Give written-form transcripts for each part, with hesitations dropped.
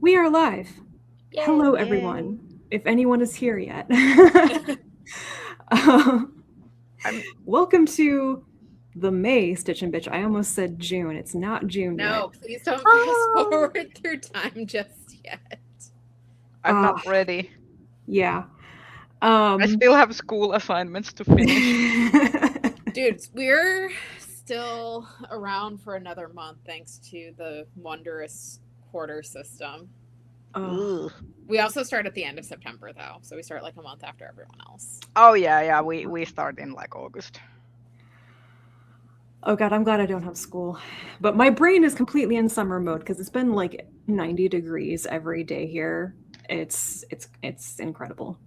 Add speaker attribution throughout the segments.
Speaker 1: We are live.
Speaker 2: Yay.
Speaker 1: Hello,
Speaker 2: Yay.
Speaker 1: everyone. If anyone is here yet. Welcome to the May Stitch and Bitch. I almost said June. It's not June yet.
Speaker 2: No, please don't fast forward through time just yet.
Speaker 3: I'm not ready.
Speaker 1: Yeah.
Speaker 3: I still have school assignments to finish.
Speaker 2: Dudes, we're still around for another month thanks to the wondrous quarter system.
Speaker 1: Ugh.
Speaker 2: We also start at the end of September, though, so we start like a month after everyone else.
Speaker 3: Oh, yeah. We start in like August.
Speaker 1: Oh god, I'm glad I don't have school. But my brain is completely in summer mode because it's been like 90 degrees every day here. It's incredible.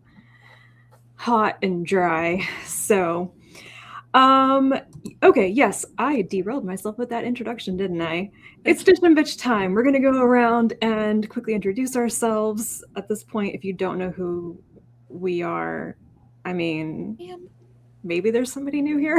Speaker 1: Hot and dry. So okay, yes, I derailed myself with that introduction, didn't I? It's Stitch and Bitch time. We're gonna go around and quickly introduce ourselves. At this point, if you don't know who we are, I mean, maybe there's somebody new here.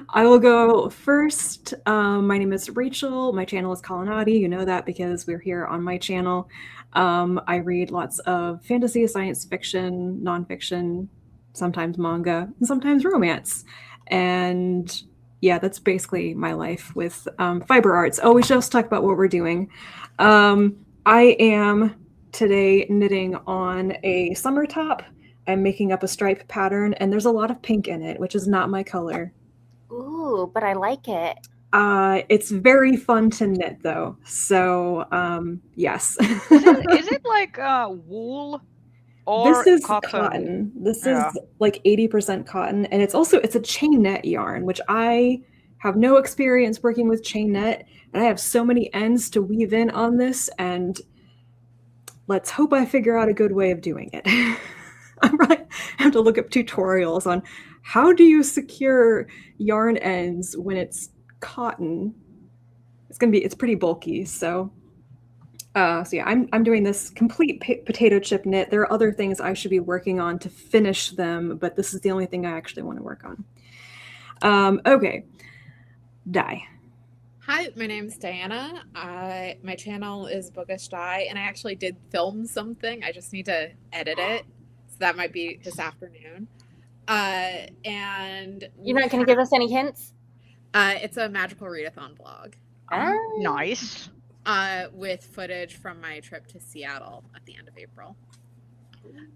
Speaker 1: I will go first. My name is Rachel. My channel is Colonati. You know that because we're here on my channel. I read lots of fantasy, science fiction, nonfiction, sometimes manga, and sometimes romance. And yeah, that's basically my life with fiber arts. Oh, we should also talk about what we're doing. I am today knitting on a summer top. I'm making up a stripe pattern, and there's a lot of pink in it, which is not my color.
Speaker 4: Ooh, but I like it.
Speaker 1: It's very fun to knit, though. So, yes.
Speaker 3: Is it like wool or
Speaker 1: this is
Speaker 3: cotton?
Speaker 1: This is like 80% cotton, and it's a chain net yarn, which I have no experience working with chain net, and I have so many ends to weave in on this, and let's hope I figure out a good way of doing it. I have to look up tutorials on how do you secure yarn ends when it's cotton. It's pretty bulky, so yeah, I'm doing this complete potato chip knit. There are other things I should be working on to finish them, but this is the only thing I actually want to work on. Okay, Dai.
Speaker 2: Hi, my name is Diana. My channel is Bookish Dai, and I actually did film something. I just need to edit it, so that might be this afternoon. And
Speaker 4: you're not going to give us any hints?
Speaker 2: It's a magical readathon blog.
Speaker 3: Nice.
Speaker 2: With footage from my trip to Seattle at the end of April.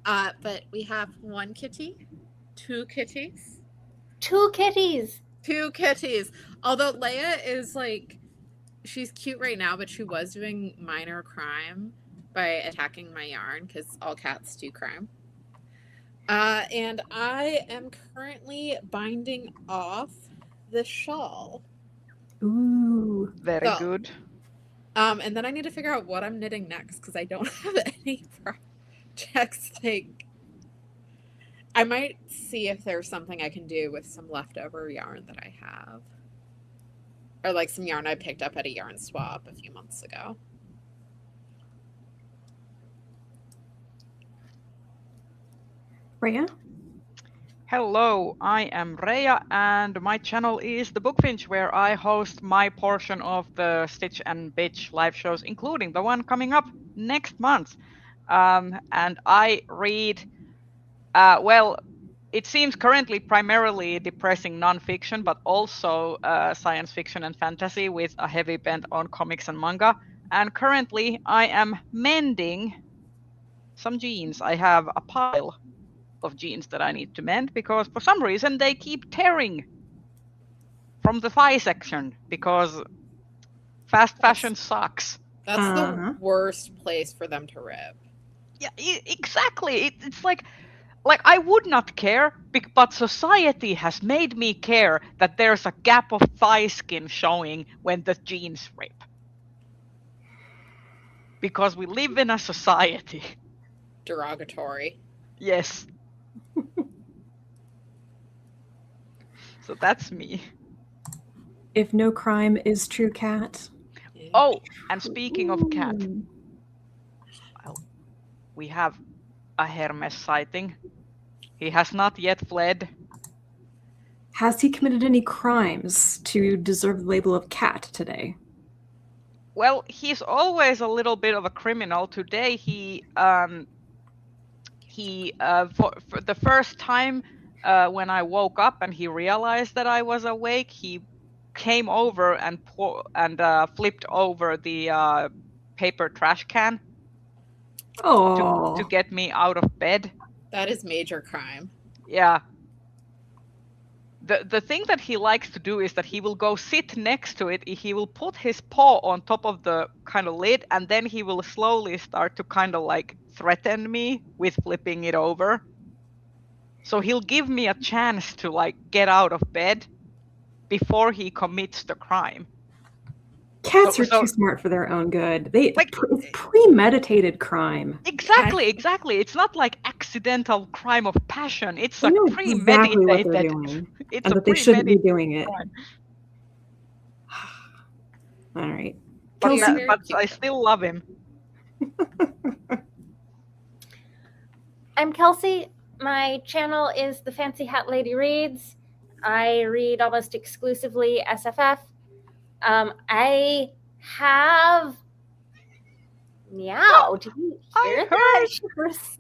Speaker 2: But we have one kitty, two kitties.
Speaker 4: Two kitties.
Speaker 2: Two kitties. Although Leia is like, she's cute right now, but she was doing minor crime by attacking my yarn because all cats do crime. And I am currently binding off the shawl.
Speaker 1: Ooh,
Speaker 3: very good.
Speaker 2: And then I need to figure out what I'm knitting next because I don't have any projects. Like, I might see if there's something I can do with some leftover yarn that I have, or like some yarn I picked up at a yarn swap a few months ago.
Speaker 1: Rhea?
Speaker 3: Hello, I am Rhea, and my channel is The Bookfinch, where I host my portion of the Stitch and Bitch live shows, including the one coming up next month. And I read, well, it seems currently primarily depressing nonfiction, but also science fiction and fantasy with a heavy bent on comics and manga. And currently I am mending some jeans. I have a pile of jeans that I need to mend because for some reason they keep tearing from the thigh section because fast fashion sucks.
Speaker 2: That's the worst place for them to rip.
Speaker 3: Yeah, exactly. It's like I would not care, but society has made me care that there's a gap of thigh skin showing when the jeans rip. Because we live in a society.
Speaker 2: Derogatory.
Speaker 3: Yes. So that's me.
Speaker 1: If no crime is true cat.
Speaker 3: Oh, and speaking of cat, well, we have a Hermes sighting. He has not yet fled.
Speaker 1: Has he committed any crimes to deserve the label of cat today?
Speaker 3: Well, he's always a little bit of a criminal. Today, for the first time when I woke up and he realized that I was awake, he came over and flipped over the paper trash can
Speaker 1: Oh,
Speaker 3: to get me out of bed.
Speaker 2: That is major crime.
Speaker 3: Yeah. The thing that he likes to do is that he will go sit next to it. He will put his paw on top of the kind of lid, and then he will slowly start to kind of like threaten me with flipping it over. So he'll give me a chance to like get out of bed before he commits the crime.
Speaker 1: cats are too smart for their own good. It's premeditated crime.
Speaker 3: Exactly. It's not like accidental crime of passion. It's
Speaker 1: They
Speaker 3: a
Speaker 1: know
Speaker 3: premeditated.
Speaker 1: exactly what they're doing,
Speaker 3: it's
Speaker 1: and
Speaker 3: a
Speaker 1: that they shouldn't be doing it.
Speaker 3: crime.
Speaker 1: All right,
Speaker 3: But,
Speaker 1: Kelsey.
Speaker 3: but I still love him.
Speaker 4: I'm Kelsey. My channel is The Fancy Hat Lady Reads. I read almost exclusively SFF. I have meow. Did you hear that?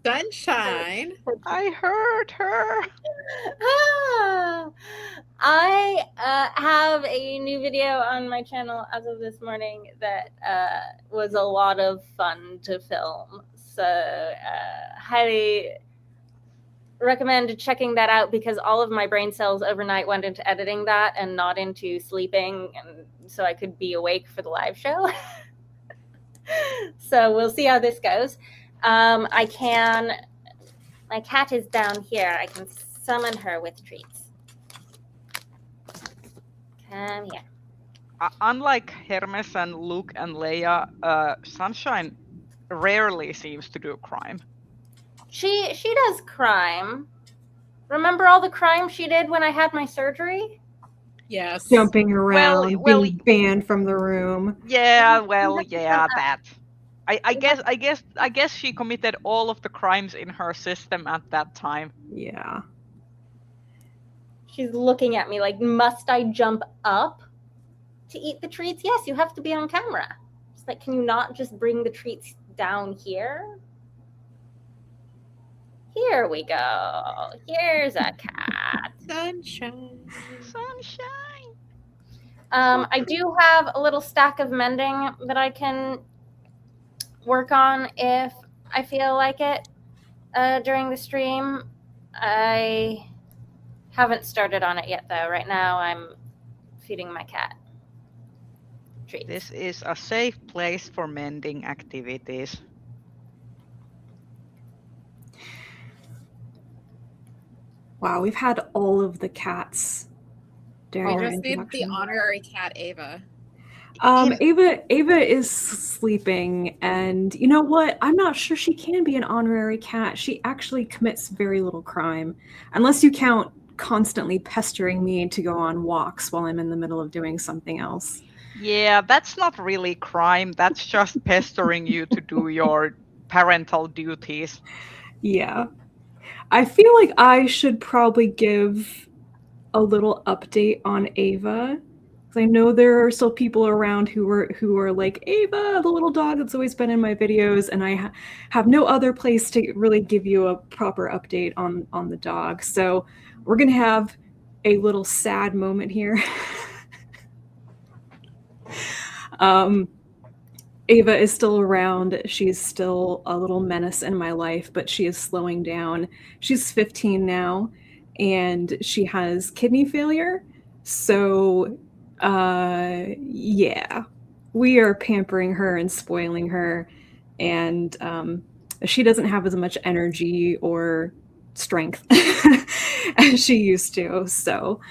Speaker 2: Sunshine.
Speaker 3: I heard her.
Speaker 4: Ah, I have a new video on my channel as of this morning that was a lot of fun to film. So highly recommend checking that out because all of my brain cells overnight went into editing that and not into sleeping, and so I could be awake for the live show. So we'll see how this goes. My cat is down here. I can summon her with treats. Come here.
Speaker 3: Unlike Hermes and Luke and Leia, Sunshine rarely seems to do crime.
Speaker 4: She does crime. Remember all the crime she did when I had my surgery?
Speaker 2: Yes.
Speaker 1: Jumping around,
Speaker 3: Well,
Speaker 1: being banned from the room.
Speaker 3: Yeah, well, yeah, that. I guess she committed all of the crimes in her system at that time.
Speaker 1: Yeah.
Speaker 4: She's looking at me like, must I jump up to eat the treats? Yes, you have to be on camera. It's like, can you not just bring the treats down here? Here we go. Here's a cat.
Speaker 2: Sunshine.
Speaker 3: Sunshine.
Speaker 4: I do have a little stack of mending that I can work on if I feel like it during the stream. I haven't started on it yet, though. Right now, I'm feeding my cat treats.
Speaker 3: This is a safe place for mending activities.
Speaker 1: Wow, we've had all of the cats during
Speaker 2: We
Speaker 1: our
Speaker 2: just need the
Speaker 1: introduction.
Speaker 2: honorary cat Ava.
Speaker 1: Ava is sleeping, and you know what? I'm not sure she can be an honorary cat. She actually commits very little crime, unless you count constantly pestering me to go on walks while I'm in the middle of doing something else.
Speaker 3: Yeah, that's not really crime. That's just pestering you to do your parental duties.
Speaker 1: Yeah. I feel like I should probably give a little update on Ava. Because I know there are still people around who are like, Ava, the little dog that's always been in my videos, and I have no other place to really give you a proper update on the dog. So we're going to have a little sad moment here. Ava is still around. She's still a little menace in my life, but she is slowing down. She's 15 now, and she has kidney failure. So, yeah, we are pampering her and spoiling her, and she doesn't have as much energy or strength as she used to. So,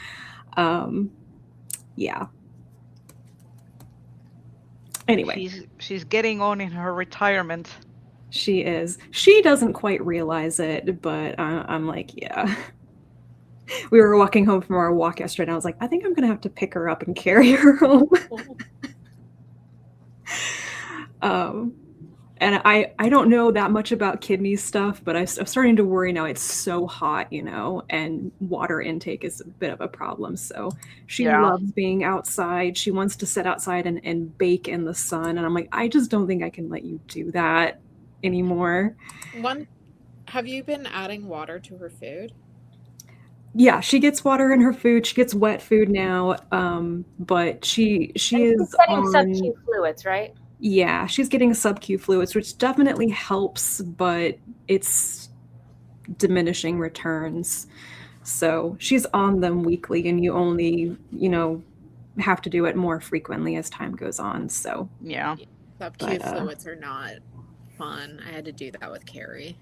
Speaker 1: yeah. Anyway,
Speaker 3: she's getting on in her retirement.
Speaker 1: She is. She doesn't quite realize it, but I'm like, yeah. We were walking home from our walk yesterday, and I was like, I think I'm gonna have to pick her up and carry her home. And I don't know that much about kidney stuff, but I'm starting to worry now. It's so hot, and water intake is a bit of a problem. So she loves being outside. She wants to sit outside and bake in the sun. And I'm like, I just don't think I can let you do that anymore.
Speaker 2: Have you been adding water to her food?
Speaker 1: Yeah, she gets water in her food. She gets wet food now, but she is
Speaker 4: getting
Speaker 1: on
Speaker 4: sub-Q fluids, right?
Speaker 1: Yeah, she's getting sub-Q fluids, which definitely helps, but it's diminishing returns. So she's on them weekly, and you only, have to do it more frequently as time goes on. So
Speaker 3: yeah,
Speaker 2: sub-Q fluids are not fun. I had to do that with Carrie.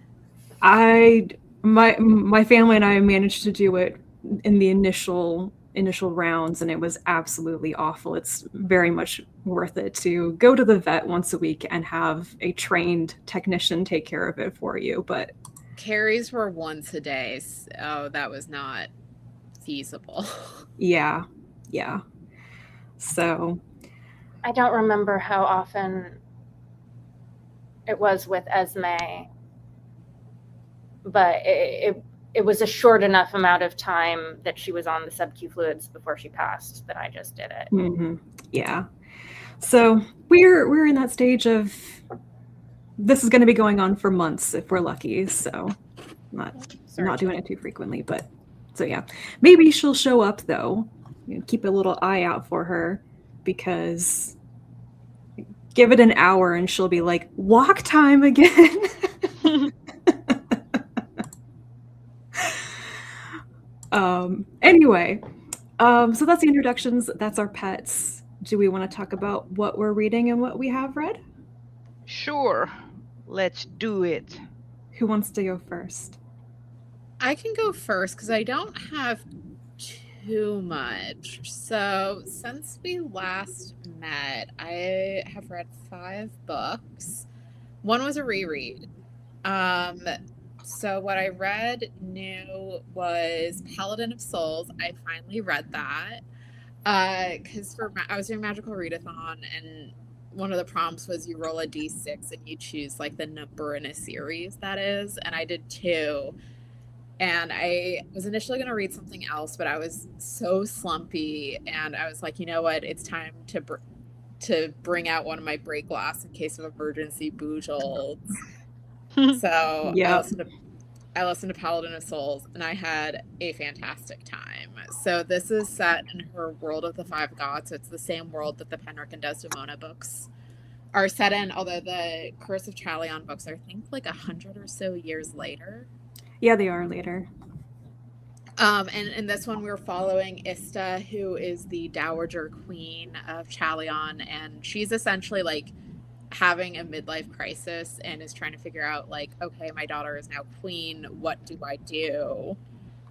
Speaker 1: My family and I managed to do it in the initial rounds, and it was absolutely awful. It's very much worth it to go to the vet once a week and have a trained technician take care of it for you. But
Speaker 2: Carrie's were once a day, so that was not feasible.
Speaker 1: Yeah. So
Speaker 4: I don't remember how often it was with Esme, but it was a short enough amount of time that she was on the sub-Q fluids before she passed that I just did it.
Speaker 1: Mm-hmm. Yeah. So we're in that stage of this is going to be going on for months if we're lucky. So not doing it too frequently, but so yeah, maybe she'll show up though. Keep a little eye out for her, because give it an hour and she'll be like, walk time again. Anyway, so that's the introductions. That's our pets. Do we want to talk about what we're reading and what we have read?
Speaker 3: Sure. Let's do it.
Speaker 1: Who wants to go first?
Speaker 2: I can go first because I don't have too much. So since we last met, I have read 5 books. One was a reread. So what I read new was Paladin of Souls. I finally read that because I was doing Magical Readathon, and one of the prompts was you roll a d6 and you choose like the number in a series that is, and I did 2. And I was initially going to read something else, but I was so slumpy, and I was like, you know what? It's time to bring out one of my break glass in case of emergency boojolds. So
Speaker 1: yeah.
Speaker 2: I listened to Paladin of Souls, and I had a fantastic time. So this is set in her world of the 5 gods. So it's the same world that the Penric and Desdemona books are set in, although the Curse of Chalion books are, I think, like 100 or so years later.
Speaker 1: Yeah, they are later.
Speaker 2: And in this one, we're following Ista, who is the Dowager Queen of Chalion, and she's essentially like having a midlife crisis and is trying to figure out like, okay, my daughter is now queen. What do I do?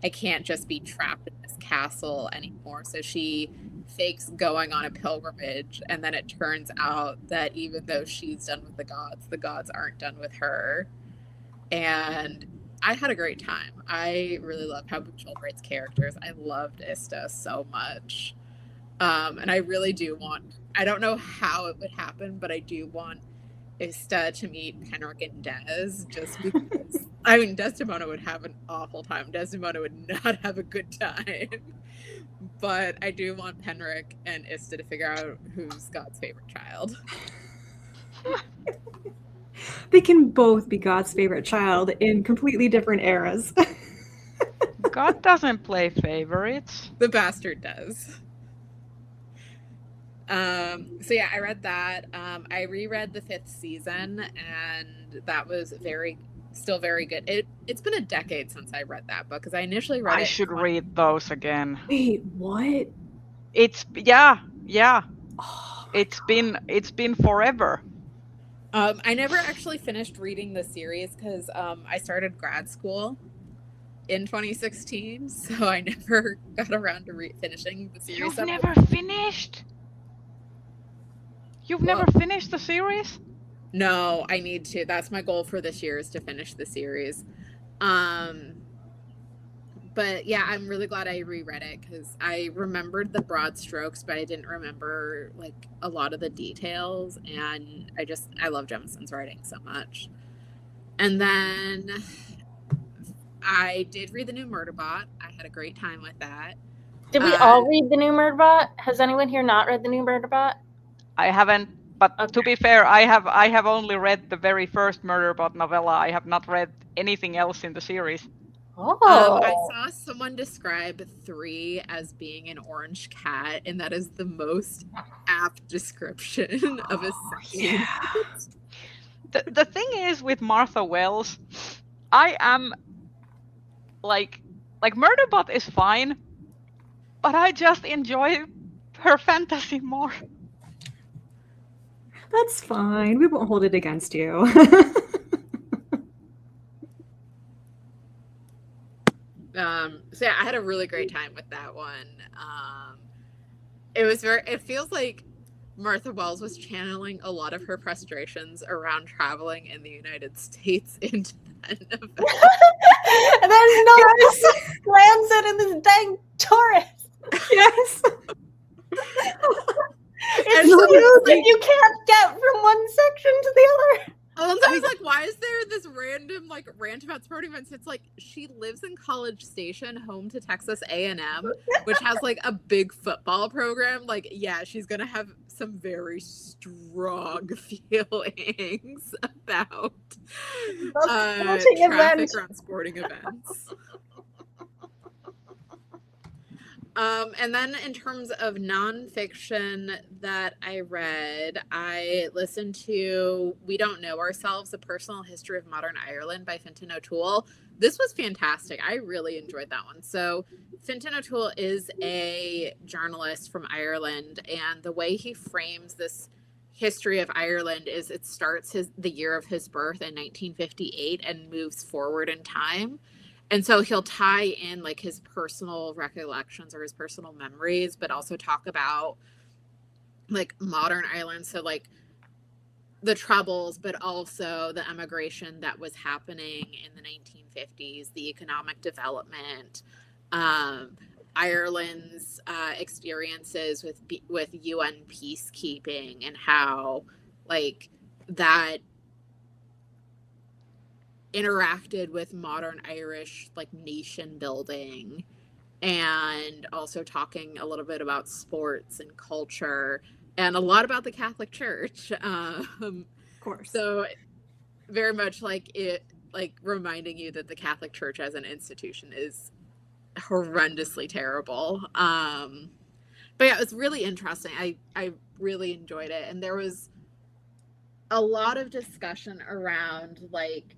Speaker 2: I can't just be trapped in this castle anymore. So she fakes going on a pilgrimage, and then it turns out that even though she's done with the gods aren't done with her. And I had a great time. I really loved how Buchel writes characters. I loved Ista so much. And I really do want, I don't know how it would happen, but I do want Ista to meet Penric and Des, just because, I mean, Desdemona would have an awful time. Desdemona would not have a good time. But I do want Penric and Ista to figure out who's God's favorite child.
Speaker 1: They can both be God's favorite child in completely different eras.
Speaker 3: God doesn't play favorites.
Speaker 2: The bastard does. So yeah, I read that. I reread the 5th season, and that was still very good. It's been a decade since I read that book, because I initially read it.
Speaker 3: I should read those again.
Speaker 1: Wait, what?
Speaker 3: Yeah.
Speaker 1: Oh,
Speaker 3: It's been forever.
Speaker 2: I never actually finished reading the series because I started grad school in 2016, so I never got around to finishing the series.
Speaker 3: You've never finished? You've never finished the series?
Speaker 2: No, I need to. That's my goal for this year, is to finish the series. But But yeah, I'm really glad I reread it because I remembered the broad strokes, but I didn't remember like a lot of the details. And I love Jemisin's writing so much. And then I did read the new Murderbot. I had a great time with that.
Speaker 4: Did we all read the new Murderbot? Has anyone here not read the new Murderbot?
Speaker 3: I haven't, but
Speaker 4: Okay.
Speaker 3: to be fair, I have only read the very first Murderbot novella. I have not read anything else in the series.
Speaker 4: Oh.
Speaker 2: I saw someone describe 3 as being an orange cat, and that is the most apt description of a section.
Speaker 3: The thing is with Martha Wells, I am like Murderbot is fine, but I just enjoy her fantasy more.
Speaker 1: That's fine. We won't hold it against you.
Speaker 2: So yeah, I had a really great time with that one. It feels like Martha Wells was channeling a lot of her frustrations around traveling in the United States into that novella.
Speaker 4: There's no transit in this dang Taurus.
Speaker 1: Yes.
Speaker 4: It's huge, and you can't get from one section to the other.
Speaker 2: I was like, why is there this random like rant about sporting events? It's like she lives in College Station, home to Texas A&M, which has like a big football program. Like, yeah, she's gonna have some very strong feelings about traffic around sporting events. And then in terms of nonfiction that I read, I listened to We Don't Know Ourselves, A Personal History of Modern Ireland by Fintan O'Toole. This was fantastic. I really enjoyed that one. So Fintan O'Toole is a journalist from Ireland, and the way he frames this history of Ireland is it starts the year of his birth in 1958 and moves forward in time. And so he'll tie in like his personal recollections or his personal memories, but also talk about like modern Ireland. So like the Troubles, but also the emigration that was happening in the 1950s, the economic development, Ireland's experiences with UN peacekeeping, and how like that interacted with modern Irish like nation building, and also talking a little bit about sports and culture and a lot about the Catholic Church.
Speaker 1: Of course.
Speaker 2: So very much like it, like reminding you that the Catholic Church as an institution is horrendously terrible. But yeah, it was really interesting. I really enjoyed it. And there was a lot of discussion around like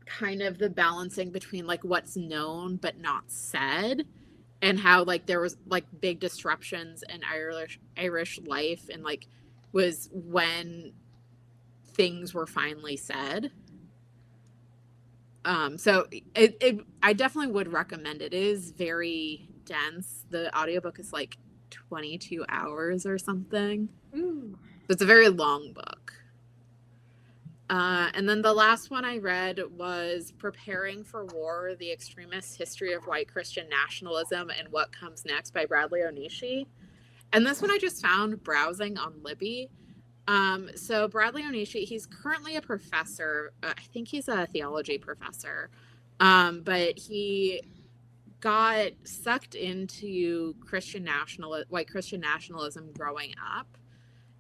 Speaker 2: kind of the balancing between like what's known but not said, and how like there was like big disruptions in Irish life, and like was when things were finally said. So I definitely would recommend it. It is very dense. The audiobook is like 22 hours or something.
Speaker 1: Ooh.
Speaker 2: So it's a very long book. And then the last one I read was Preparing for War, The Extremist History of White Christian Nationalism and What Comes Next by Bradley Onishi. And this one I just found browsing on Libby. So Bradley Onishi, he's currently a professor. I think he's a theology professor. But he got sucked into white Christian nationalism growing up.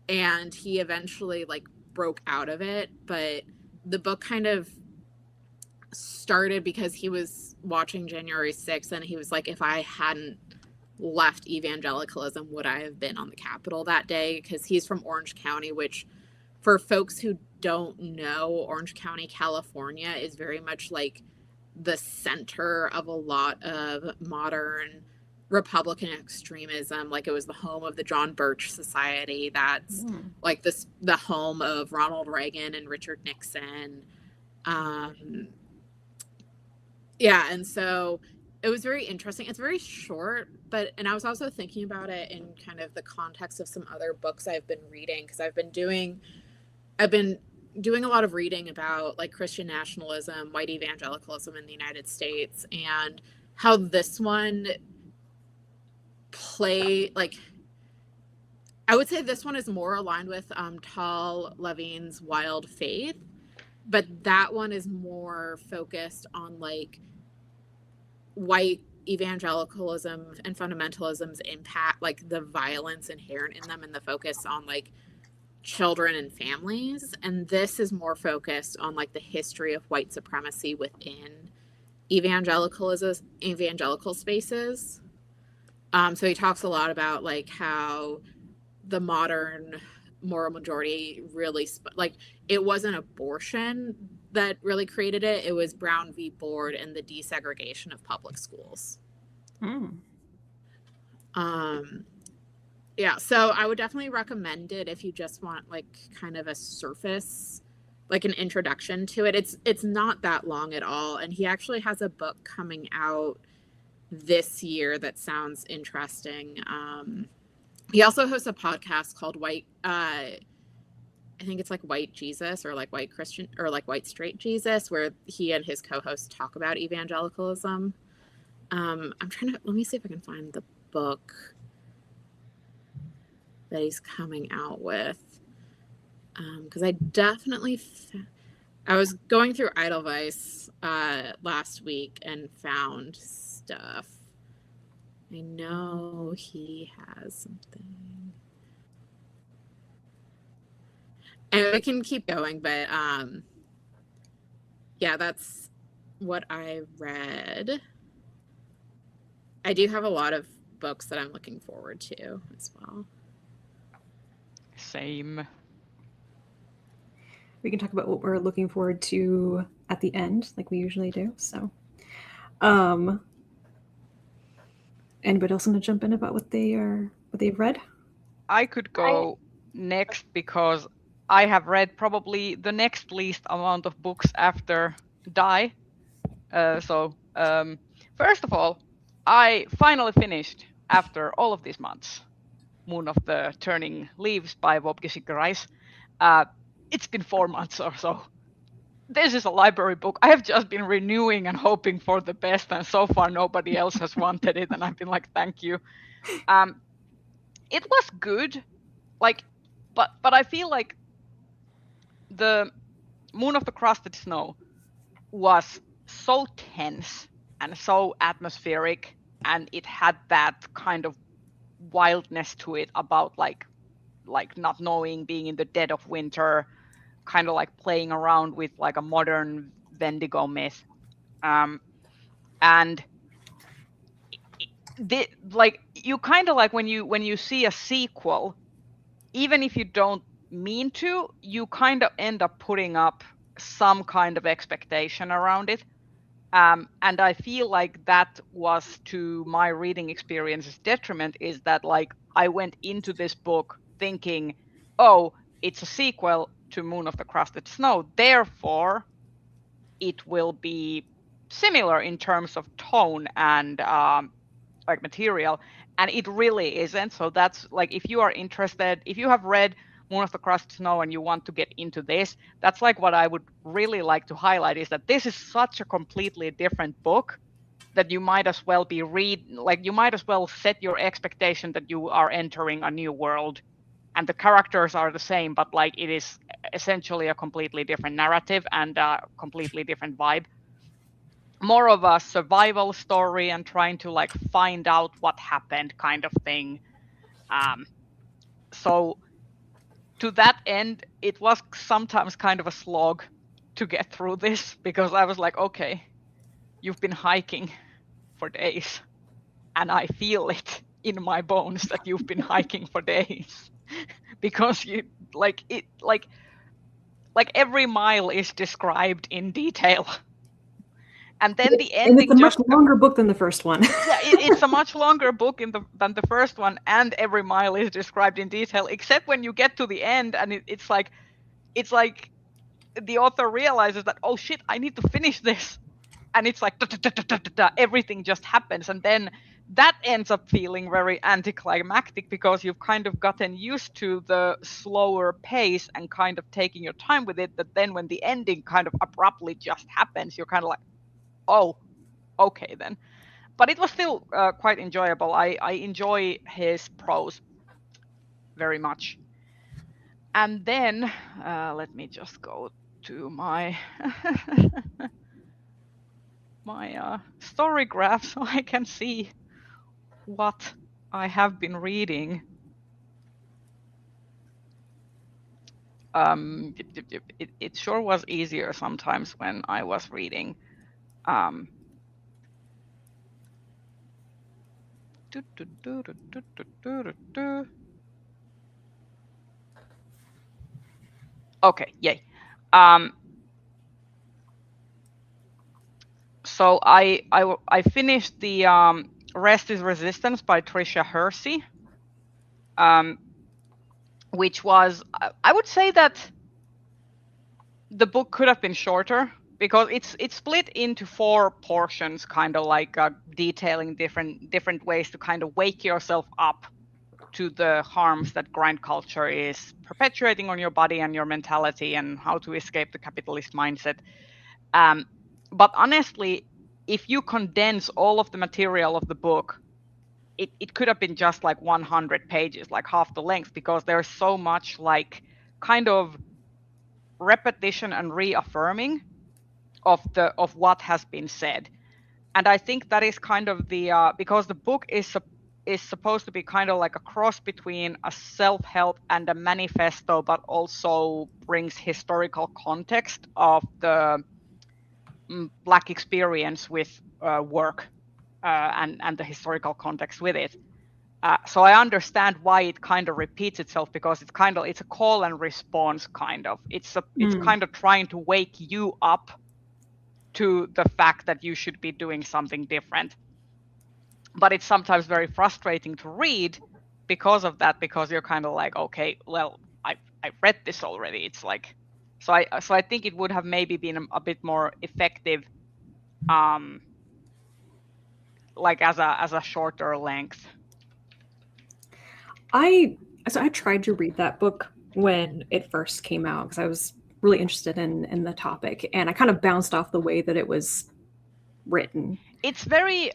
Speaker 2: And he eventually like broke out of it, but the book kind of started because he was watching January 6th, and he was like, if I hadn't left evangelicalism, would I have been on the Capitol that day? Because he's from Orange County, which for folks who don't know, Orange County, California is very much like the center of a lot of modern Republican extremism. Like it was the home of the John Birch Society. That's like the home of Ronald Reagan and Richard Nixon. Yeah, and so it was very interesting. It's very short, and I was also thinking about it in kind of the context of some other books I've been reading, because I've been doing a lot of reading about like Christian nationalism, white evangelicalism in the United States, and how this one I would say this one is more aligned with Tal Levine's Wild Faith, but that one is more focused on like white evangelicalism and fundamentalism's impact, like the violence inherent in them, and the focus on like children and families. And this is more focused on like the history of white supremacy within evangelical spaces. So he talks a lot about like how the modern moral majority really like it wasn't abortion that really created it. It was Brown v. Board and the desegregation of public schools. Yeah, so I would definitely recommend it if you just want like kind of a surface, like an introduction to it. It's not that long at all, and he actually has a book coming out this year that sounds interesting. He also hosts a podcast called I think it's like White Jesus, or like White Christian, or like White Straight Jesus, where he and his co-host talk about evangelicalism. Let me see if I can find the book that he's coming out with. Because I definitely, I was going through Edelweiss last week and found stuff. I know he has something. And I can keep going, but yeah, that's what I read. I do have a lot of books that I'm looking forward to as well.
Speaker 3: Same.
Speaker 1: We can talk about what we're looking forward to at the end, like we usually do. So, anybody else want to jump in about what they've read?
Speaker 3: I could go next because I have read probably the next least amount of books after Die. First of all, I finally finished, after all of these months, Moon of the Turning Leaves by Wopke Sikkerice. It's been 4 months or so. This is a library book. I have just been renewing and hoping for the best, and so far nobody else has wanted it, and I've been like, thank you. It was good, like, but I feel like the Moon of the Crusted Snow was so tense and so atmospheric, and it had that kind of wildness to it about like not knowing, being in the dead of winter, kind of like playing around with like a modern Wendigo myth. And like you kind of like when you see a sequel, even if you don't mean to, you kind of end up putting up some kind of expectation around it. And I feel like that was, to my reading experience's detriment, is that like I went into this book thinking, oh, it's a sequel to Moon of the Crusted Snow, therefore it will be similar in terms of tone and like material, and it really isn't. So that's like, if you are interested, if you have read Moon of the Crusted Snow and you want to get into this, that's like what I would really like to highlight, is that this is such a completely different book that you might as well you might as well set your expectation that you are entering a new world, and the characters are the same, but like it is essentially a completely different narrative and a completely different vibe. More of a survival story and trying to like find out what happened kind of thing. So to that end, it was sometimes kind of a slog to get through this, because I was like, okay, you've been hiking for days, and I feel it in my bones that you've been hiking for days, because you like every mile is described in detail. And then the ending,
Speaker 1: and it's a much longer book than the first one.
Speaker 3: Yeah, it's a much longer book than the first one, and every mile is described in detail, except when you get to the end, and it's like the author realizes that, oh shit, I need to finish this, and it's like everything just happens, and then that ends up feeling very anticlimactic, because you've kind of gotten used to the slower pace and kind of taking your time with it. But then when the ending kind of abruptly just happens, you're kind of like, oh, okay then. but it was still quite enjoyable. I enjoy his prose very much. And then let me just go to my my story graph so I can see what I have been reading. It sure was easier sometimes when I was reading. Okay, yay. So I finished the Rest is Resistance by Tricia Hersey, which was, I would say that the book could have been shorter because it's split into 4 portions, kind of like detailing different ways to kind of wake yourself up to the harms that grind culture is perpetuating on your body and your mentality, and how to escape the capitalist mindset. But honestly, if you condense all of the material of the book, it could have been just like 100 pages, like half the length, because there's so much like kind of repetition and reaffirming of what has been said. And I think that is kind of the because the book is supposed to be kind of like a cross between a self-help and a manifesto, but also brings historical context of the Black experience with work and the historical context with it. So I understand why it kind of repeats itself, because it's a call and response kind of. It's kind of trying to wake you up to the fact that you should be doing something different. But it's sometimes very frustrating to read because of that, because you're kind of like, okay, well, I read this already. It's like, so I think it would have maybe been a bit more effective, like as a shorter length.
Speaker 1: I tried to read that book when it first came out because I was really interested in the topic, and I kind of bounced off the way that it was written.
Speaker 3: It's very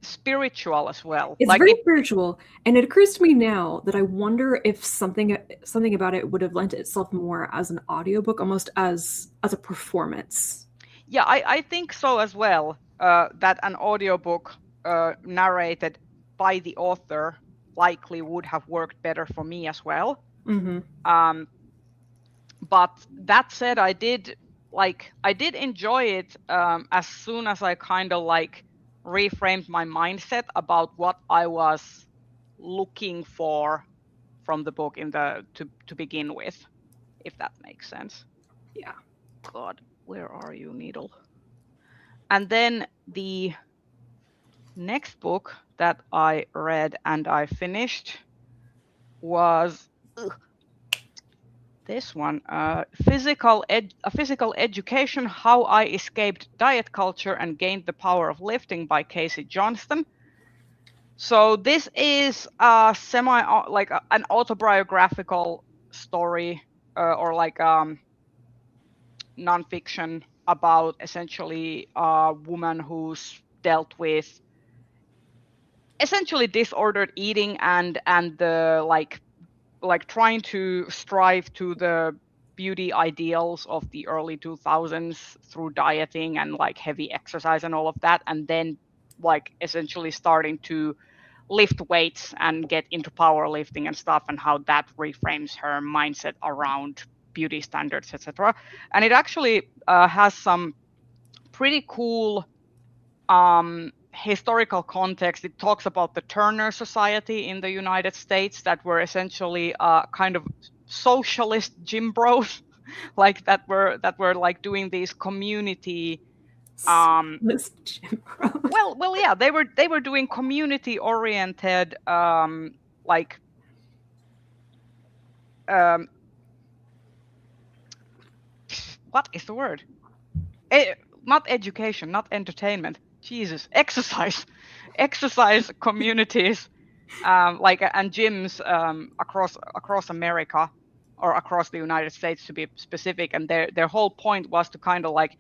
Speaker 3: spiritual as well.
Speaker 1: It's like very spiritual, and it occurs to me now that I wonder if something about it would have lent itself more as an audiobook, almost as a performance.
Speaker 3: Yeah, I think so as well. That an audiobook narrated by the author likely would have worked better for me as well.
Speaker 1: Mm-hmm.
Speaker 3: But that said, I did enjoy it as soon as I kind of like reframed my mindset about what I was looking for from the book to begin with, if that makes sense.
Speaker 1: Yeah.
Speaker 3: God, where are you, Needle? And then the next book that I read and I finished was this one, Physical Education: How I Escaped Diet Culture and Gained the Power of Lifting by Casey Johnston. So this is a like an autobiographical story or like nonfiction about essentially a woman who's dealt with essentially disordered eating and the like trying to strive to the beauty ideals of the early 2000s through dieting and like heavy exercise and all of that, and then like essentially starting to lift weights and get into powerlifting and stuff, and how that reframes her mindset around beauty standards, etc. And it actually has some pretty cool historical context. It talks about the Turner Society in the United States that were essentially kind of socialist gym bros, like that were like doing these community
Speaker 1: gym
Speaker 3: well yeah, they were doing community oriented like what is the word? Not education, not entertainment. Jesus, exercise communities, like and gyms across America or across the United States to be specific. And their whole point was to kind of like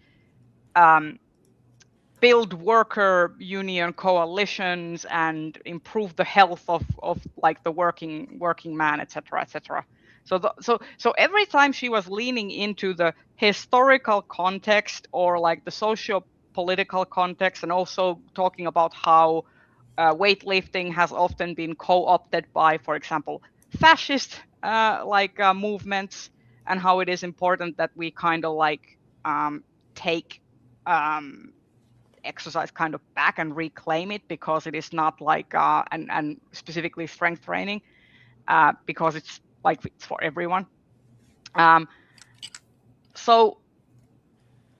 Speaker 3: build worker union coalitions and improve the health of like the working man, etc., etc. So every time she was leaning into the historical context or like the socio-political context, and also talking about how weightlifting has often been co-opted by, for example, fascist movements, and how it is important that we kind of like take exercise kind of back and reclaim it, because it is not like and specifically strength training, because it's for everyone. So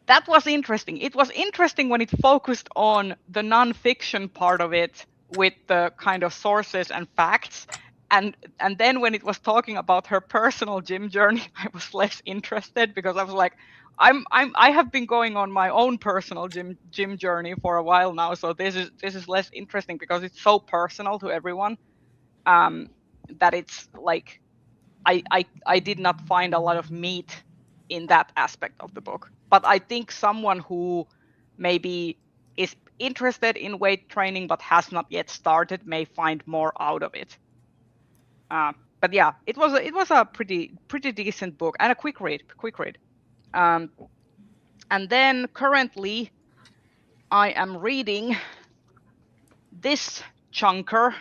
Speaker 3: that was interesting. It was interesting when it focused on the non-fiction part of it with the kind of sources and facts. And then when it was talking about her personal gym journey, I was less interested, because I was like, I have been going on my own personal gym journey for a while now, so this is less interesting because it's so personal to everyone, that it's like I did not find a lot of meat in that aspect of the book. But I think someone who maybe is interested in weight training but has not yet started may find more out of it. But yeah, it was a pretty decent book and a quick read. And then currently I am reading this chunker,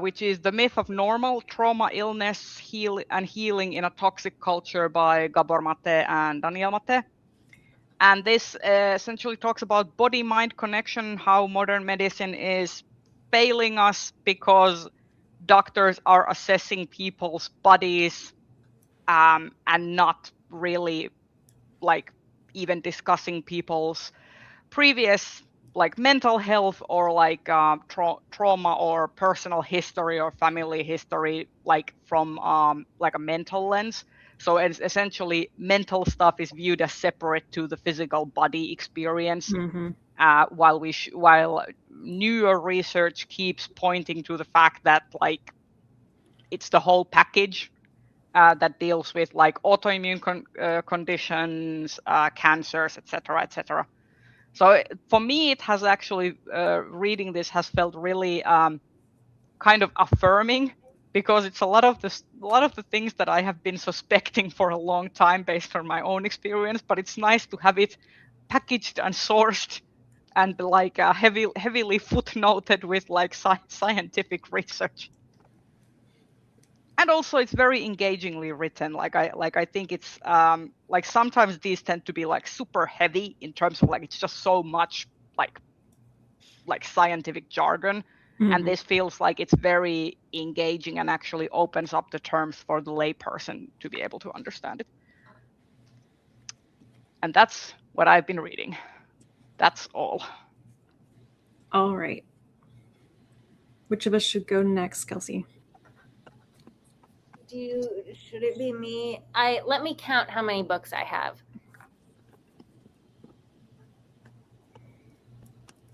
Speaker 3: which is The Myth of Normal: Trauma, Illness, Healing in a Toxic Culture by Gabor Mate and Daniel Mate. And this essentially talks about body-mind connection, how modern medicine is failing us because doctors are assessing people's bodies and not really like even discussing people's previous like mental health or like trauma or personal history or family history, like from like a mental lens. So it's essentially mental stuff is viewed as separate to the physical body experience, while newer research keeps pointing to the fact that like it's the whole package that deals with like autoimmune conditions, cancers, etc., etc. So for me, it has actually reading this has felt really kind of affirming, because it's a lot of the things that I have been suspecting for a long time based on my own experience. But it's nice to have it packaged and sourced and like heavily footnoted with like scientific research. And also it's very engagingly written. Like I think it's like sometimes these tend to be like super heavy in terms of like it's just so much like scientific jargon. And this feels like it's very engaging and actually opens up the terms for the layperson to be able to understand it. And that's what I've been reading. That's all.
Speaker 1: All right. Which of us should go next, Kelsey?
Speaker 4: Should it be me? Let me count how many books I have.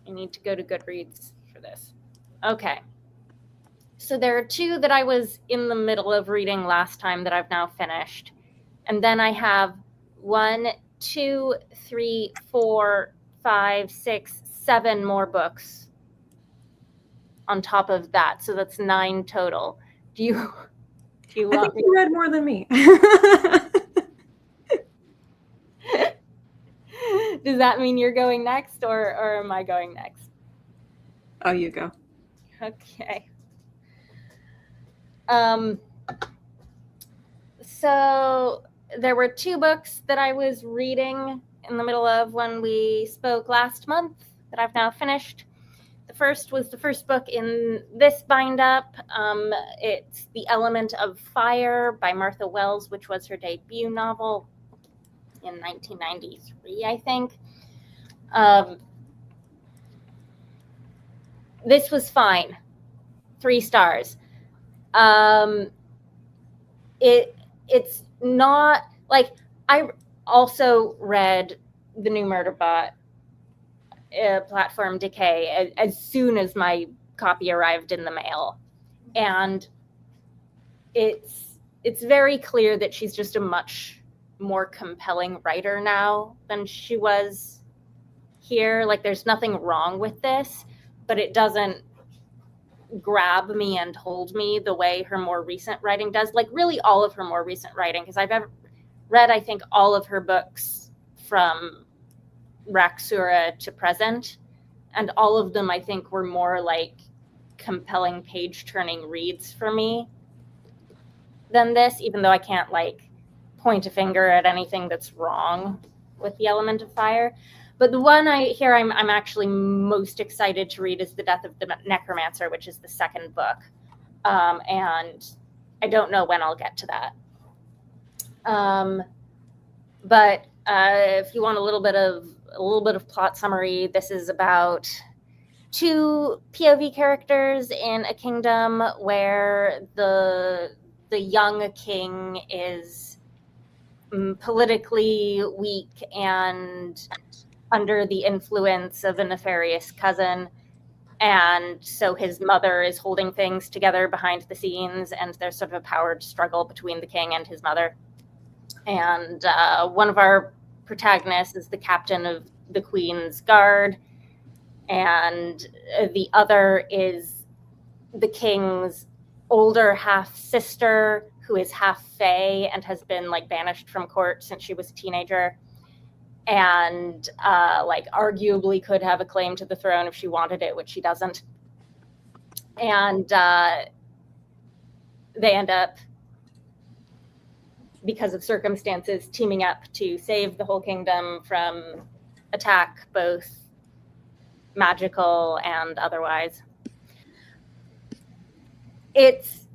Speaker 4: I need to go to Goodreads for this. Okay. So there are 2 that I was in the middle of reading last time that I've now finished. And then I have 1, 2, 3, 4, 5, 6, 7 more books on top of that. So that's 9 total. Do you
Speaker 1: I think you read more than me.
Speaker 4: Does that mean you're going next or am I going next?
Speaker 1: Oh, you go.
Speaker 4: Okay. So there were 2 books that I was reading in the middle of when we spoke last month that I've now finished. The first was the first book in this bind up. It's The Element of Fire by Martha Wells, which was her debut novel in 1993, I think. This was fine. 3 stars. It's not like, I also read The New Murderbot Platform Decay as soon as my copy arrived in the mail, and it's very clear that she's just a much more compelling writer now than she was here. Like, there's nothing wrong with this, but it doesn't grab me and hold me the way her more recent writing does. Like, really all of her more recent writing, because I've ever read, I think, all of her books from Raksura to present, and all of them, I think, were more like compelling page-turning reads for me than this, even though I can't, like, point a finger at anything that's wrong with The Element of Fire. But the one I'm actually most excited to read is The Death of the Necromancer, which is the second book. And I don't know when I'll get to that. But if you want a little bit of plot summary, this is about two POV characters in a kingdom where the young king is politically weak and under the influence of a nefarious cousin. And so his mother is holding things together behind the scenes, and there's sort of a power struggle between the king and his mother. And one of our protagonists is the captain of the Queen's Guard, and the other is the king's older half-sister, who is half Fae and has been, like, banished from court since she was a teenager, and like, arguably could have a claim to the throne if she wanted it, which she doesn't. And they end up, because of circumstances, teaming up to save the whole kingdom from attack, both magical and otherwise. It's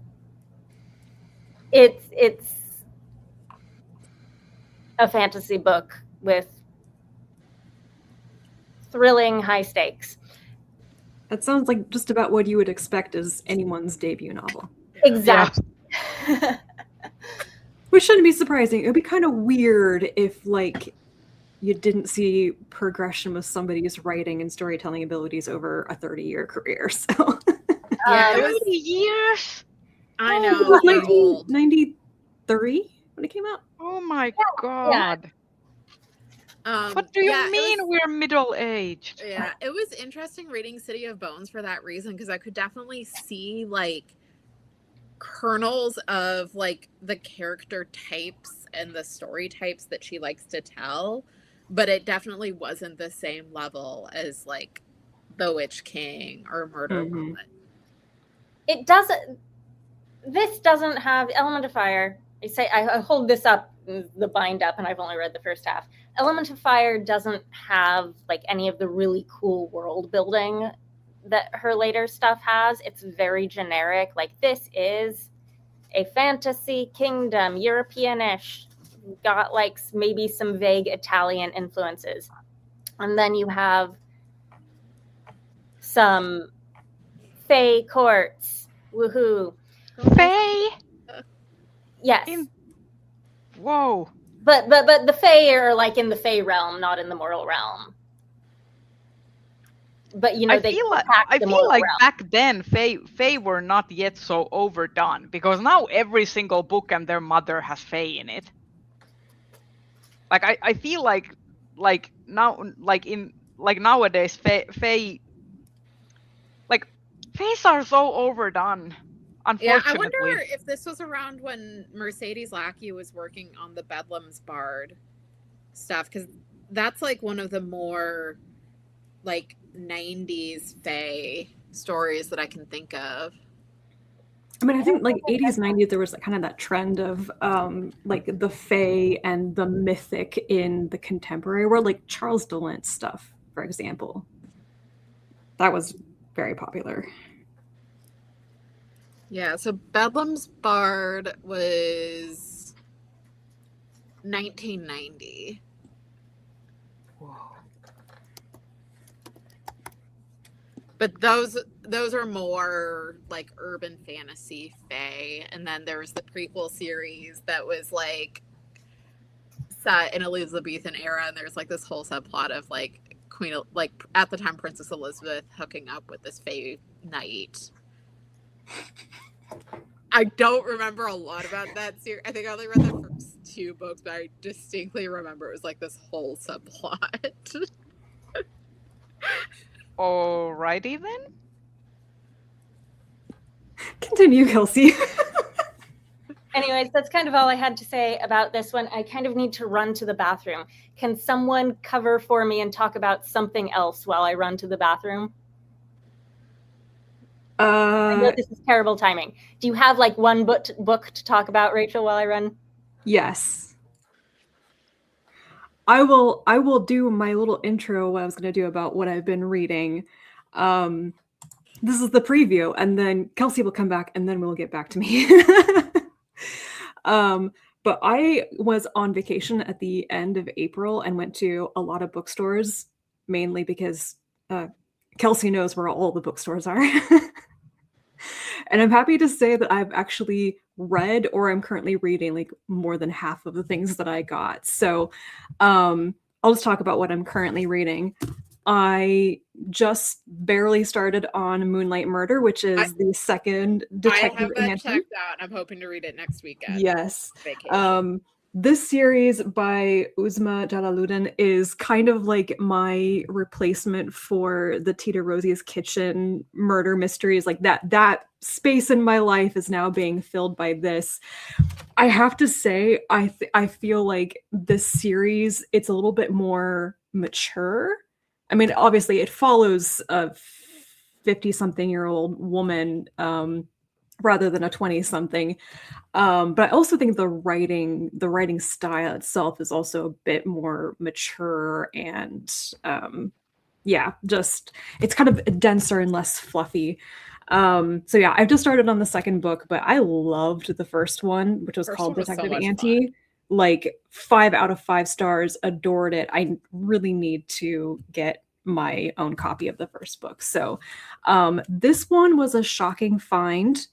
Speaker 4: a fantasy book with thrilling high stakes.
Speaker 1: That sounds like just about what you would expect as anyone's debut novel.
Speaker 4: Exactly.
Speaker 3: Yeah.
Speaker 1: Which shouldn't be surprising. It would be kind of weird if, like, you didn't see progression with somebody's writing and storytelling abilities over a 30-year career. So
Speaker 2: Yeah, it
Speaker 3: 30
Speaker 2: was,
Speaker 3: years?
Speaker 2: I
Speaker 1: it
Speaker 2: know.
Speaker 1: was
Speaker 2: I'm old.
Speaker 1: 1993 when it came out.
Speaker 3: Oh my god. What do you
Speaker 2: yeah, it
Speaker 3: mean
Speaker 2: was-
Speaker 3: we're middle-aged?
Speaker 2: Yeah, it was interesting reading City of Bones for that reason, because I could definitely see, like, kernels of, like, the character types and the story types that she likes to tell, but it definitely wasn't the same level as, like, The Witch King or Murder
Speaker 1: Mhm.
Speaker 2: Woman.
Speaker 4: It doesn't. This doesn't have Element of Fire. I hold this up, the bind up, and I've only read the first half. Element of Fire doesn't have, like, any of the really cool world building that her later stuff has. It's very generic. Like, this is a fantasy kingdom, European-ish, got, like, maybe some vague Italian influences. And then you have some Fae courts. Woohoo.
Speaker 3: Faye?
Speaker 4: Yes.
Speaker 3: Whoa.
Speaker 4: But the Fae are, like, in the Fae realm, not in the mortal realm. But, you know,
Speaker 3: I
Speaker 4: they
Speaker 3: feel like,
Speaker 4: attack the
Speaker 3: feel
Speaker 4: mortal
Speaker 3: like
Speaker 4: realm.
Speaker 3: back then Fae were not yet so overdone, because now every single book and their mother has Fae in it. Like, I feel like now, like nowadays Fae like, Faes are so overdone.
Speaker 2: Yeah,
Speaker 3: Unfortunately.
Speaker 2: I wonder if this was around when Mercedes Lackey was working on the Bedlam's Bard stuff, because that's, like, one of the more, like, 90s Fae stories that I can think of.
Speaker 1: I mean, I think, like, 80s, 90s, there was, like, kind of that trend of like the Fae and the mythic in the contemporary world, like Charles Dellent stuff, for example. That was very popular.
Speaker 2: Yeah, so Bedlam's Bard was 1990.
Speaker 3: Whoa.
Speaker 2: But those are more, like, urban fantasy Fae, and then there was the prequel series that was, like, set in Elizabethan era, and there's, like, this whole subplot of, like, at the time Princess Elizabeth hooking up with this Fae knight. I don't remember a lot about that series. I think I only read the first 2 books, but I distinctly remember it was, like, this whole subplot.
Speaker 3: Alrighty then.
Speaker 1: Continue, Kelsey.
Speaker 4: Anyways, that's kind of all I had to say about this one. I kind of need to run to the bathroom. Can someone cover for me and talk about something else while I run to the bathroom? I know this is terrible timing. Do you have like one book to talk about, Rachel, while I run?
Speaker 1: Yes. I will do my little intro, what I was going to do about what I've been reading. This is the preview, and then Kelsey will come back, and then we'll get back to me. But I was on vacation at the end of April and went to a lot of bookstores, mainly because Kelsey knows where all the bookstores are. And I'm happy to say that I've actually read, or I'm currently reading, like more than half of the things that I got. So I'll just talk about what I'm currently reading. I just barely started on Moonlight Murder, which is the second Detective
Speaker 2: I have
Speaker 1: Auntie.
Speaker 2: that checked out. I'm hoping to read it next weekend.
Speaker 1: Yes.
Speaker 2: Vacation.
Speaker 1: This series by Uzma Jalaluddin is kind of like my replacement for the Tita Rosie's Kitchen murder mysteries. Like that space in my life is now being filled by this. I have to say, I feel like this series, it's a little bit more mature. I mean, obviously it follows a 50-something-year-old woman rather than a 20-something. But I also think the writing style itself is also a bit more mature and just it's kind of denser and less fluffy. So yeah, I've just started on the second book, but I loved the first one, which was called Detective Auntie. Like 5 out of 5 stars, adored it. I really need to get my own copy of the first book. So this one was a shocking find.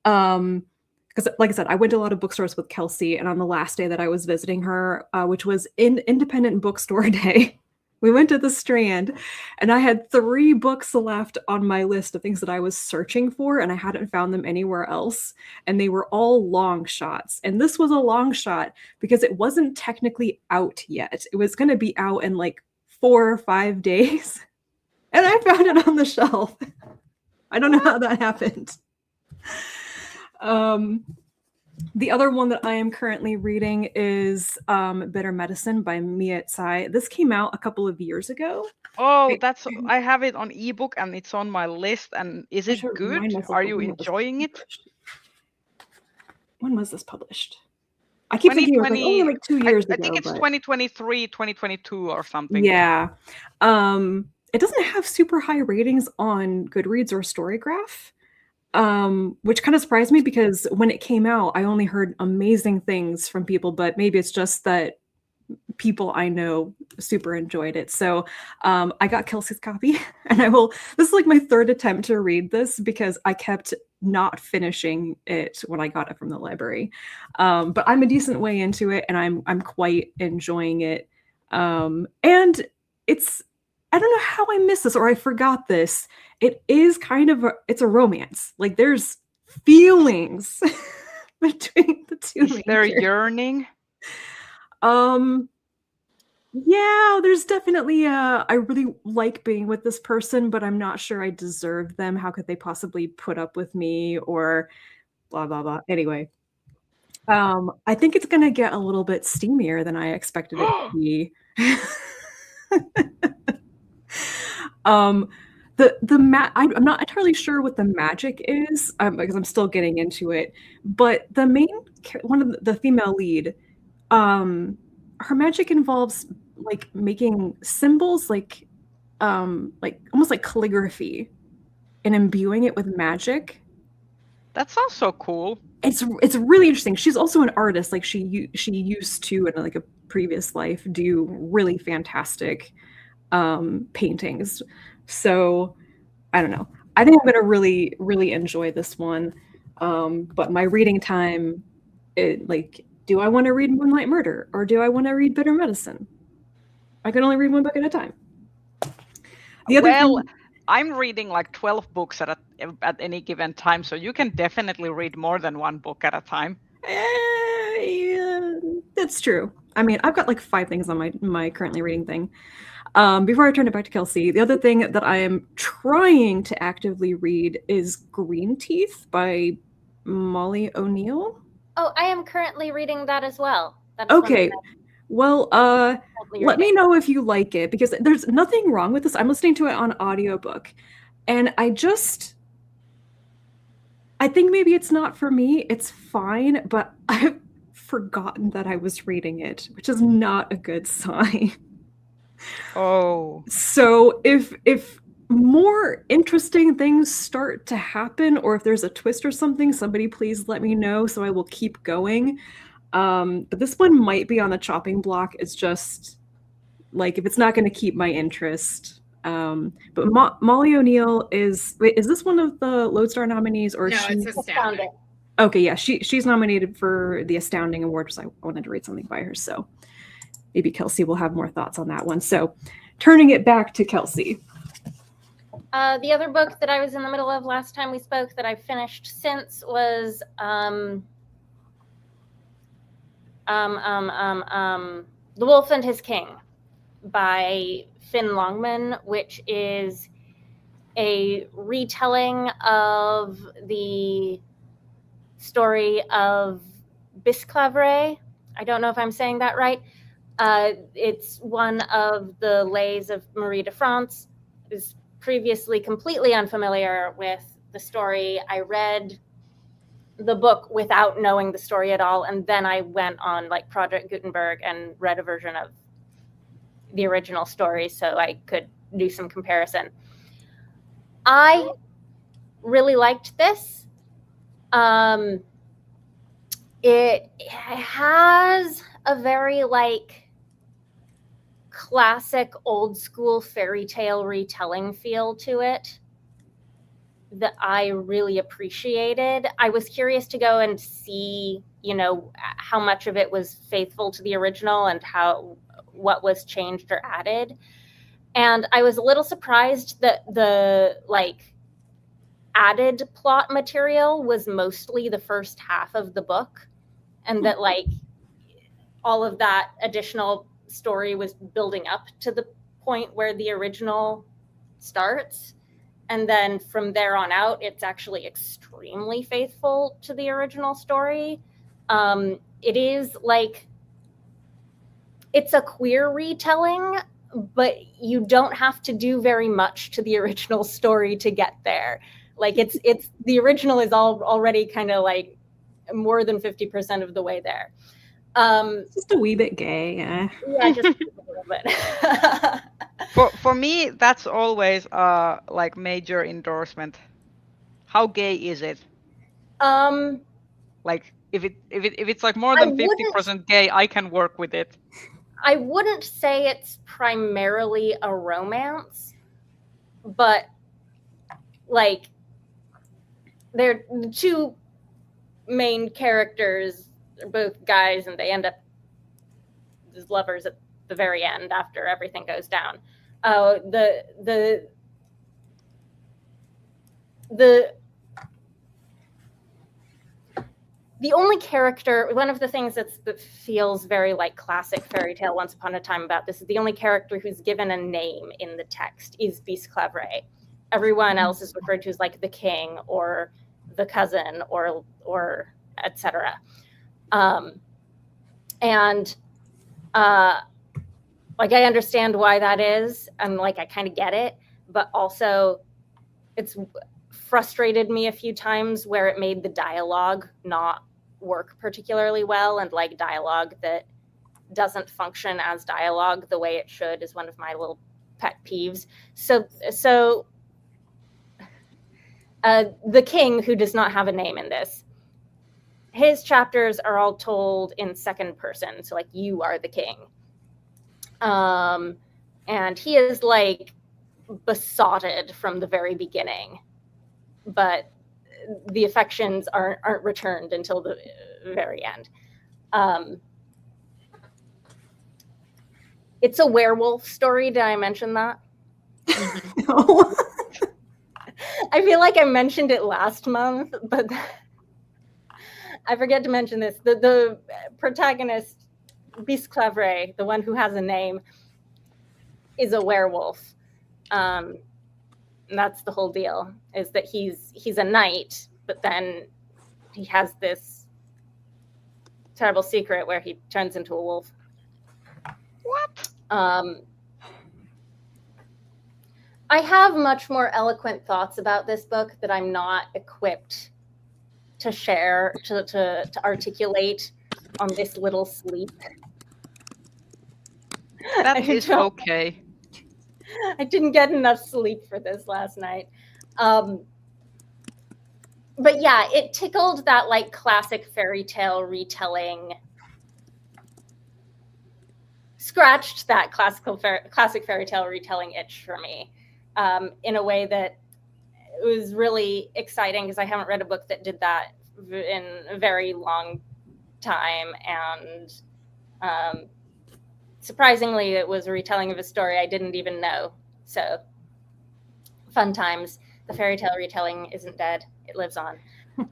Speaker 1: Because like I said, I went to a lot of bookstores with Kelsey, and on the last day that I was visiting her, which was in Independent Bookstore Day, we went to the Strand, and I had 3 books left on my list of things that I was searching for, and I hadn't found them anywhere else, and they were all long shots. And this was a long shot because it wasn't technically out yet. It was going to be out in like 4 or 5 days, and I found it on the shelf. I don't know how that happened. The other one that I am currently reading is Bitter Medicine by Mia Tsai. This came out a couple of years ago.
Speaker 3: Oh, I have it on ebook and it's on my list. And is it good? Are you enjoying it?
Speaker 1: When was this published? I keep thinking it was like only like 2 years ago.
Speaker 3: I think it's 2023, 2022 or something.
Speaker 1: Yeah. It doesn't have super high ratings on Goodreads or Storygraph. Which kind of surprised me because when it came out, I only heard amazing things from people, but maybe it's just that people I know super enjoyed it. So I got Kelsey's copy, and this is like my 3rd attempt to read this because I kept not finishing it when I got it from the library. But I'm a decent way into it, and I'm quite enjoying it. And I don't know how I missed this or I forgot this. It is kind of it's a romance. Like there's feelings between the two.
Speaker 3: Is there yearning?
Speaker 1: Yeah, there's definitely I really like being with this person, but I'm not sure I deserve them. How could they possibly put up with me or blah blah blah. Anyway. I think it's gonna get a little bit steamier than I expected it to be. I'm not entirely sure what the magic is because I'm still getting into it. But one of the female lead, her magic involves like making symbols, like almost like calligraphy, and imbuing it with magic.
Speaker 3: That sounds so cool.
Speaker 1: It's really interesting. She's also an artist. Like she used to in like a previous life do really fantastic paintings. So I don't know. I think I'm gonna really, really enjoy this one. But my reading time, do I want to read Moonlight Murder or do I want to read Bitter Medicine? I can only read one book at a time.
Speaker 3: I'm reading like 12 books at any given time, so you can definitely read more than one book at a time.
Speaker 1: Yeah, that's true. I mean, I've got like 5 things on my currently reading thing. Before I turn it back to Kelsey, the other thing that I am trying to actively read is Green Teeth by Molly O'Neill.
Speaker 4: Oh, I am currently reading that as well. That is one
Speaker 1: Okay.
Speaker 4: that
Speaker 1: Well,
Speaker 4: I'm currently
Speaker 1: let me
Speaker 4: reading.
Speaker 1: know if you like it, because there's nothing wrong with this. I'm listening to it on audiobook, and I think maybe it's not for me. It's fine, but I've forgotten that I was reading it, which is not a good sign.
Speaker 3: Oh,
Speaker 1: So if more interesting things start to happen, or if there's a twist or something, somebody please let me know so I will keep going. But this one might be on the chopping block. It's just like, if it's not going to keep my interest. But Molly O'Neill is this one of the Lodestar nominees, or
Speaker 2: No,
Speaker 1: she?
Speaker 2: it's
Speaker 4: Found
Speaker 2: Astounding.
Speaker 4: it.
Speaker 1: Okay, yeah, she's nominated for the Astounding Award, because I wanted to read something by her. So maybe Kelsey will have more thoughts on that one. So turning it back to Kelsey.
Speaker 4: The other book that I was in the middle of last time we spoke that I finished since was The Wolf and His King by Finn Longman, which is a retelling of the story of Bisclaveret. I don't know if I'm saying that right. It's one of the lays of Marie de France. I was previously completely unfamiliar with the story. I read the book without knowing the story at all, and then I went on like Project Gutenberg and read a version of the original story so I could do some comparison. I really liked this. It has a very like classic old school fairy tale retelling feel to it that I really appreciated. I was curious to go and see, how much of it was faithful to the original and what was changed or added. And I was a little surprised that the like added plot material was mostly the first half of the book, and that like all of that additional story was building up to the point where the original starts. And then from there on out, it's actually extremely faithful to the original story. It is like, it's a queer retelling, but you don't have to do very much to the original story to get there. Like it's the original is already kind of like more than 50% of the way there.
Speaker 1: Just a wee bit gay, yeah.
Speaker 4: Yeah, just a little bit.
Speaker 3: for me, that's always like major endorsement. How gay is it? Like if it's like more than 50% gay, I can work with it.
Speaker 4: I wouldn't say it's primarily a romance, but like they're the two main characters are both guys, and they end up as lovers at the very end after everything goes down. The only character, one of the things that feels very like classic fairy tale Once Upon a Time about this is the only character who's given a name in the text is Bisclaveret. Everyone else is referred to as like the king or the cousin or etc. Like I understand why that is, and like I kind of get it, but also it's frustrated me a few times where it made the dialogue not work particularly well, and like dialogue that doesn't function as dialogue the way it should is one of my little pet peeves. So the king, who does not have a name in this, his chapters are all told in second person, so like you are the king. And he is like besotted from the very beginning, but the affections aren't returned until the very end. It's a werewolf story. Did I mention that?
Speaker 1: No.
Speaker 4: I feel like I mentioned it last month, but I forget to mention this. The protagonist, Bisclaveret, the one who has a name, is a werewolf. And that's the whole deal, is that he's a knight, but then he has this terrible secret where he turns into a wolf.
Speaker 3: What?
Speaker 4: I have much more eloquent thoughts about this book that I'm not equipped to share, to articulate on this little sleep.
Speaker 3: That is okay.
Speaker 4: I didn't get enough sleep for this last night. But yeah, it tickled that like classic fairy tale retelling, scratched that classic fairy tale retelling itch for me, in a way that was really exciting, because I haven't read a book that did that in a very long time. And surprisingly, it was a retelling of a story I didn't even know. So fun times. The fairy tale retelling isn't dead. It lives on.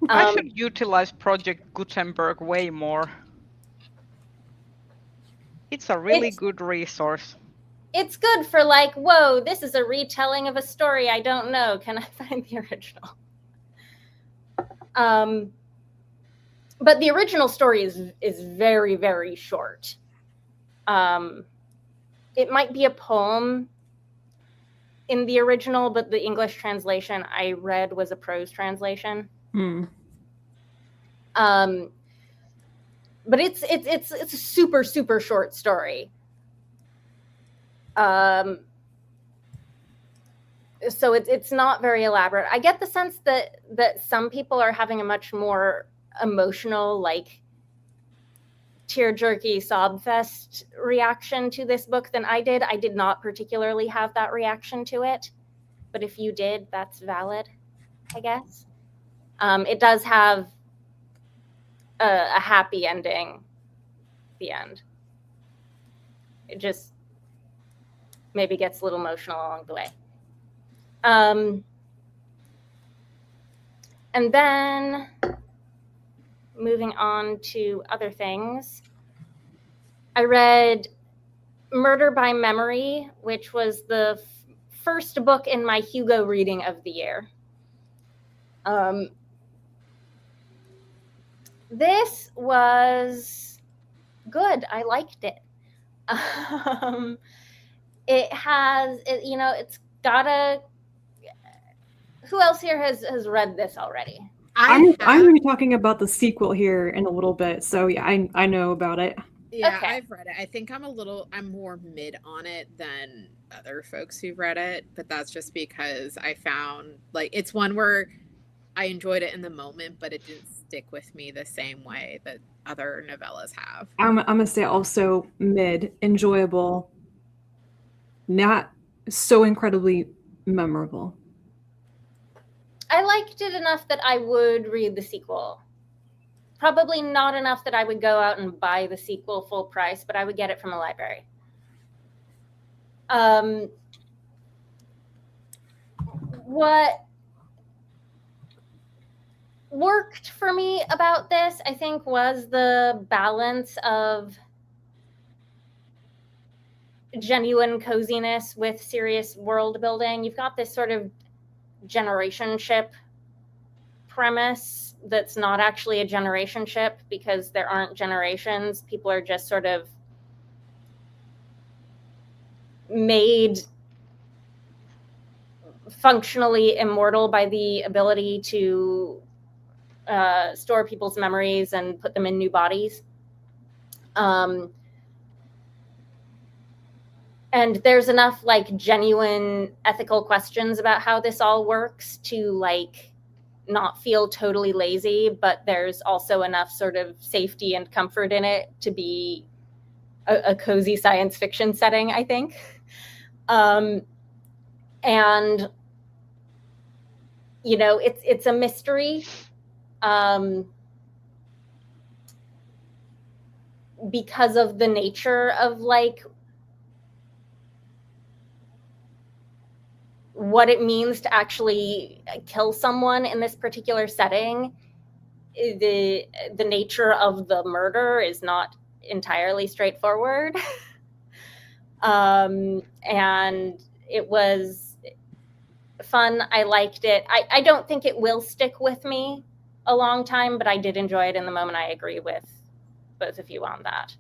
Speaker 3: I should utilize Project Gutenberg way more. It's a really good resource.
Speaker 4: It's good for like, whoa, this is a retelling of a story I don't know. Can I find the original? But the original story is very, very short. It might be a poem in the original, but the English translation I read was a prose translation. But it's a super, super short story. So it's not very elaborate. I get the sense that some people are having a much more emotional, like tear-jerky sob fest reaction to this book than I did. I did not particularly have that reaction to it, but if you did, that's valid, I guess. It does have a happy ending at the end. It just maybe gets a little emotional along the way. And then moving on to other things, I read Murder by Memory, which was the first book in my Hugo reading of the year. This was good. I liked it. It's got a... Who else here has read this already?
Speaker 1: I'm going to be talking about the sequel here in a little bit, so yeah, I know about it.
Speaker 2: Yeah,
Speaker 4: Okay.
Speaker 2: I've read it. I think I'm more mid on it than other folks who've read it, but that's just because I found like it's one where I enjoyed it in the moment, but it didn't stick with me the same way that other novellas have.
Speaker 1: I'm gonna say also mid, enjoyable, not so incredibly memorable.
Speaker 4: I liked it enough that I would read the sequel. Probably not enough that I would go out and buy the sequel full price, but I would get it from a library. What worked for me about this, I think, was the balance of genuine coziness with serious world building. You've got this sort of generationship premise that's not actually a generationship, because there aren't generations. People are just sort of made functionally immortal by the ability to store people's memories and put them in new bodies. And there's enough like genuine ethical questions about how this all works to like not feel totally lazy, but there's also enough sort of safety and comfort in it to be a cozy science fiction setting, I think. And you know, it's a mystery. Because of the nature of like what it means to actually kill someone in this particular setting. The nature of the murder is not entirely straightforward. And it was fun. I liked it. I don't think it will stick with me a long time, but I did enjoy it in the moment. I agree with both of you on that.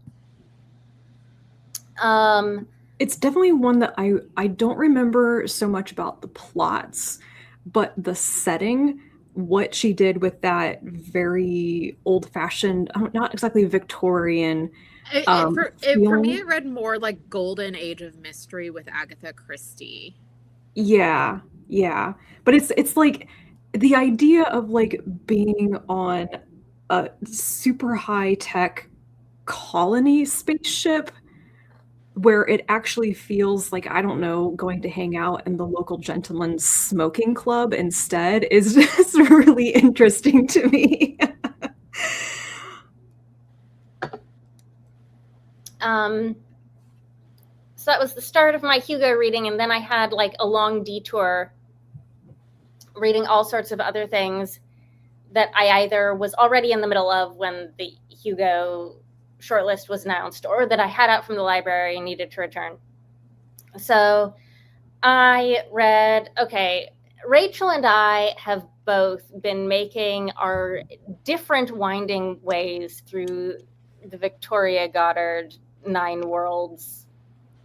Speaker 1: It's definitely one that I don't remember so much about the plots, but the setting, what she did with that very old-fashioned, not exactly Victorian.
Speaker 2: For
Speaker 1: feeling.
Speaker 2: me, it read more like Golden Age of Mystery with Agatha Christie.
Speaker 1: Yeah, yeah. But it's like the idea of like being on a super high-tech colony spaceship where it actually feels like, I don't know, going to hang out in the local gentleman's smoking club instead is just really interesting to me.
Speaker 4: So that was the start of my Hugo reading, and then I had like a long detour reading all sorts of other things that I either was already in the middle of when the Hugo shortlist was announced, or that I had out from the library and needed to return. So I read, okay, Rachel and I have both been making our different winding ways through the Victoria Goddard 9 Worlds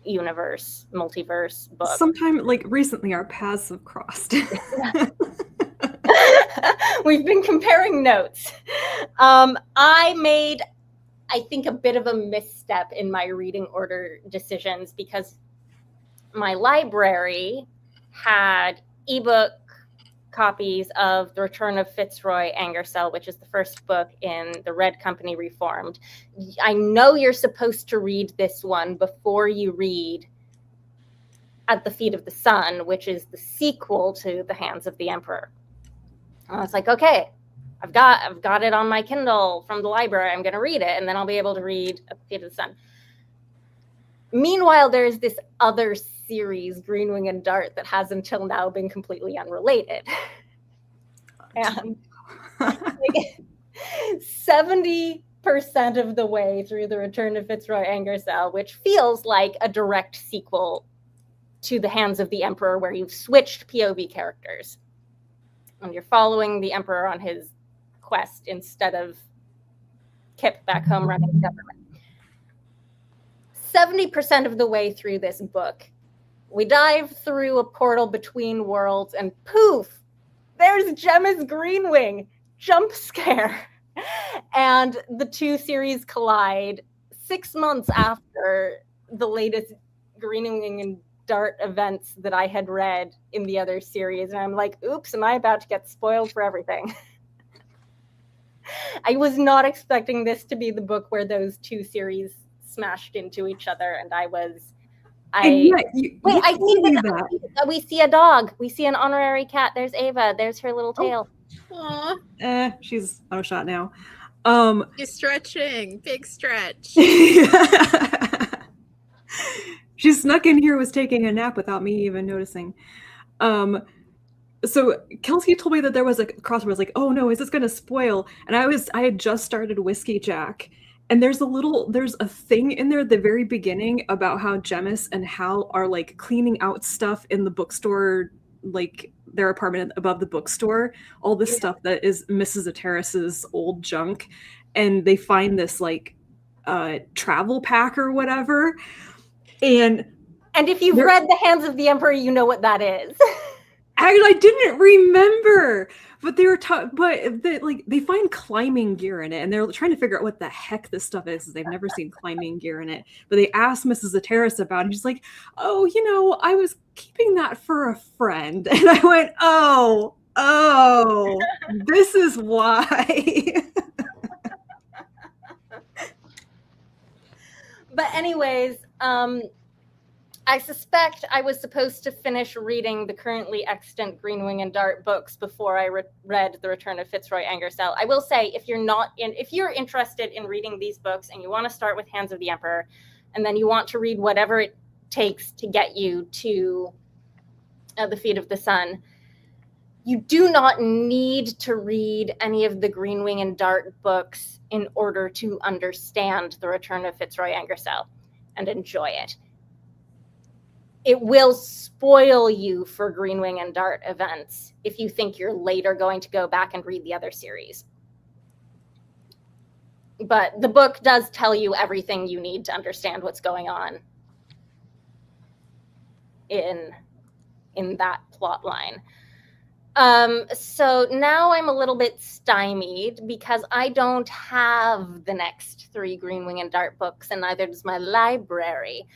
Speaker 4: universe, multiverse book.
Speaker 1: Sometime like recently our paths have crossed.
Speaker 4: We've been comparing notes. I made, I think, a bit of a misstep in my reading order decisions because my library had ebook copies of The Return of Fitzroy Angersell, which is the first book in the Red Company Reformed. I know you're supposed to read this one before you read At the Feet of the Sun, which is the sequel to The Hands of the Emperor. And I was like, okay, I've got it on my Kindle from the library. I'm going to read it, and then I'll be able to read At the Feet of the Sun. Meanwhile, there's this other series, Greenwing and Dart, that has until now been completely unrelated. And like 70% of the way through The Return of Fitzroy Angersell, which feels like a direct sequel to The Hands of the Emperor, where you've switched POV characters and you're following the Emperor on his quest instead of Kip back home running the government. 70% of the way through this book, we dive through a portal between worlds and poof, there's Gemma's Greenwing. Jump scare. And the two series collide 6 months after the latest Greenwing and Dart events that I had read in the other series. And I'm like, oops, am I about to get spoiled for everything? I was not expecting this to be the book where those two series smashed into each other, and I see that we see a dog. We see an honorary cat. There's Ava. There's her little tail.
Speaker 2: Aww.
Speaker 1: She's out of shot now.
Speaker 2: She's stretching. Big stretch.
Speaker 1: She snuck in here, was taking a nap without me even noticing. So Kelsey told me that there was a crossword. I was like, oh no, is this going to spoil? And I had just started Whiskey Jack. And there's a thing in there at the very beginning about how Gemmis and Hal are like cleaning out stuff in the bookstore, like their apartment above the bookstore, all this stuff that is Mrs. Ateris's old junk. And they find this like travel pack or whatever. And
Speaker 4: if you've read The Hands of the Emperor, you know what that is.
Speaker 1: I didn't remember, but they find climbing gear in it, and they're trying to figure out what the heck this stuff is. They've never seen climbing gear in it, but they asked Mrs. Ateris about it. And she's like, "Oh, I was keeping that for a friend," and I went, "Oh, this is why."
Speaker 4: But anyways, I suspect I was supposed to finish reading the currently extant Greenwing and Dart books before I read The Return of Fitzroy Angersell. I will say, if you're interested in reading these books and you want to start with Hands of the Emperor, and then you want to read whatever it takes to get you to The Feet of the Sun, you do not need to read any of the Greenwing and Dart books in order to understand The Return of Fitzroy Angersell and enjoy it. it will spoil you for Greenwing and Dart events if you think you're later going to go back and read the other series. But the book does tell you everything you need to understand what's going on in that plot line. So now I'm a little bit stymied because I don't have the next 3 Greenwing and Dart books, and neither does my library.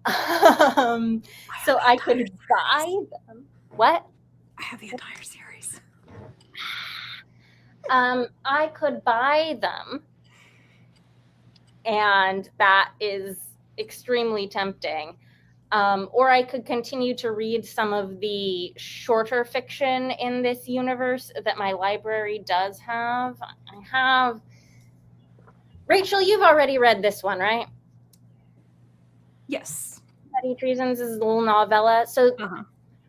Speaker 4: So I could buy them. What?
Speaker 1: I have the entire series.
Speaker 4: I could buy them, and that is extremely tempting. Or I could continue to read some of the shorter fiction in this universe that my library does have. I have... Rachel, you've already read this one, right?
Speaker 1: Yes.
Speaker 4: Petty Treasons is a little novella. So
Speaker 1: Uh-huh.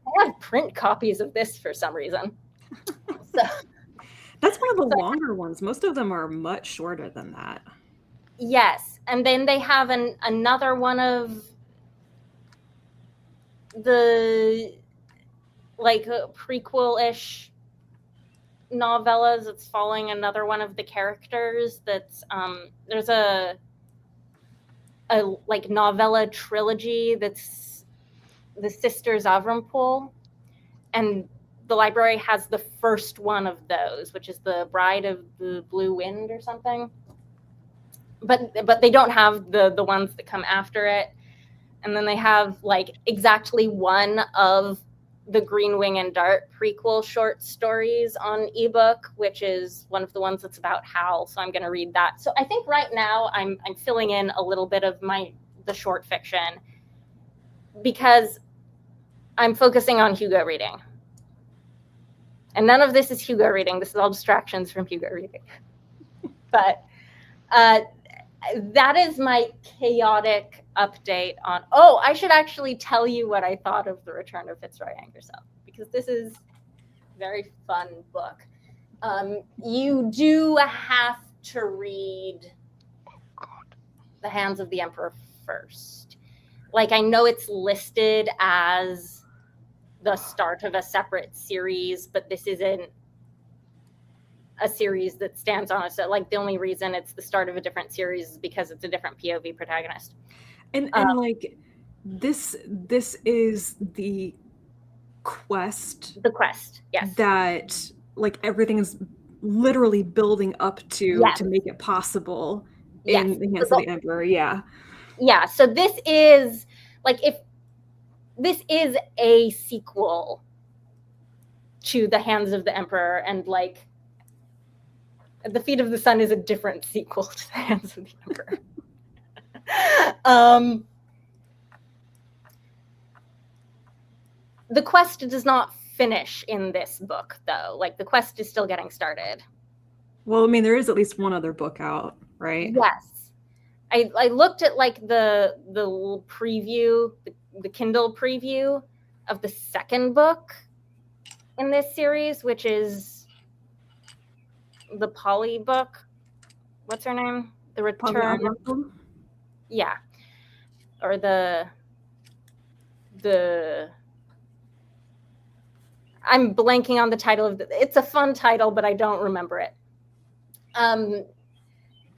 Speaker 4: I have print copies of this for some reason. So
Speaker 1: That's one of the longer ones. Most of them are much shorter than that.
Speaker 4: yes. And then they have another one of the like prequel-ish novellas that's following another one of the characters. That's there's a like novella trilogy that's the Sisters Avrampool, and the library has the first one of those, which is the Bride of the Blue Wind or something. But they don't have the ones that come after it. And then they have like exactly one of the Greenwing and Dart prequel short stories on ebook, which is one of the ones that's about Hal. So I'm going to read that. So I think right now I'm filling in a little bit of the short fiction because I'm focusing on Hugo reading. And none of this is Hugo reading. This is all distractions from Hugo reading. But that is my chaotic update on... Oh, I should actually tell you what I thought of The Return of Fitzroy Angersell, because this is a very fun book. You do have to read The Hands of the Emperor first. Like, I know it's listed as the start of a separate series, but this isn't a series that stands on it. So, like, the only reason it's the start of a different series is because it's a different POV protagonist.
Speaker 1: And like this is the quest.
Speaker 4: The quest, yes.
Speaker 1: That like everything is literally building up to make it possible in the Hands of the Emperor. Yeah.
Speaker 4: Yeah. So this is like, if this is a sequel to The Hands of the Emperor, and like The Feet of the Sun is a different sequel to The Hands of the Emperor. The quest does not finish in this book, though. Like, the quest is still getting started.
Speaker 1: Well, I mean, there is at least one other book out, right?
Speaker 4: Yes. I looked at like the preview, the Kindle preview of the second book in this series, which is the Polly book. What's her name? The Return. Yeah. Or the I'm blanking on the title of it's a fun title, but I don't remember it.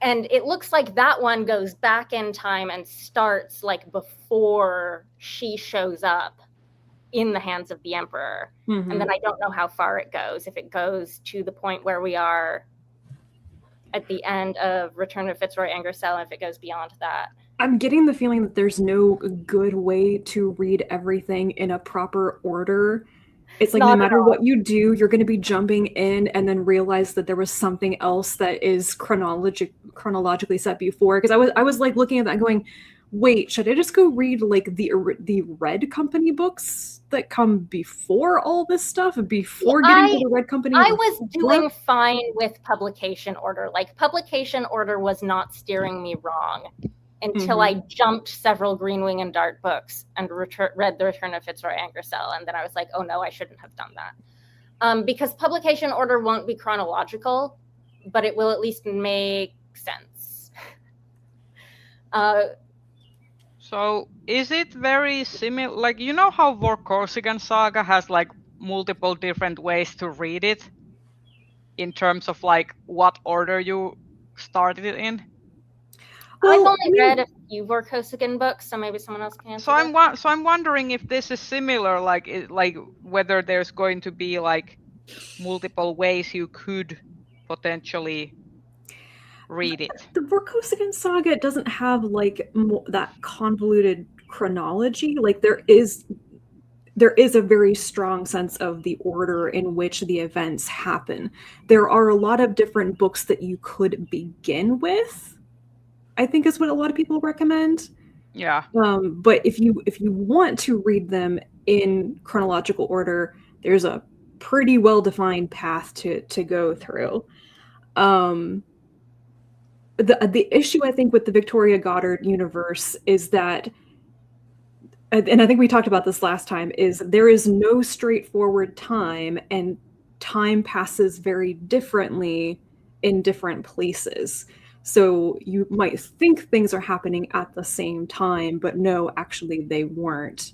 Speaker 4: And it looks like that one goes back in time and starts like before she shows up in The Hands of the Emperor. Mm-hmm. And then I don't know how far it goes, if it goes to the point where we are at the end of Return of Fitzroy Angersell, and if it goes beyond that.
Speaker 1: I'm getting the feeling that there's no good way to read everything in a proper order. It's like, no matter what you do, you're going to be jumping in and then realize that there was something else that is chronologically set before. Because I was like looking at that and going, wait, should I just go read like the Red Company books that come before all this stuff, before getting to the Red Company?
Speaker 4: I was doing fine with publication order. Like, publication order was not steering me wrong until I jumped several Greenwing and Dart books and read The Return of Fitzroy Angersell. And then I was like, oh no, I shouldn't have done that. Because publication order won't be chronological, but it will at least make sense.
Speaker 3: So is it very similar? Like, you know how Vorkosigan Saga has like multiple different ways to read it in terms of like what order you started it in?
Speaker 4: I've
Speaker 1: Well,
Speaker 4: only read a few Vorkosigan books, so maybe someone else can answer
Speaker 3: So
Speaker 4: that.
Speaker 3: I'm wondering if this is similar, like like whether there's going to be like multiple ways you could potentially read it.
Speaker 1: the Vorkosigan Saga doesn't have like that convoluted chronology. Like there is a very strong sense of the order in which the events happen. There are a lot of different books that you could begin with, I think is what a lot of people recommend.
Speaker 3: Yeah.
Speaker 1: But if you want to read them in chronological order, there's a pretty well-defined path to go through. The issue I think with the Victoria Goddard universe is that, and I think we talked about this last time, is there is no straightforward time, and time passes very differently in different places. So you might think things are happening at the same time, but no, actually they weren't.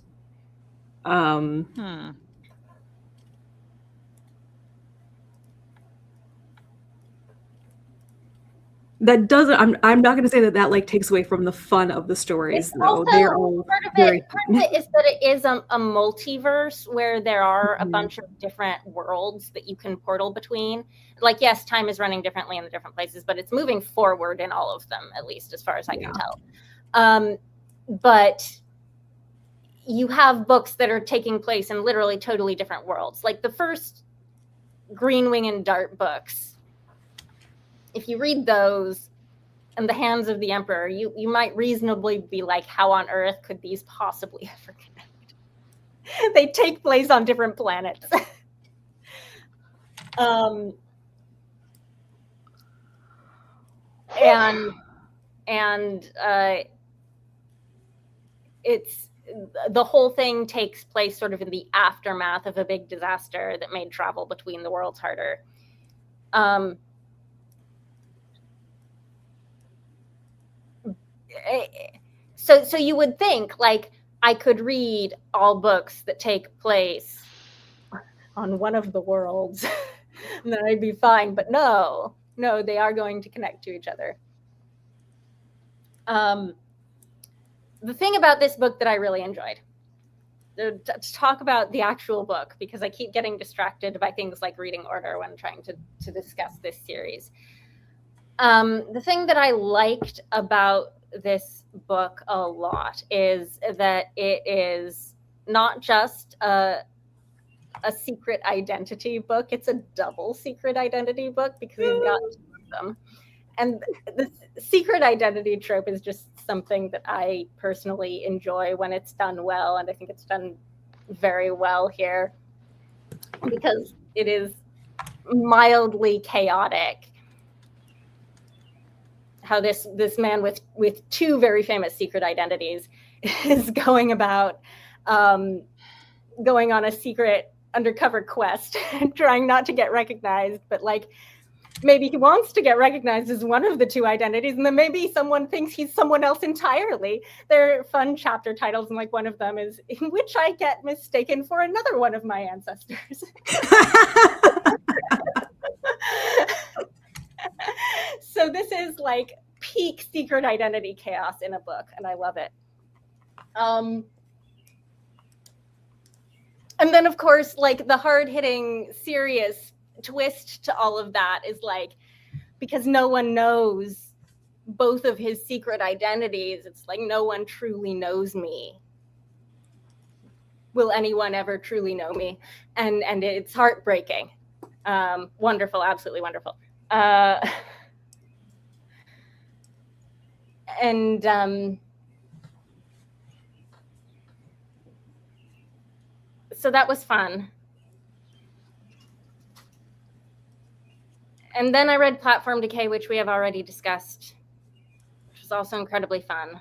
Speaker 1: That doesn't. I'm not going to say that like takes away from the fun of the stories, though. They're all
Speaker 4: part of
Speaker 1: very.
Speaker 4: it is that it is a multiverse where there are a
Speaker 1: Mhm.
Speaker 4: bunch of different worlds that you can portal between. Like, yes, time is running differently in the different places, but it's moving forward in all of them, at least as far as I can tell. But you have books that are taking place in literally totally different worlds. Like the first Greenwing and Dart books, if you read those in the Hands of the Emperor, you might reasonably be like, how on earth could these possibly ever connect? They take place on different planets. It's the whole thing takes place sort of in the aftermath of a big disaster that made travel between the worlds harder. So you would think, like, I could read all books that take place on one of the worlds and then I'd be fine. But no, they are going to connect to each other. The thing about this book that I really enjoyed, to talk about the actual book, because I keep getting distracted by things like reading order when trying to discuss this series. The thing that I liked about this book a lot is that it is not just a secret identity book, it's a double secret identity book, because you've got two of them. And the secret identity trope is just something that I personally enjoy when it's done well, and I think it's done very well here, because it is mildly chaotic. How this man with two very famous secret identities is going about going on a secret undercover quest, trying not to get recognized, but like maybe he wants to get recognized as one of the two identities, and then maybe someone thinks he's someone else entirely. They're fun chapter titles, and like one of them is "In which I get mistaken for another one of my ancestors." So this is like peak secret identity chaos in a book, and I love it. And then, of course, like the hard-hitting, serious twist to all of that is like, because no one knows both of his secret identities, it's like, no one truly knows me. Will anyone ever truly know me? And it's heartbreaking. Wonderful, absolutely wonderful. So that was fun. And then I read Platform Decay, which we have already discussed, which was also incredibly fun.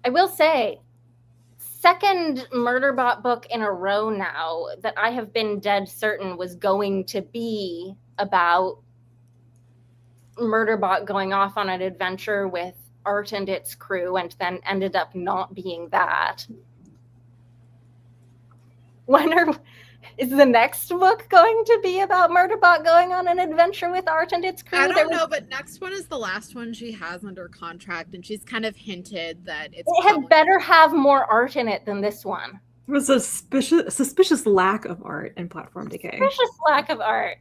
Speaker 4: I will say, second Murderbot book in a row now that I have been dead certain was going to be about Murderbot going off on an adventure with Art and Its Crew and then ended up not being that. Is the next book going to be about Murderbot going on an adventure with Art and Its Crew?
Speaker 2: I don't know, but next one is the last one she has under contract, and she's kind of hinted that
Speaker 4: it had better have more art in it than this one.
Speaker 1: There was a suspicious lack of art in Platform Decay.
Speaker 4: Suspicious lack of art.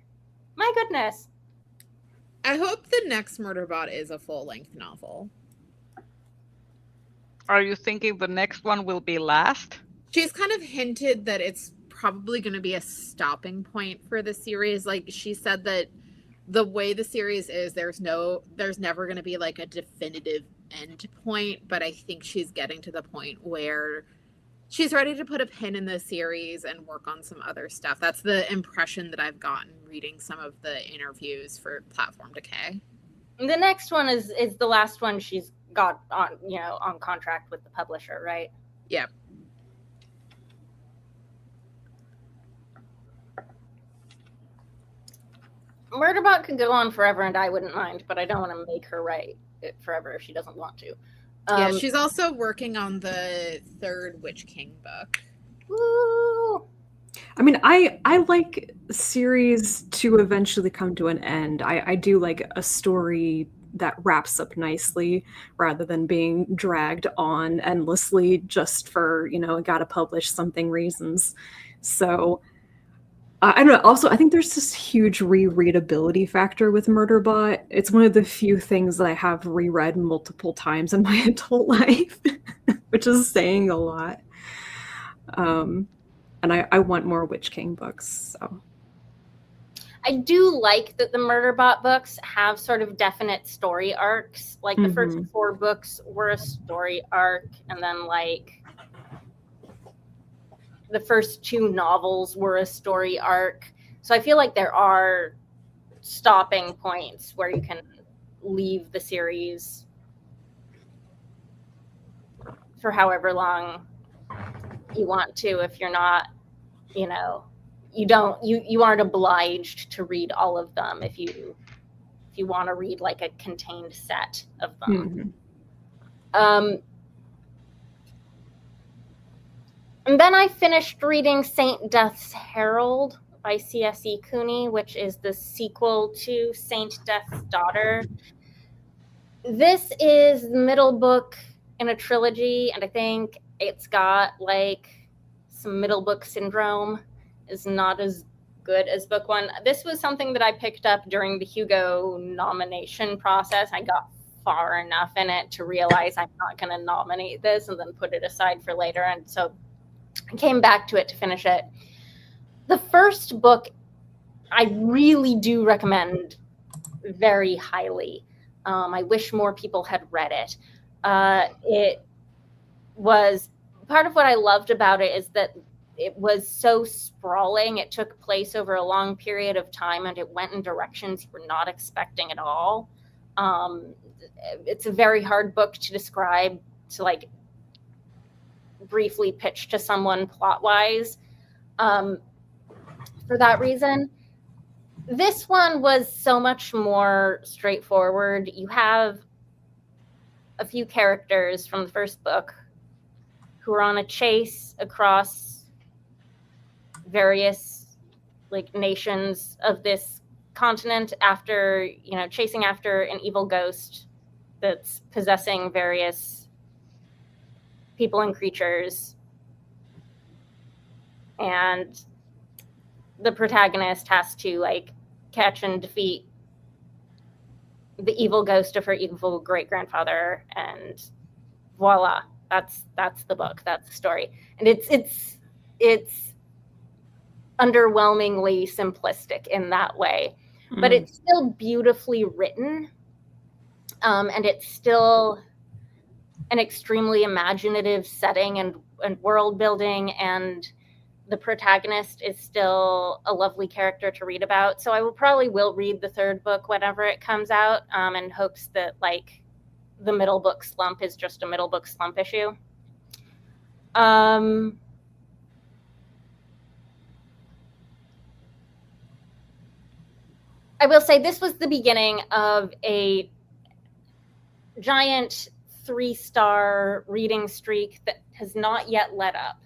Speaker 4: My goodness.
Speaker 2: I hope the next Murderbot is a full-length novel.
Speaker 3: Are you thinking the next one will be last?
Speaker 2: She's kind of hinted that it's probably going to be a stopping point for the series. Like, she said that the way the series is, there's never going to be like a definitive end point, but I think she's getting to the point where she's ready to put a pin in the series and work on some other stuff. That's the impression that I've gotten reading some of the interviews for Platform Decay.
Speaker 4: The next one is the last one she's got on contract with the publisher, right?
Speaker 2: Yeah.
Speaker 4: Murderbot could go on forever and I wouldn't mind, but I don't want to make her write it forever if she doesn't want to.
Speaker 2: Yeah, she's also working on the third Witch King book.
Speaker 4: Woo!
Speaker 1: I mean, I like series to eventually come to an end. I do like a story that wraps up nicely rather than being dragged on endlessly just for, gotta publish something reasons. So I don't know. Also, I think there's this huge rereadability factor with Murderbot. It's one of the few things that I have reread multiple times in my adult life, which is saying a lot. And I want more Witch King books. So
Speaker 4: I do like that the Murderbot books have sort of definite story arcs. Like the first 4 books were a story arc, and then like the first 2 novels were a story arc. So I feel like there are stopping points where you can leave the series for however long you want to, if you're not, you aren't obliged to read all of them if you want to read like a contained set of them. And then I finished reading Saint Death's Herald by C.S.E. Cooney, which is the sequel to Saint Death's Daughter. This is the middle book in a trilogy, and I think it's got like some middle book syndrome. Is not as good as book 1. This was something that I picked up during the Hugo nomination process. I got far enough in it to realize I'm not going to nominate this and then put it aside for later. And so I came back to it to finish it. The first book, I really do recommend very highly. I wish more people had read it. It was part of what I loved about it is that it was so sprawling. It took place over a long period of time, and it went in directions you were not expecting at all. It's a very hard book to describe, to like briefly pitch to someone plot-wise. For that reason, this one was so much more straightforward. You have a few characters from the first book who are on a chase across various like nations of this continent after, chasing after an evil ghost that's possessing various people and creatures. And the protagonist has to like catch and defeat the evil ghost of her evil great-grandfather, and voila, that's the book, that's the story. And it's underwhelmingly simplistic in that way, but it's still beautifully written, and it's still an extremely imaginative setting and world building, and the protagonist is still a lovely character to read about. So I probably will read the third book whenever it comes out, in hopes that like the middle book slump is just a middle book slump issue. I will say this was the beginning of a giant 3-star reading streak that has not yet let up.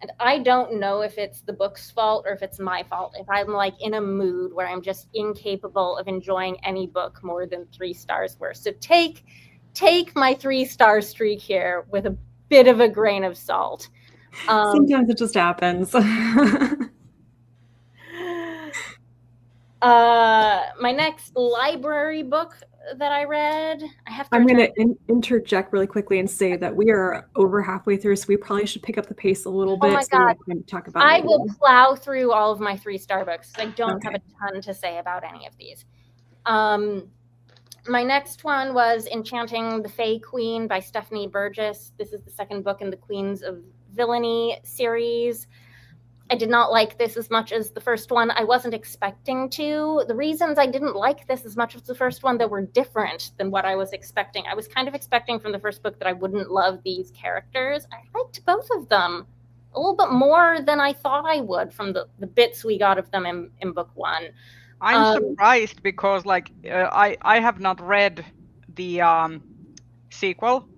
Speaker 4: And I don't know if it's the book's fault or if it's my fault, if I'm like in a mood where I'm just incapable of enjoying any book more than 3 stars worth. So take my 3-star streak here with a bit of a grain of salt.
Speaker 1: Sometimes it just happens.
Speaker 4: My next library book that I read,
Speaker 1: I'm going to interject really quickly and say that we are over halfway through, so we probably should pick up the pace a little bit.
Speaker 4: Oh my
Speaker 1: so we
Speaker 4: God.
Speaker 1: have time to talk about
Speaker 4: I
Speaker 1: it.
Speaker 4: will plow through all of my 3-star books. I don't
Speaker 1: Okay.
Speaker 4: have a ton to say about any of these. My next one was Enchanting the Fae Queen by Stephanie Burgess. This is the second book in the Queens of Villainy series. I did not like this as much as the first one. I wasn't expecting to. The reasons I didn't like this as much as the first one, that were different than what I was expecting. I was kind of expecting from the first book that I wouldn't love these characters. I liked both of them a little bit more than I thought I would from the bits we got of them in book one.
Speaker 3: I'm surprised because I have not read the sequel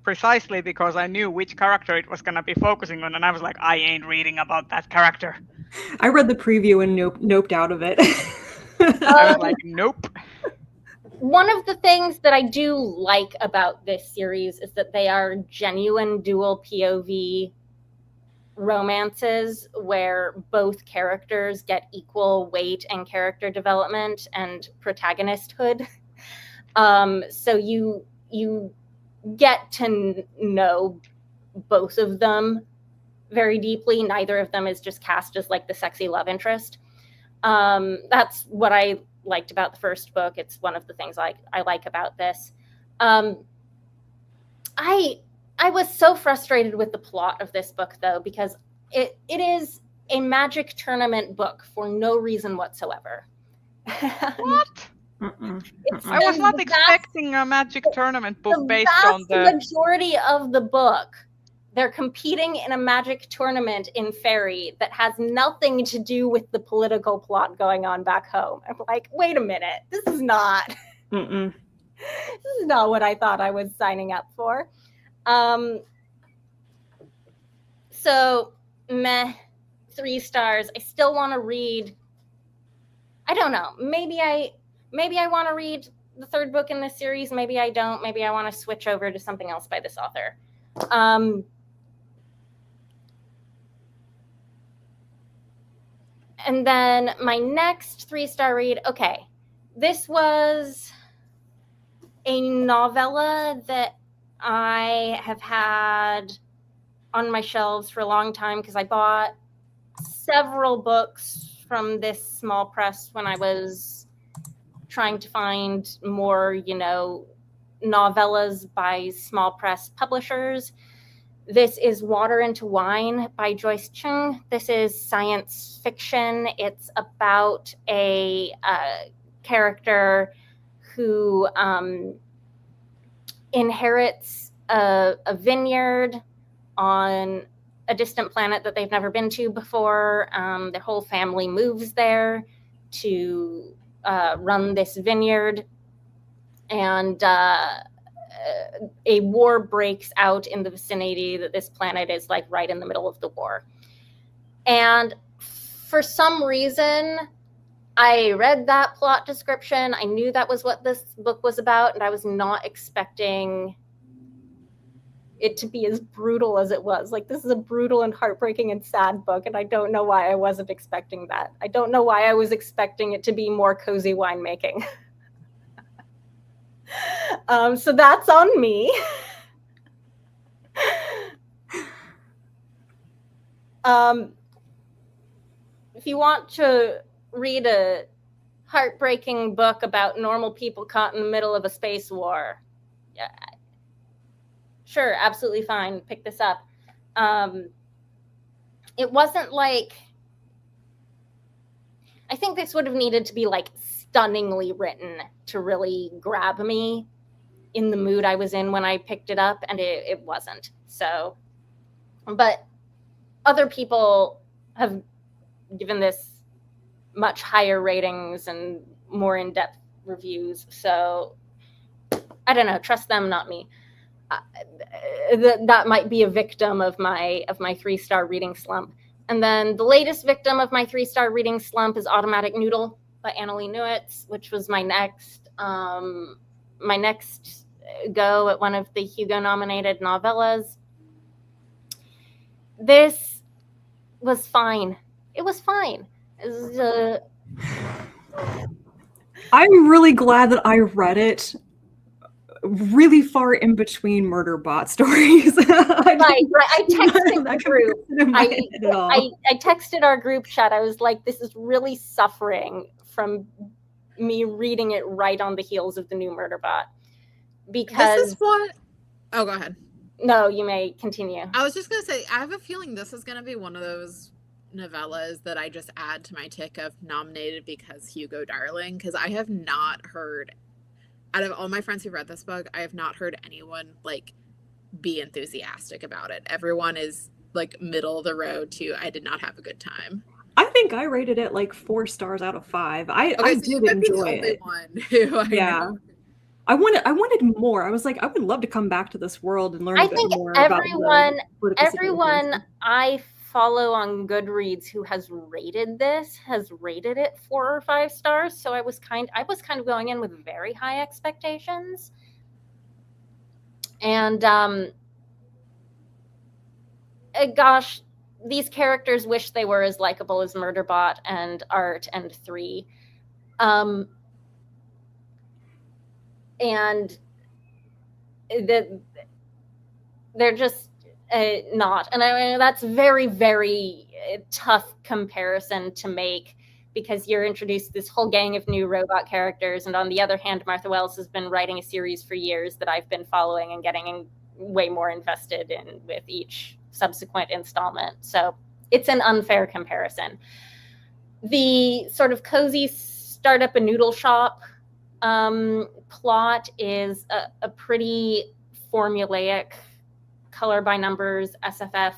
Speaker 3: precisely because I knew which character it was going to be focusing on, and I was like, I ain't reading about that character.
Speaker 1: I read the preview and noped out of it.
Speaker 3: I was like, nope.
Speaker 4: One of the things that I do like about this series is that they are genuine dual POV romances where both characters get equal weight and character development and protagonisthood. So you get to know both of them very deeply. Neither of them is just cast as like the sexy love interest. That's what I liked about the first book. It's one of the things I like about this. I was so frustrated with the plot of this book, though, because it is a Magic tournament book for no reason whatsoever.
Speaker 3: What? I was not expecting a Magic tournament book based on the
Speaker 4: majority of the book. They're competing in a Magic tournament in Fairy that has nothing to do with the political plot going on back home. I'm like, wait a minute, this is not what I thought I was signing up for. So meh, 3 stars. I still want to read. I don't know. Maybe I want to read the third book in this series. Maybe I don't. Maybe I want to switch over to something else by this author. And then my next 3-star read. Okay, this was a novella that I have had on my shelves for a long time because I bought several books from this small press when I was trying to find more, novellas by small press publishers. This is Water into Wine by Joyce Chung. This is science fiction. It's about a character who inherits a vineyard on a distant planet that they've never been to before. Their whole family moves there to run this vineyard, and a war breaks out in the vicinity that this planet is like right in the middle of the war. And for some reason, I read that plot description. I knew that was what this book was about, and I was not expecting it to be as brutal as it was. Like, this is a brutal and heartbreaking and sad book, and I don't know why I wasn't expecting that. I don't know why I was expecting it to be more cozy winemaking. So that's on me. If you want to read a heartbreaking book about normal people caught in the middle of a space war, yeah, sure, absolutely fine. Pick this up. It wasn't like, I think this would have needed to be like stunningly written to really grab me in the mood I was in when I picked it up, and it wasn't. So, but other people have given this much higher ratings and more in-depth reviews. So I don't know, trust them, not me. That might be a victim of my 3-star reading slump. And then the latest victim of my 3-star reading slump is Automatic Noodle by Annalee Newitz, which was my next go at one of the Hugo nominated novellas. This was fine. It was fine. It was,
Speaker 1: I'm really glad that I read it really far in between Murderbot stories.
Speaker 4: I texted the group. I texted our group chat. I was like, this is really suffering from me reading it right on the heels of the new Murderbot. Because
Speaker 2: this is what... Oh, go ahead.
Speaker 4: No, you may continue.
Speaker 2: I was just going to say, I have a feeling this is going to be one of those novellas that I just add to my tick of nominated because Hugo Darling, because I have not heard, out of all my friends who read this book, I have not heard anyone like be enthusiastic about it. Everyone is like middle of the road to I did not have a good time.
Speaker 1: I think I rated it like 4 stars out of 5. I did enjoy it. Yeah. I wanted more. I was like, I would love to come back to this world and learn a bit more about
Speaker 4: everyone I follow on Goodreads who has rated this has rated it 4 or 5 stars. So I was kind of going in with very high expectations. And gosh, these characters wish they were as likable as Murderbot and Art and 3. And they're just not. And I mean, that's very, very tough comparison to make because you're introduced to this whole gang of new robot characters. And on the other hand, Martha Wells has been writing a series for years that I've been following and getting way more invested in with each subsequent installment. So it's an unfair comparison. The sort of cozy start up a noodle shop plot is a pretty formulaic color by numbers SFF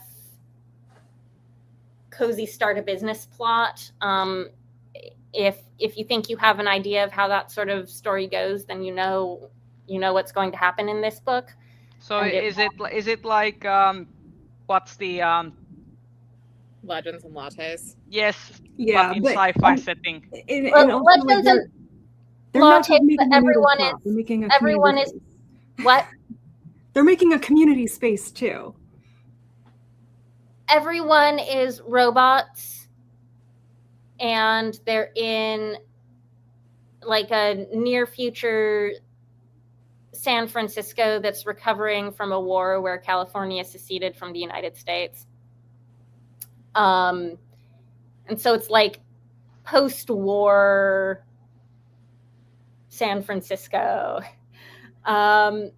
Speaker 4: cozy start a business plot. If you think you have an idea of how that sort of story goes, then you know what's going to happen in this book.
Speaker 3: So is it like what's the
Speaker 2: Legends and Lattes?
Speaker 3: Yes,
Speaker 1: yeah,
Speaker 3: but in sci-fi setting.
Speaker 4: Legends and Lattes, but everyone is what?
Speaker 1: They're making a community space too.
Speaker 4: Everyone is robots, and they're in like a near future San Francisco that's recovering from a war where California seceded from the United States. And so it's like post-war San Francisco. And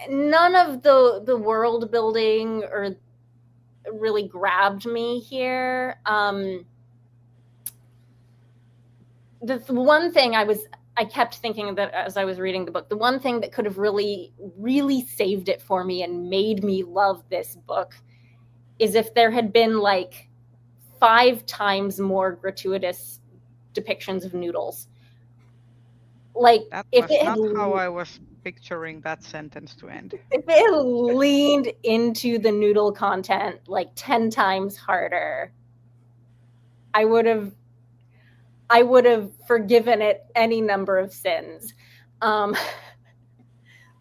Speaker 4: none of the world building or really grabbed me here. The one thing I kept thinking that as I was reading the book, the one thing that could have really, really saved it for me and made me love this book is if there had been like 5 times more gratuitous depictions of noodles. Like
Speaker 3: that
Speaker 4: if
Speaker 3: was
Speaker 4: it
Speaker 3: not
Speaker 4: had,
Speaker 3: how I was picturing that sentence to end.
Speaker 4: If it leaned into the noodle content like 10 times harder, I would have forgiven it any number of sins.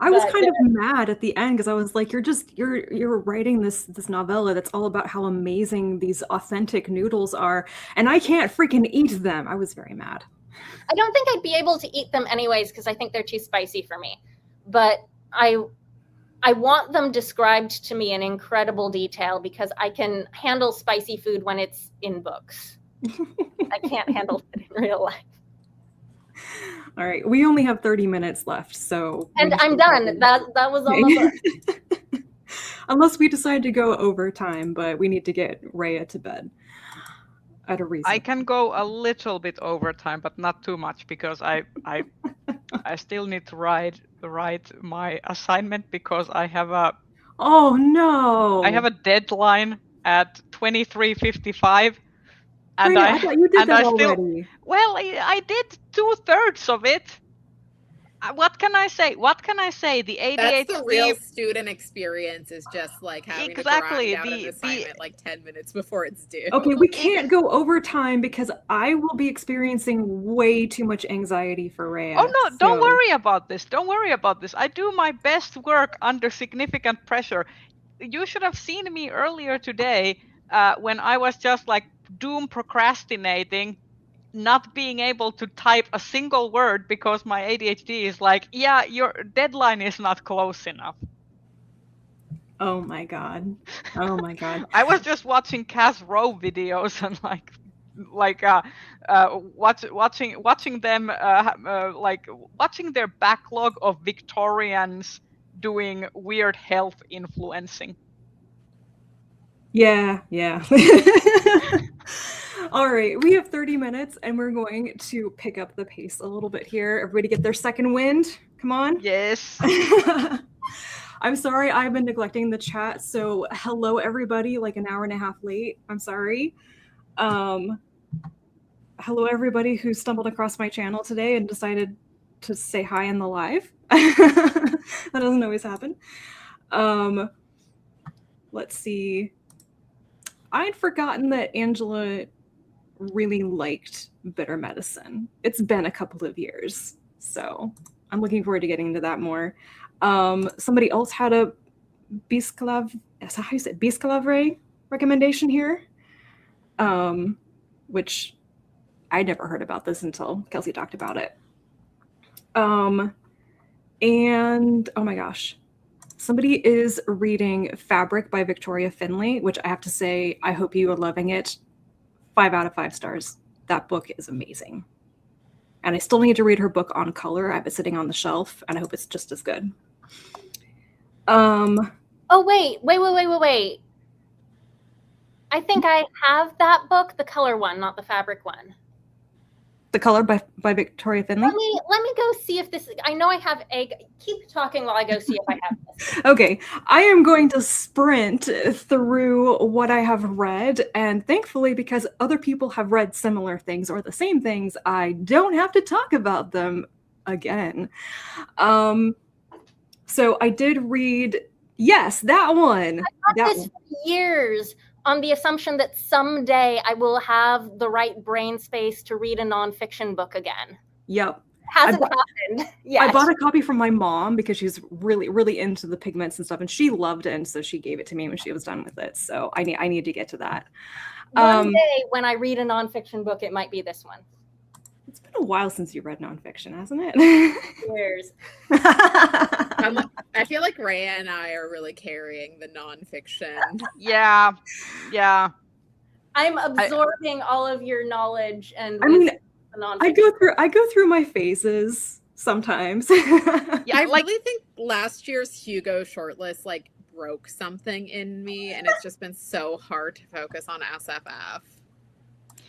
Speaker 1: I was kind of mad at the end because I was like, you're writing this novella that's all about how amazing these authentic noodles are, and I can't freaking eat them. I was very mad.
Speaker 4: I don't think I'd be able to eat them anyways because I think they're too spicy for me. But I want them described to me in incredible detail because I can handle spicy food when it's in books. I can't handle it in real life.
Speaker 1: All right, we only have 30 minutes left, so...
Speaker 4: And I'm done. That was all the book.
Speaker 1: Unless we decide to go overtime, but we need to get Rhea to bed at a reason.
Speaker 3: I can go a little bit overtime, but not too much because I still need to write my assignment because I have a...
Speaker 1: Oh, no!
Speaker 3: I have a deadline at 23:55. And
Speaker 1: Freya, I thought you did
Speaker 3: and
Speaker 1: that
Speaker 3: I still
Speaker 1: already.
Speaker 3: well, I did 2/3 of it. What can I say? What can I say? The ADHD.
Speaker 2: That's the real student experience, is just like having
Speaker 3: Exactly,
Speaker 2: to grind out an
Speaker 3: the-
Speaker 2: assignment like 10 minutes before it's due.
Speaker 1: Okay, we can't go overtime because I will be experiencing way too much anxiety for Rhea.
Speaker 3: Oh no, don't
Speaker 1: so-
Speaker 3: worry about this. Don't worry about this. I do my best work under significant pressure. You should have seen me earlier today when I was just like doom procrastinating, not being able to type a single word because my ADHD is like, yeah, your deadline is not close enough.
Speaker 1: Oh my god. Oh my god.
Speaker 3: I was just watching Cass Rowe videos and watching them watching their backlog of Victorians doing weird health influencing.
Speaker 1: Yeah. All right, we have 30 minutes and we're going to pick up the pace a little bit here. Everybody get their second wind. Come on.
Speaker 3: Yes.
Speaker 1: I'm sorry, I've been neglecting the chat. So hello everybody, like an hour and a half late. I'm sorry. Hello everybody who stumbled across my channel today and decided to say hi in the live. That doesn't always happen. Let's see. I'd forgotten that Angela really liked Bitter Medicine. It's been a couple of years, so I'm looking forward to getting into that more. Somebody else had a Bisclavre recommendation here, which I never heard about this until Kelsey talked about it. And oh my gosh, somebody is reading Fabric by Victoria Finlay, which I have to say, I hope you are loving it. 5 out of 5 stars. That book is amazing. And I still need to read her book On Color. I have it sitting on the shelf, and I hope it's just as good.
Speaker 4: Oh, wait. I think I have that book, the color one, not the fabric one.
Speaker 1: The Color by Victoria Finlay?
Speaker 4: Let me go see if this, I know I have keep talking while I go see if I have this.
Speaker 1: Okay, I am going to sprint through what I have read, and thankfully, because other people have read similar things or the same things, I don't have to talk about them again. So I did read, yes, that one.
Speaker 4: I've got this for years on the assumption that someday I will have the right brain space to read a nonfiction book again.
Speaker 1: Yep.
Speaker 4: Hasn't happened yet.
Speaker 1: I bought a copy from my mom because she's really, really into the pigments and stuff, and she loved it, and so she gave it to me when she was done with it. So I need to get to that.
Speaker 4: One day when I read a nonfiction book, it might be this one.
Speaker 1: It's been a while since you read nonfiction, hasn't it?
Speaker 4: Years.
Speaker 2: I feel like Rhea and I are really carrying the nonfiction.
Speaker 3: Yeah.
Speaker 4: I'm absorbing all of your knowledge and
Speaker 1: I mean,
Speaker 4: the nonfiction.
Speaker 1: I go through my phases sometimes.
Speaker 3: Yeah,
Speaker 2: I really think last year's Hugo shortlist like broke something in me, and it's just been so hard to focus on SFF.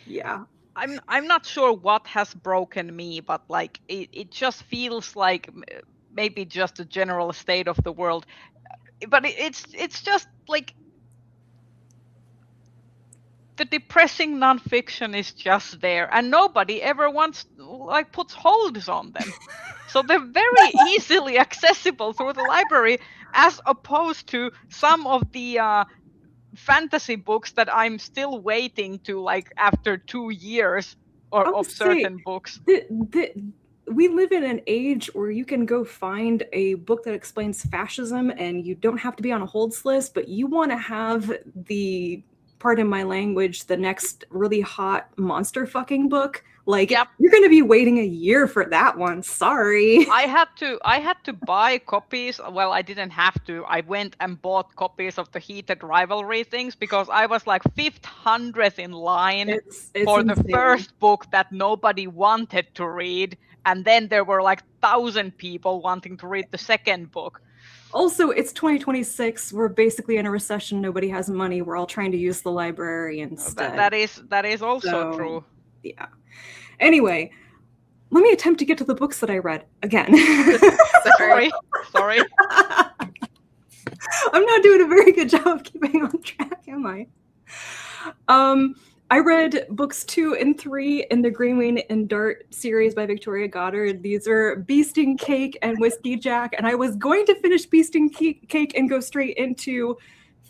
Speaker 1: Yeah.
Speaker 3: I'm not sure what has broken me, but like it just feels like maybe just a general state of the world. But it's just like the depressing nonfiction is just there, and nobody ever puts holds on them. So they're very easily accessible through the library, as opposed to some of the fantasy books that I'm still waiting to, like, after 2 years of certain books.
Speaker 1: We live in an age where you can go find a book that explains fascism, and you don't have to be on a holds list, but you want to have the, pardon my language, the next really hot monster fucking book. Like,
Speaker 3: yep.
Speaker 1: You're going to be waiting a year for that one. Sorry.
Speaker 3: I had to buy copies. Well, I didn't have to. I went and bought copies of the Heated Rivalry things because I was like 500th in line
Speaker 1: it's
Speaker 3: for
Speaker 1: insane.
Speaker 3: the first book that nobody wanted to read. And then there were like 1,000 people wanting to read the second book.
Speaker 1: Also, it's 2026. We're basically in a recession. Nobody has money. We're all trying to use the library instead.
Speaker 3: That is also true.
Speaker 1: Yeah. Anyway, let me attempt to get to the books that I read again.
Speaker 3: Sorry.
Speaker 1: I'm not doing a very good job of keeping on track, am I? I read books 2 and 3 in the Green Wing and Dart series by Victoria Goddard. These are Beast and Cake and Whiskey Jack, and I was going to finish Beast and Cake and go straight into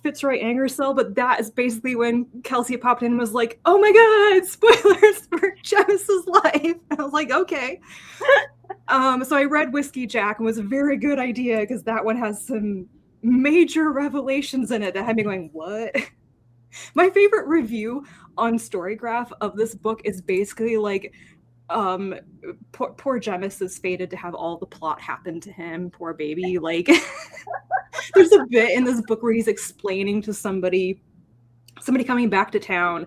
Speaker 1: Fitzroy Angersell, but that is basically when Kelsey popped in and was like, "Oh my god, spoilers for Jemmis's life!" And I was like, "Okay." So I read Whiskey Jack and it was a very good idea because that one has some major revelations in it that had me going, "What?" My favorite review on Storygraph of this book is basically like, poor Gemmis is fated to have all the plot happen to him, poor baby. Like, there's a bit in this book where he's explaining to somebody coming back to town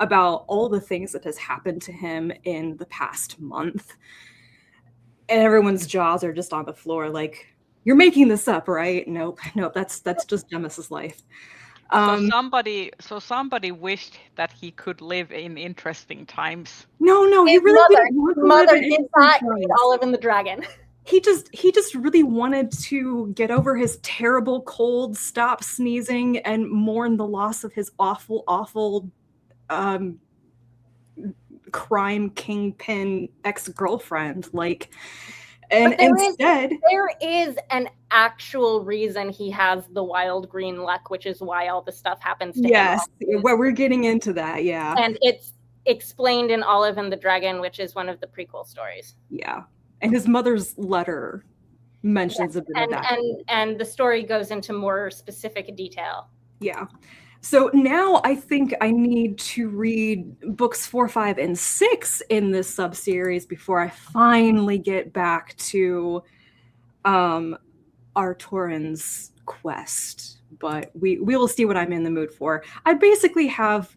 Speaker 1: about all the things that has happened to him in the past month. And everyone's jaws are just on the floor like, "You're making this up, right?" Nope, that's just Gemmis's life.
Speaker 3: So somebody wished that he could live in interesting times.
Speaker 1: No, he
Speaker 4: His
Speaker 1: really didn't want to live
Speaker 4: mother
Speaker 1: in
Speaker 4: did
Speaker 1: interesting
Speaker 4: not
Speaker 1: times.
Speaker 4: read Olive and the Dragon.
Speaker 1: He just really wanted to get over his terrible cold, stop sneezing, and mourn the loss of his awful crime kingpin ex-girlfriend. Like, and instead
Speaker 4: there is an actual reason he has the wild green luck, which is why all the stuff happens to him.
Speaker 1: Yes, well, we're getting into that, yeah.
Speaker 4: And it's explained in Olive and the Dragon, which is one of the prequel stories.
Speaker 1: Yeah. And his mother's letter mentions a bit of that.
Speaker 4: And the story goes into more specific detail.
Speaker 1: Yeah. So now I think I need to read books 4, 5, and 6 in this sub-series before I finally get back to Arturin's quest. But we will see what I'm in the mood for. I basically have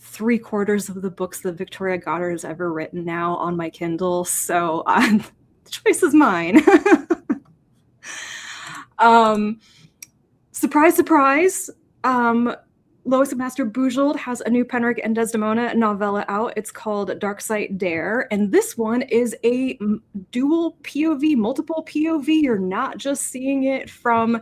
Speaker 1: 3/4 of the books that Victoria Goddard has ever written now on my Kindle, so the choice is mine. Surprise, surprise. Lois and Master Bujold has a new Penric and Desdemona novella out. It's called Darksight Dare, and this one is a dual POV, multiple POV. You're not just seeing it from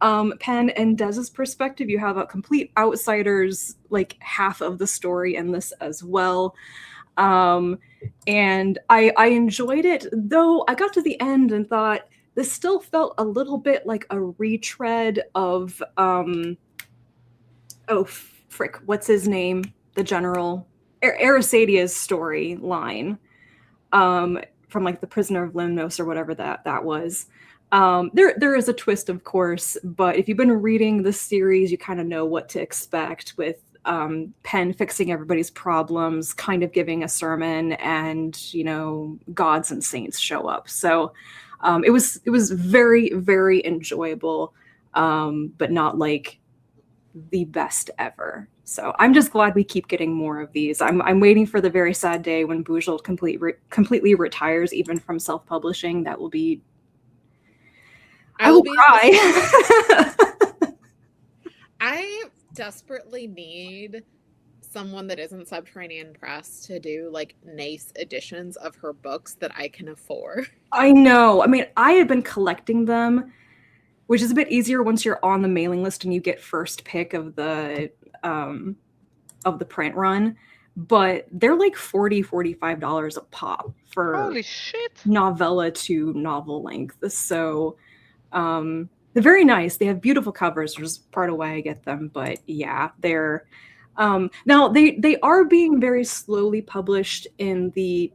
Speaker 1: Pen and Dez's perspective. You have a complete outsider's like half of the story in this as well. And I enjoyed it, though I got to the end and thought this still felt a little bit like a retread of what's his name? The general Arisadia's storyline from like The Prisoner of Lemnos or whatever that was. There is a twist, of course, but if you've been reading this series, you kind of know what to expect with Pen fixing everybody's problems, kind of giving a sermon, and gods and saints show up. So it was very, very enjoyable, but not like the best ever. So I'm just glad we keep getting more of these. I'm waiting for the very sad day when Bujold completely retires, even from self-publishing. That will be. I will cry.
Speaker 2: I desperately need someone that isn't Subterranean Press to do like nice editions of her books that I can afford.
Speaker 1: I know. I mean, I have been collecting them, which is a bit easier once you're on the mailing list and you get first pick of the print run. But they're like $40-$45 a pop for
Speaker 3: Holy shit.
Speaker 1: Novella to novel length. So they're very nice. They have beautiful covers, which is part of why I get them. But yeah, they're now they are being very slowly published in the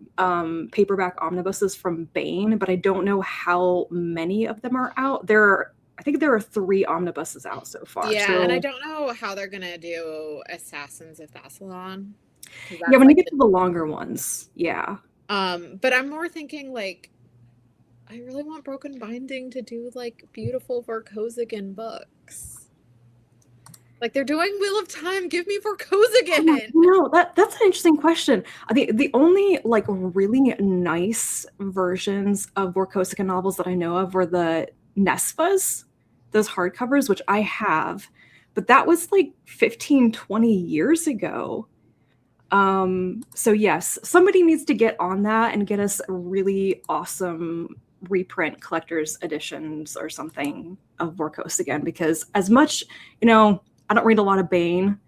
Speaker 1: paperback omnibuses from Baen, but I don't know how many of them are out. I think there are 3 omnibuses out so far.
Speaker 2: Yeah,
Speaker 1: so,
Speaker 2: and I don't know how they're gonna do Assassins of Thassalon.
Speaker 1: Yeah, when you get to the longer ones, yeah.
Speaker 2: But I'm more thinking like I really want Broken Binding to do like beautiful Vorkosigan books. Like they're doing Wheel of Time. Give me Vorkosigan.
Speaker 1: No, that's an interesting question. The only like really nice versions of Vorkosigan novels that I know of were the Nesfas, those hardcovers, which I have, but that was like 15-20 years ago. So yes, somebody needs to get on that and get us really awesome reprint collector's editions or something of Vorkosigan, because as much, I don't read a lot of Baen,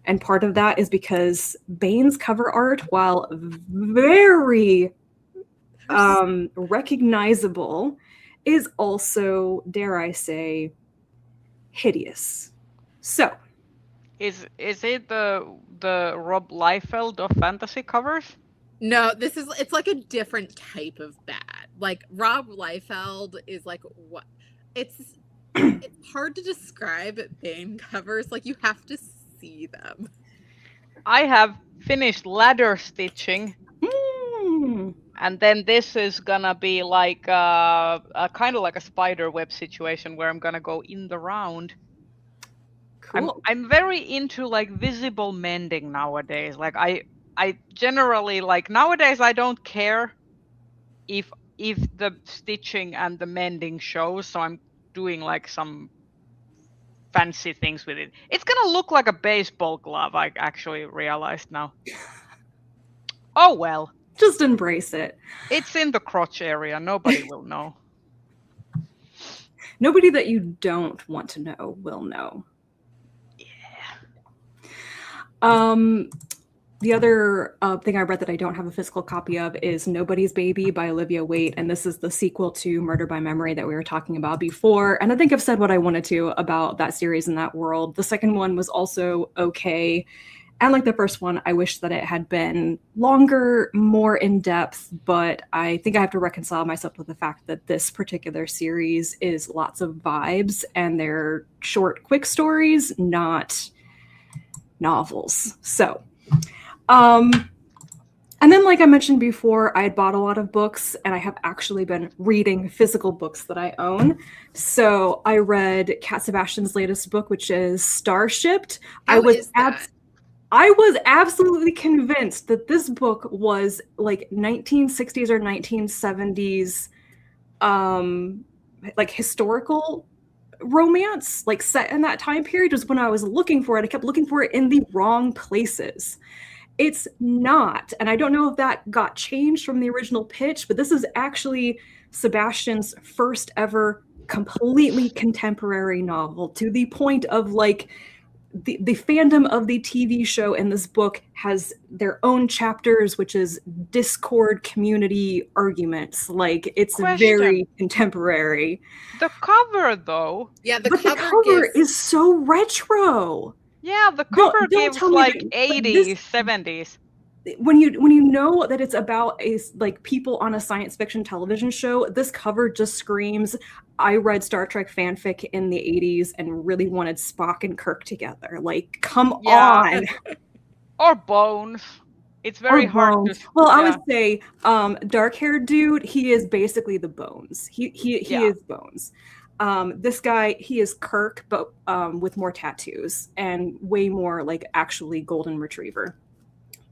Speaker 1: And part of that is because Bane's cover art, while very recognizable, is also, dare I say, hideous. So,
Speaker 3: Is it the Rob Liefeld of fantasy covers?
Speaker 2: No, it's like a different type of bad. Like Rob Liefeld is like what it's hard to describe Bane covers. Like you have to see them.
Speaker 3: I have finished ladder stitching, and then this is gonna be like a kind of like a spider web situation where I'm gonna go in the round.
Speaker 1: cool.
Speaker 3: I'm very into like visible mending nowadays. Like I generally like nowadays I don't care if the stitching and the mending shows, so I'm doing like some fancy things with it. It's gonna look like a baseball glove, I actually realized now. Oh well.
Speaker 1: Just embrace it.
Speaker 3: It's in the crotch area. Nobody will know.
Speaker 1: Nobody that you don't want to know will know.
Speaker 3: Yeah.
Speaker 1: The other thing I read that I don't have a physical copy of is Nobody's Baby by Olivia Waite, and this is the sequel to Murder by Memory that we were talking about before. And I think I've said what I wanted to about that series and that world. The second one was also okay. And like the first one, I wish that it had been longer, more in depth, but I think I have to reconcile myself with the fact that this particular series is lots of vibes and they're short, quick stories, not novels. So, and then like I mentioned before, I had bought a lot of books and I have actually been reading physical books that I own. So I read Cat Sebastian's latest book, which is Starshipped. I was absolutely convinced that this book was like 1960s or 1970s like historical romance, like set in that time period. Was when I was looking for it. I kept looking for it in the wrong places. It's not, and I don't know if that got changed from the original pitch, but this is actually Sebastian's first ever completely contemporary novel, to the point of like the fandom of the TV show in this book has their own chapters, which is Discord community arguments. Like it's very contemporary.
Speaker 3: The cover though.
Speaker 2: Yeah,
Speaker 1: the cover is so retro.
Speaker 3: Yeah, the cover gives like
Speaker 1: that,
Speaker 3: 80s, 70s.
Speaker 1: When you know that it's about like people on a science fiction television show, this cover just screams, I read Star Trek fanfic in the 80s and really wanted Spock and Kirk together. Like, come on.
Speaker 3: Or Bones. It's very hard to...
Speaker 1: Well, I would say dark-haired dude, he is basically the Bones. He is Bones. This guy, he is Kirk, but with more tattoos and way more like actually golden retriever.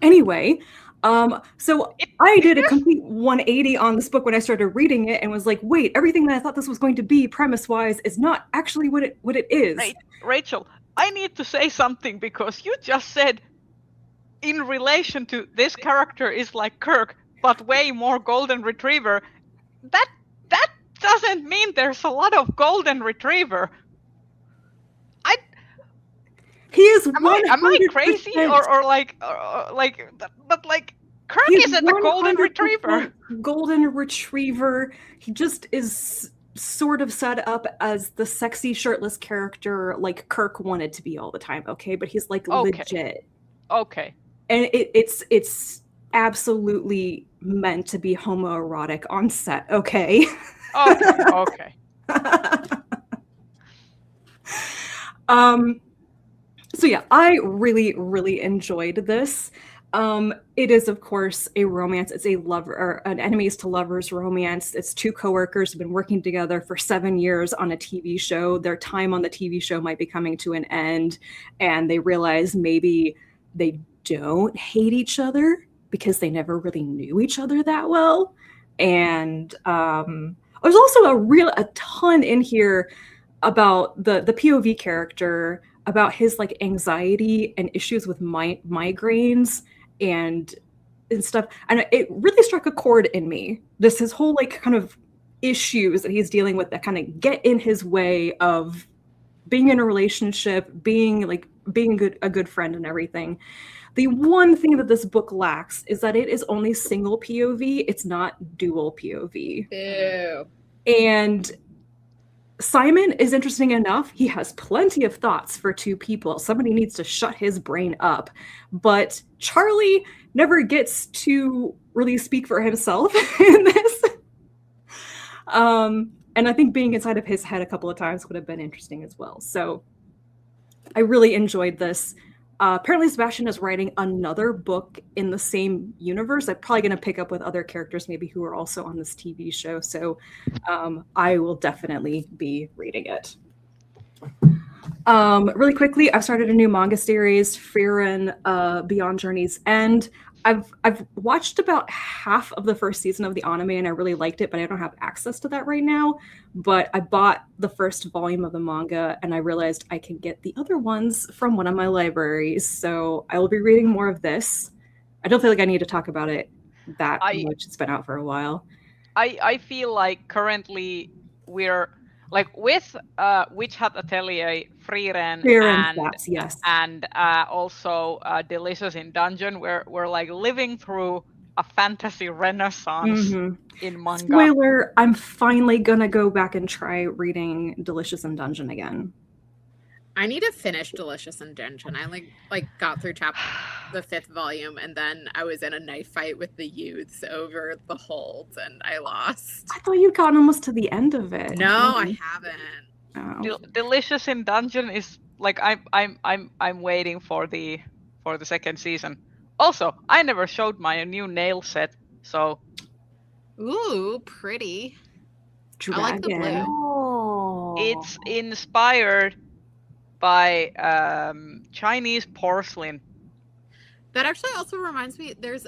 Speaker 1: Anyway, so I did a complete 180 on this book when I started reading it and was like, wait, everything that I thought this was going to be premise-wise is not actually what it is.
Speaker 3: Right. Rachel, I need to say something because you just said in relation to this character is like Kirk, but way more golden retriever. That doesn't mean there's a lot of golden retriever.
Speaker 1: He is.
Speaker 3: Am I crazy or like but like Kirk isn't a golden retriever.
Speaker 1: Golden retriever. He just is sort of set up as the sexy shirtless character like Kirk wanted to be all the time. Okay, but he's like legit.
Speaker 3: Okay.
Speaker 1: And it's absolutely meant to be homoerotic on set. Okay.
Speaker 3: Okay.
Speaker 1: So yeah, I really, really enjoyed this. It is, of course, a romance. It's a lover or an enemies to lovers romance. It's two coworkers who've been working together for 7 years on a TV show. Their time on the TV show might be coming to an end, and they realize maybe they don't hate each other because they never really knew each other that well. And there's also a ton in here about the POV character, about his like anxiety and issues with migraines and stuff. And it really struck a chord in me. His whole like kind of issues that he's dealing with that kind of get in his way of being in a relationship, being a good friend and everything. The one thing that this book lacks is that it is only single POV. It's not dual POV.
Speaker 2: Ew.
Speaker 1: And Simon is interesting enough. He has plenty of thoughts for two people. Somebody needs to shut his brain up. But Charlie never gets to really speak for himself in this. And I think being inside of his head a couple of times would have been interesting as well. So I really enjoyed this. Apparently Sebastian is writing another book in the same universe. I'm probably going to pick up with other characters maybe who are also on this TV show. So I will definitely be reading it. Really quickly, I've started a new manga series, Frieren Beyond Journey's End. I've watched about half of the first season of the anime and I really liked it, but I don't have access to that right now. But I bought the first volume of the manga and I realized I can get the other ones from one of my libraries. So I will be reading more of this. I don't feel like I need to talk about it that much. It's been out for a while.
Speaker 3: I feel like currently we're like with Witch Hat Atelier, Frieren, and also Delicious in Dungeon, we're like living through a fantasy renaissance in manga.
Speaker 1: Spoiler, I'm finally gonna go back and try reading Delicious in Dungeon again.
Speaker 2: I need to finish Delicious in Dungeon. I like got through the 5th volume and then I was in a knife fight with the youths over the holds and I lost.
Speaker 1: I thought you'd gotten almost to the end of it.
Speaker 2: No, I haven't.
Speaker 3: Oh. Delicious in Dungeon is like I'm waiting for the second season. Also, I never showed my new nail set, so
Speaker 2: ooh, pretty.
Speaker 1: Dragon.
Speaker 2: I like the blue.
Speaker 4: Oh.
Speaker 3: It's inspired by Chinese porcelain.
Speaker 2: That actually also reminds me, there's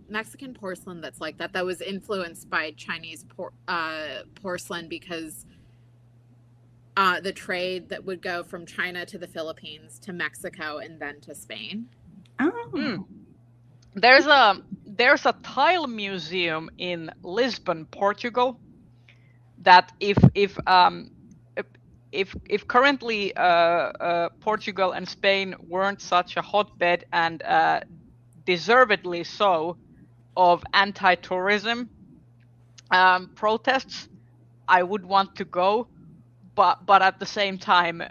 Speaker 2: Mexican porcelain that's like that was influenced by Chinese porcelain because the trade that would go from China to the Philippines to Mexico and then to Spain.
Speaker 1: Oh.
Speaker 3: There's a tile museum in Lisbon, Portugal, that if currently Portugal and Spain weren't such a hotbed and deservedly so of anti-tourism protests, I would want to go, but at the same time,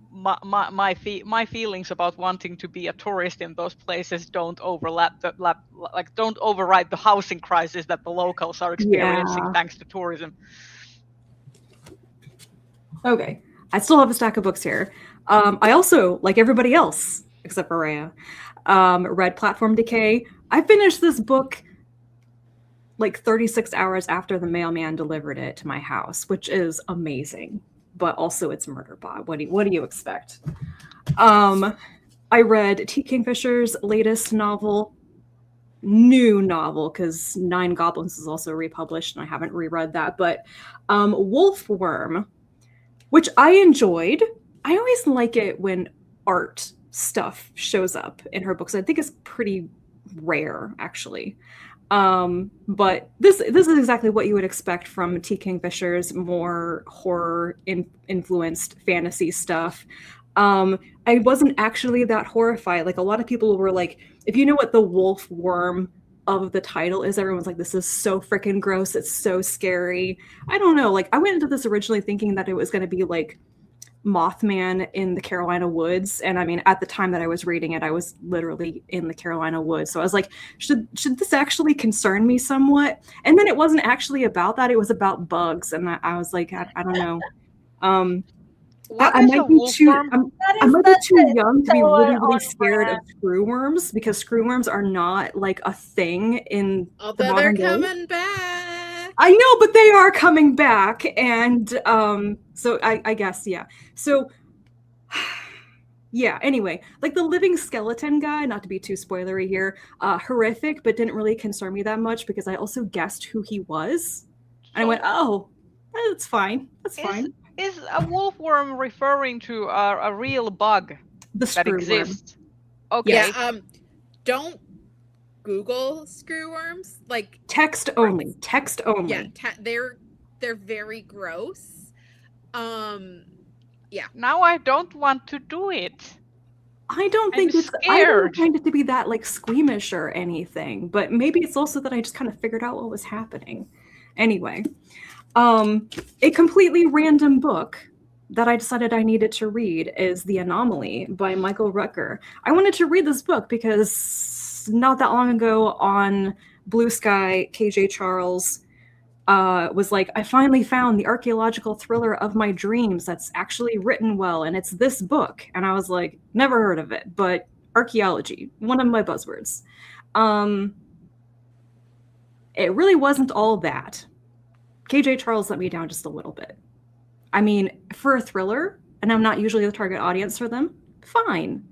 Speaker 3: my feelings about wanting to be a tourist in those places don't override the housing crisis that the locals are experiencing thanks to tourism.
Speaker 1: Okay, I still have a stack of books here. I also, like everybody else, except for Rhea, read Platform Decay. I finished this book like 36 hours after the mailman delivered it to my house, which is amazing. But also it's Murderbot. What do you expect? I read T. Kingfisher's latest new novel, because Nine Goblins is also republished, and I haven't reread that. But Wolfworm, which I enjoyed. I always like it when art stuff shows up in her books. I think it's pretty rare, actually. But this is exactly what you would expect from T. Kingfisher's more horror influenced fantasy stuff. I wasn't actually that horrified. Like a lot of people were like, if you know what the wolf worm of the title is, everyone's like, this is so freaking gross. It's so scary. I don't know. Like I went into this originally thinking that it was going to be like Mothman in the Carolina woods. And I mean, at the time that I was reading it, I was literally in the Carolina woods. So I was like, should this actually concern me somewhat? And then it wasn't actually about that. It was about bugs. And I was like, I don't know. I might be too young to be really scared of screwworms, because screwworms are not like a thing in
Speaker 2: although
Speaker 1: the modern
Speaker 2: they're
Speaker 1: day.
Speaker 2: coming back.
Speaker 1: I know, but they are coming back, and so I guess so anyway, like the living skeleton guy, not to be too spoilery here, horrific, but didn't really concern me that much because I also guessed who he was, and I went, oh, that's fine, fine.
Speaker 3: Is a wolfworm referring to a real bug that exists? Okay.
Speaker 2: Yeah, don't Google screwworms. Like
Speaker 1: text only.
Speaker 2: Yeah, they're very gross.
Speaker 3: Now I don't want to do it.
Speaker 1: I don't
Speaker 3: I'm
Speaker 1: think I don't
Speaker 3: scared.
Speaker 1: find it to be that like squeamish or anything, but maybe it's also that I just kind of figured out what was happening. Anyway, a completely random book that I decided I needed to read is The Anomaly by Michael Rucker. I wanted to read this book because not that long ago on Blue Sky, KJ Charles was like, I finally found the archaeological thriller of my dreams that's actually written well, and it's this book. And I was like, never heard of it, but archaeology, one of my buzzwords. It really wasn't all that. KJ Charles let me down just a little bit. I mean, for a thriller, and I'm not usually the target audience for them, fine.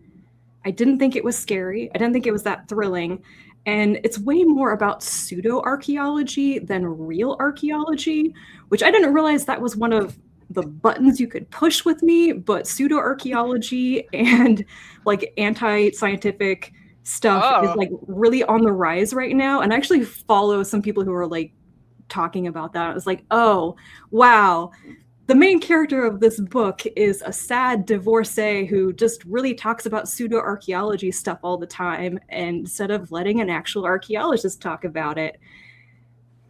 Speaker 1: I didn't think it was scary. I didn't think it was that thrilling. And it's way more about pseudo-archaeology than real archaeology, which I didn't realize that was one of the buttons you could push with me, but pseudo-archaeology and like anti-scientific stuff is like really on the rise right now. And I actually follow some people who are like talking about that. I was like, oh, wow. The main character of this book is a sad divorcee who just really talks about pseudo-archaeology stuff all the time instead of letting an actual archaeologist talk about it.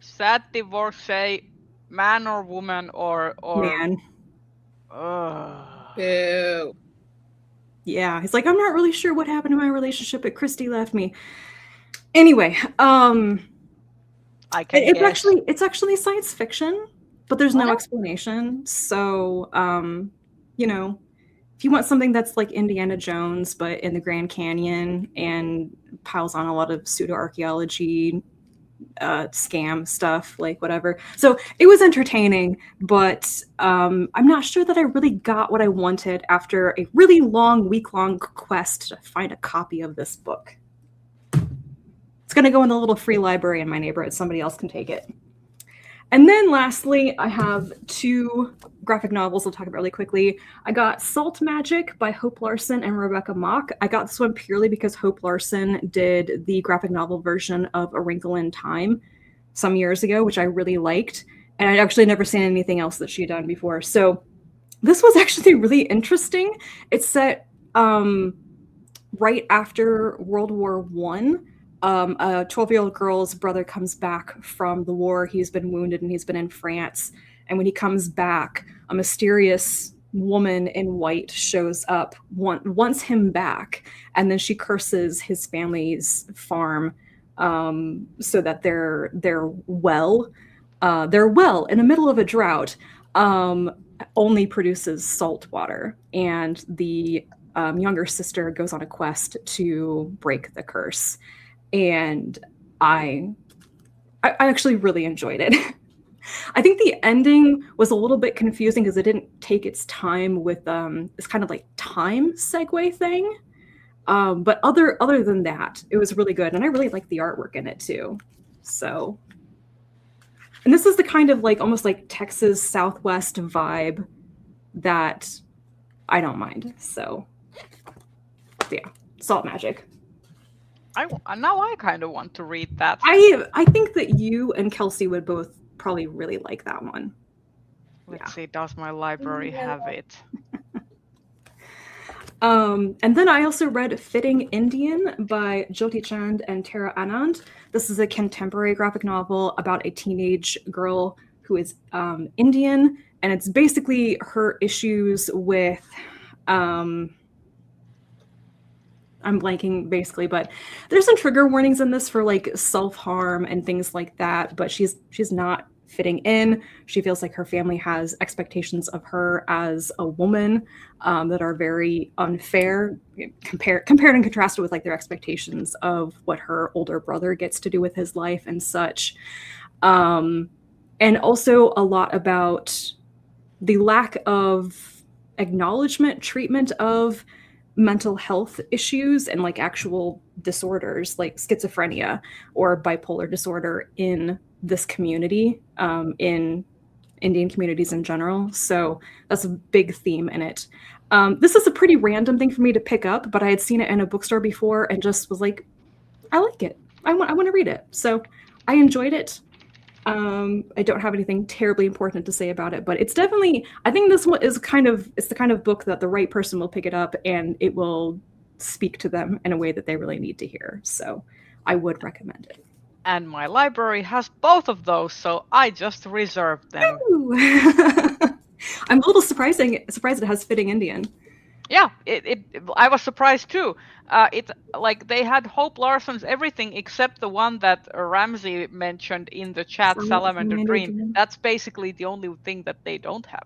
Speaker 3: Sad divorcee, man or woman or
Speaker 1: Man.
Speaker 2: Boo.
Speaker 1: Yeah, he's like, I'm not really sure what happened to my relationship, but Christy left me. Anyway,
Speaker 3: I can guess.
Speaker 1: It's actually science fiction, but there's no explanation. So, you know, if you want something that's like Indiana Jones, but in the Grand Canyon and piles on a lot of pseudo-archaeology, scam stuff, like whatever. So it was entertaining, but I'm not sure that I really got what I wanted after a really long, week-long quest to find a copy of this book. It's going to go in the little free library in my neighborhood. Somebody else can take it. And then lastly, I have 2 graphic novels I'll talk about really quickly. I got Salt Magic by Hope Larson and Rebecca Mock. I got this one purely because Hope Larson did the graphic novel version of A Wrinkle in Time some years ago, which I really liked. And I'd actually never seen anything else that she'd done before. So this was actually really interesting. It's set right after World War I. A 12-year-old girl's brother comes back from the war. He's been wounded and he's been in France. And when he comes back, a mysterious woman in white shows up, wants him back, and then she curses his family's farm so that they're well. Their well in the middle of a drought only produces salt water, and the younger sister goes on a quest to break the curse. And I actually really enjoyed it. I think the ending was a little bit confusing because it didn't take its time with this kind of like time segue thing. But other than that, it was really good, and I really liked the artwork in it too. So, and this is the kind of like almost like Texas Southwest vibe that I don't mind. So, yeah, Salt Magic.
Speaker 3: Now I kind of want to read that.
Speaker 1: I think that you and Kelsey would both probably really like that one.
Speaker 3: Let's see, does my library have it?
Speaker 1: And then I also read Fitting Indian by Jyoti Chand and Tara Anand. This is a contemporary graphic novel about a teenage girl who is Indian, and it's basically her issues with I'm blanking basically, but there's some trigger warnings in this for like self-harm and things like that, but she's not fitting in. She feels like her family has expectations of her as a woman that are very unfair compared and contrasted with like their expectations of what her older brother gets to do with his life and such. And also a lot about the lack of acknowledgement, treatment of mental health issues and like actual disorders like schizophrenia or bipolar disorder in this community, in Indian communities in general. So that's a big theme in it. This is a pretty random thing for me to pick up, but I had seen it in a bookstore before and just was like, I like it. I want to read it. So I enjoyed it. I don't have anything terribly important to say about it, but it's definitely, I think this one is it's the kind of book that the right person will pick it up and it will speak to them in a way that they really need to hear. So I would recommend it.
Speaker 3: And my library has both of those, so I just reserved them.
Speaker 1: I'm a little surprised it has Fitting Indian.
Speaker 3: Yeah, I was surprised too. It like they had Hope Larson's everything except the one that Ramsey mentioned in the chat, Salamander Dream. That's basically the only thing that they don't have.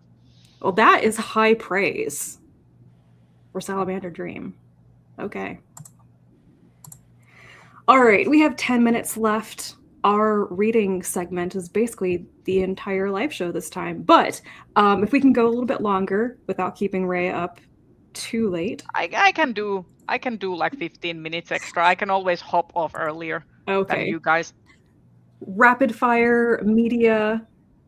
Speaker 1: Well, that is high praise for Salamander Dream. Okay. All right, we have 10 minutes left. Our reading segment is basically the entire live show this time. But if we can go a little bit longer without keeping Rhea up too late.
Speaker 3: I can do like 15 minutes extra. I can always hop off earlier than you guys.
Speaker 1: Rapid fire media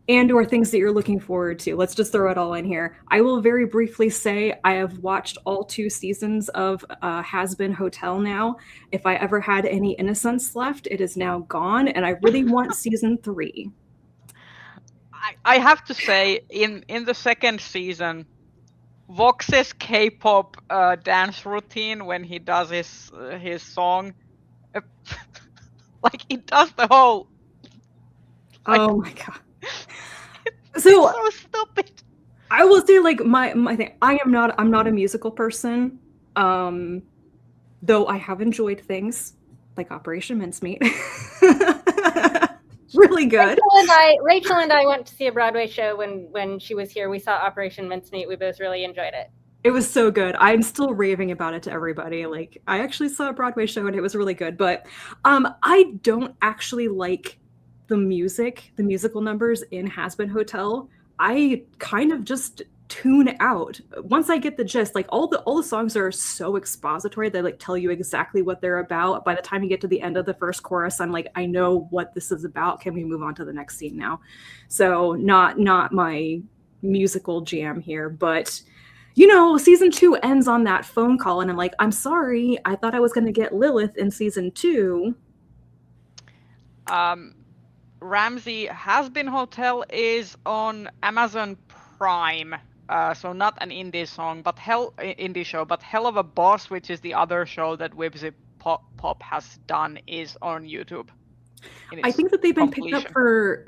Speaker 1: and or things that you're looking forward to. Let's just throw it all in here. I will very briefly say I have watched all 2 seasons of Has-Been Hotel now. If I ever had any innocence left, it is now gone, and I really want season 3.
Speaker 3: I have to say, in the second season, Vox's K-pop dance routine when he does his song, like he does the whole. Like,
Speaker 1: oh my god! So
Speaker 3: stupid.
Speaker 1: I will say, like my thing. I'm not a musical person, though I have enjoyed things like Operation Mincemeat. Really good.
Speaker 4: Rachel and I went to see a Broadway show when she was here. We saw Operation Mincemeat. We both really enjoyed it.
Speaker 1: It was so good. I'm still raving about it to everybody. Like, I actually saw a Broadway show and it was really good. But I don't actually like the musical numbers in Has-Been Hotel. I kind of just tune out once I get the gist. Like all the songs are so expository. They like tell you exactly what they're about. By the time you get to the end of the first chorus, I'm like, I know what this is about. Can we move on to the next scene now? So not my musical jam here, but you know, season 2 ends on that phone call and I'm like, I'm sorry, I thought I was going to get Lilith in season 2.
Speaker 3: Ramsey Has-Been Hotel is on Amazon Prime. So not an indie show, but Hell of a Boss, which is the other show that Whimsy Pop has done, is on YouTube.
Speaker 1: I think that they've been picked up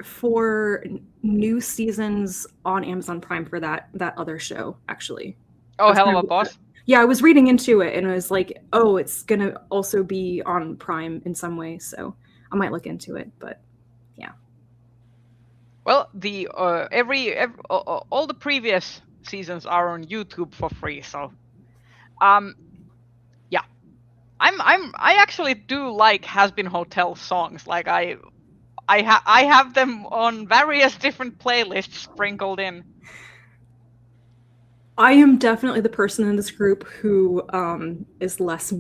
Speaker 1: for new seasons on Amazon Prime for that other show, actually.
Speaker 3: Oh, Hell of a Boss?
Speaker 1: Yeah, I was reading into it and I was like, oh, it's gonna also be on Prime in some way, so I might look into it, but yeah.
Speaker 3: Well, the all the previous seasons are on YouTube for free, so yeah. I actually do like Has-Been Hotel songs. Like I have them on various different playlists sprinkled in.
Speaker 1: I am definitely the person in this group who is less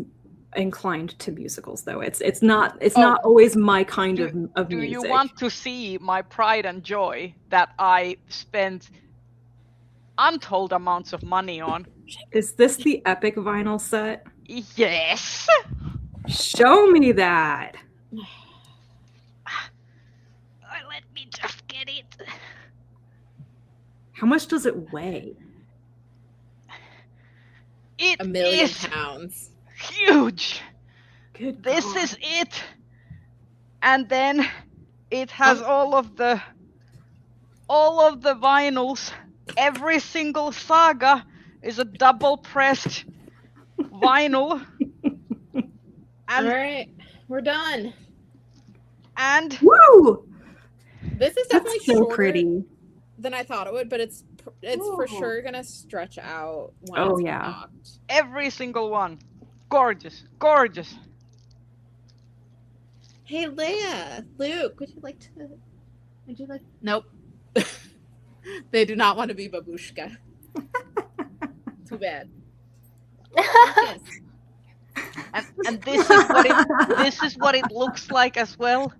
Speaker 1: inclined to musicals, though. It's not always my kind of music.
Speaker 3: Do you want to see my pride and joy that I spent untold amounts of money on?
Speaker 1: Is this the epic vinyl set?
Speaker 3: Yes.
Speaker 1: Show me that.
Speaker 3: Let me just get it.
Speaker 1: How much does it weigh?
Speaker 3: It
Speaker 2: $1 million
Speaker 3: is
Speaker 2: pounds.
Speaker 3: Huge.
Speaker 1: Good
Speaker 3: This
Speaker 1: God.
Speaker 3: is it. And then it has all of the vinyls. Every single saga is a double pressed vinyl.
Speaker 2: All right, we're done.
Speaker 3: And
Speaker 1: Woo!
Speaker 2: This is definitely
Speaker 1: That's so
Speaker 2: shorter
Speaker 1: pretty.
Speaker 2: than I thought it would, but it's for sure gonna stretch out when
Speaker 1: Oh,
Speaker 2: it's
Speaker 1: yeah.
Speaker 2: unlocked.
Speaker 3: every single one. Gorgeous. Gorgeous.
Speaker 2: Hey, Leia, Luke, would you like? Nope. They do not want to be babushka. Too bad. Yes.
Speaker 3: And this is what it looks like as well.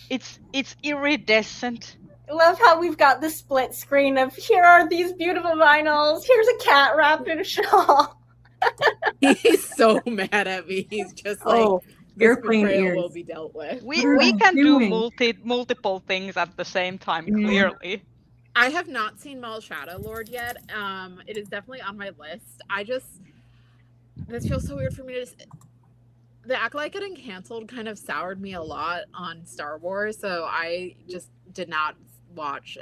Speaker 3: It's iridescent.
Speaker 4: I love how we've got the split screen of here are these beautiful vinyls. Here's a cat wrapped in a shawl.
Speaker 2: He's so mad at me. He's just like,
Speaker 1: Oh,
Speaker 2: this
Speaker 1: Airplane
Speaker 2: betrayal will
Speaker 1: ears.
Speaker 2: be dealt with.
Speaker 3: We
Speaker 1: What are
Speaker 3: we
Speaker 1: you
Speaker 3: can
Speaker 1: doing?
Speaker 3: do multiple things at the same time,
Speaker 1: Yeah.
Speaker 3: clearly.
Speaker 2: I have not seen Maul Shadow Lord yet. It is definitely on my list. This feels so weird for me to just. The Acolyte getting canceled kind of soured me a lot on Star Wars, so I just did not watch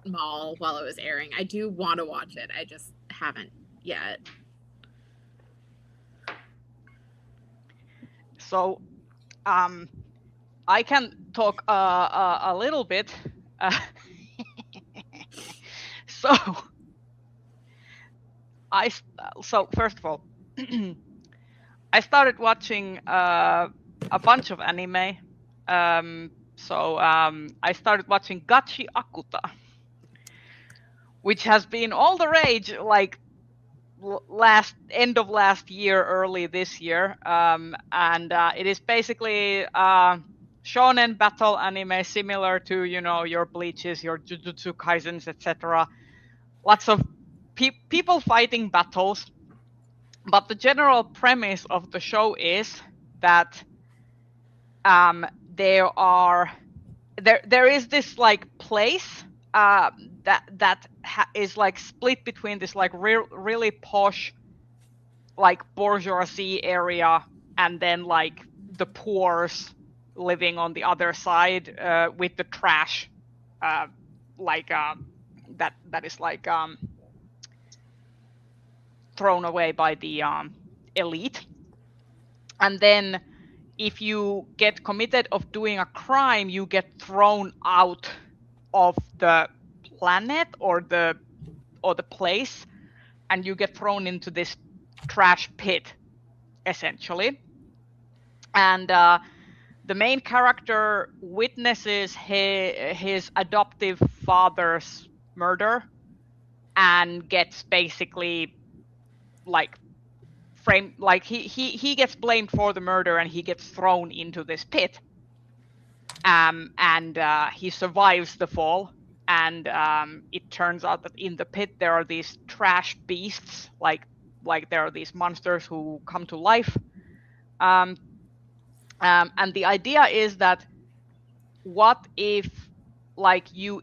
Speaker 2: Maul while it was airing. I do want to watch it. I just haven't yet.
Speaker 3: So, I can talk a little bit. So, so first of all, I started watching a bunch of anime. I started watching Gachi Akuta, which has been all the rage like end of last year, early this year, and it is basically shonen battle anime similar to your Bleaches, your Jujutsu Kaisens, etc. Lots of people fighting battles, but the general premise of the show is that there is this like place that is like split between this like really posh like bourgeoisie area and then like the poors living on the other side with the trash that is like thrown away by the elite. And then if you get committed of doing a crime, you get thrown out of the planet or the place, and you get thrown into this trash pit, essentially. And the main character witnesses his adoptive father's murder and gets basically like framed, like he gets blamed for the murder and he gets thrown into this pit. And he survives the fall, and it turns out that in the pit there are these trash beasts, like there are these monsters who come to life. And the idea is that what if you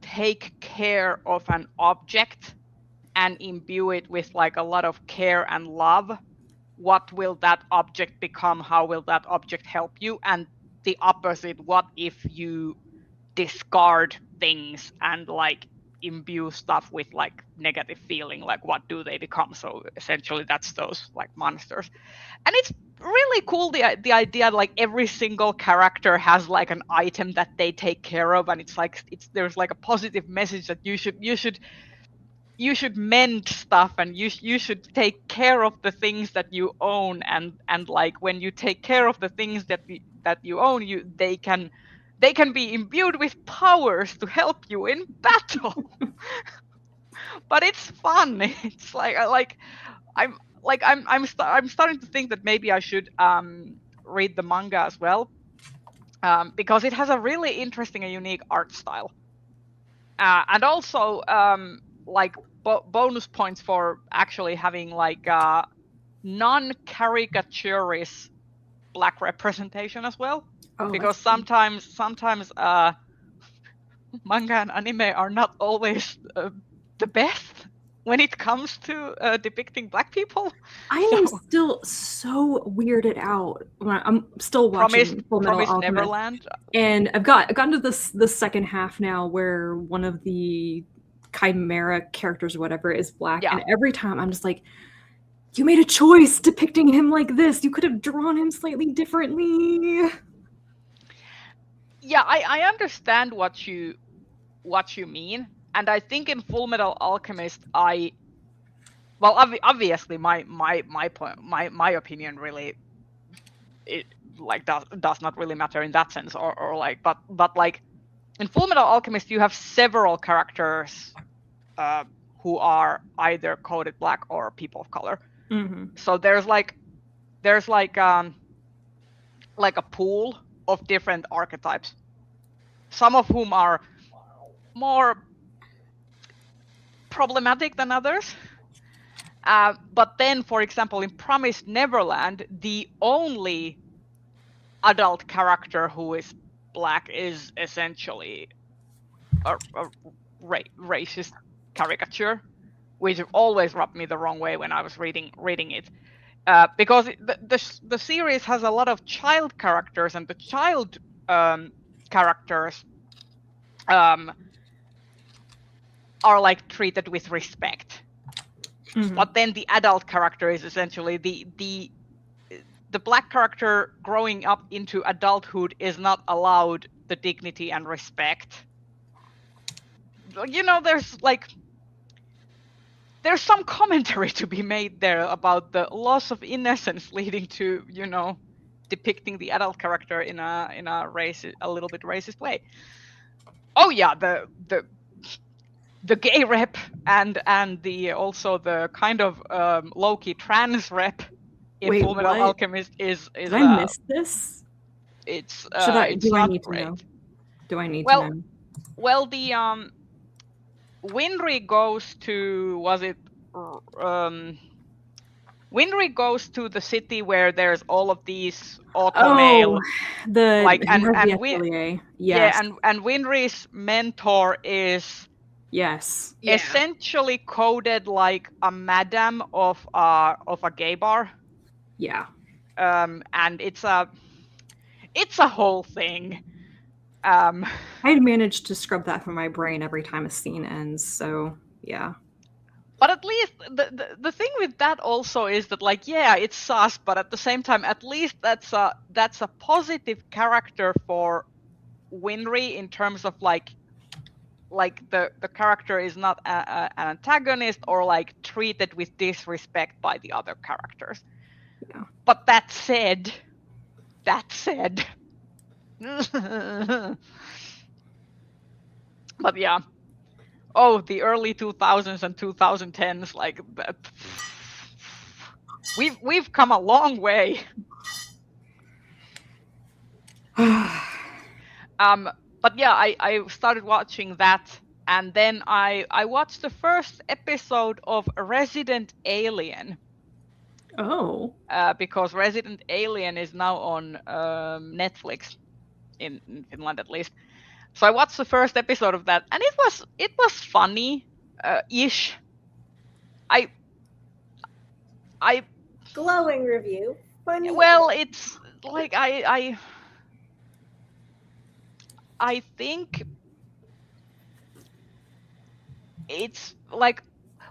Speaker 3: take care of an object and imbue it with like a lot of care and love, what will that object become? How will that object help you? And the opposite, what if you discard things and like imbue stuff with like negative feeling, like what do they become? So essentially that's those like monsters. And it's really cool, the idea like every single character has like an item that they take care of, and there's like a positive message that you should mend stuff, and you should take care of the things that you own, and like when you take care of the things that you own, they can be imbued with powers to help you in battle. But it's fun. It's I'm starting to think that maybe I should read the manga as well, because it has a really interesting and unique art style, and also like bonus points for actually having like non-caricaturist black representation as well.
Speaker 1: Oh,
Speaker 3: because sometimes manga and anime are not always the best when it comes to depicting black people.
Speaker 1: I am still so weirded out. I'm still watching Full Metal
Speaker 3: Promised
Speaker 1: Alchemist,
Speaker 3: Neverland,
Speaker 1: and I've gotten to the second half now, where one of the chimera characters or whatever is black,
Speaker 3: Yeah.
Speaker 1: and every time I'm just like, you made a choice depicting him like this. You could have drawn him slightly differently.
Speaker 3: Yeah, I understand what you mean, and I think in Full Metal Alchemist, obviously my opinion really, it like does not really matter in that sense, or like, but like in Full Metal Alchemist you have several characters who are either coded black or people of color.
Speaker 1: Mm-hmm.
Speaker 3: So there's like a pool of different archetypes, some of whom are more problematic than others, But then, for example, in Promised Neverland, the only adult character who is black is essentially a racist caricature, which always rubbed me the wrong way when I was reading it, because the series has a lot of child characters, and the child characters are like treated with respect.
Speaker 1: Mhm.
Speaker 3: But then the adult character is essentially the black character growing up into adulthood is not allowed the dignity and respect. There's some commentary to be made there about the loss of innocence leading to, depicting the adult character in a little bit racist way. Oh yeah, the gay rep and the also the kind of low-key trans rep in
Speaker 1: Wait,
Speaker 3: Fullmetal
Speaker 1: what?
Speaker 3: Alchemist is
Speaker 1: Did I miss this?
Speaker 3: it's
Speaker 1: Do I
Speaker 3: not
Speaker 1: need
Speaker 3: great.
Speaker 1: to know? Do I need
Speaker 3: Well,
Speaker 1: to know?
Speaker 3: Well, the Winry goes to Winry goes to the city where there's all of these auto male,
Speaker 1: the
Speaker 3: like, and
Speaker 1: the
Speaker 3: we-
Speaker 1: affiliate.
Speaker 3: yeah,
Speaker 1: Yes.
Speaker 3: and Winry's mentor is
Speaker 1: Yes.
Speaker 2: Yeah.
Speaker 3: essentially coded like a madam of a gay bar,
Speaker 1: Yeah.
Speaker 3: and it's a whole thing.
Speaker 1: I managed to scrub that from my brain every time a scene ends. So yeah.
Speaker 3: But at least the thing with that also is that, like, yeah, it's sus, but at the same time, at least that's a positive character for Winry in terms of like the character is not an antagonist or like treated with disrespect by the other characters.
Speaker 1: Yeah.
Speaker 3: But that said, but yeah. Oh, the early 2000s and 2010s, like that. We've come a long way. But yeah, I started watching that, and then I watched the first episode of Resident Alien.
Speaker 1: Oh.
Speaker 3: Because Resident Alien is now on Netflix in Finland at least. So I watched the first episode of that, and it was funny, ish. I
Speaker 4: Glowing review. Funny.
Speaker 3: well, it's like I think it's like,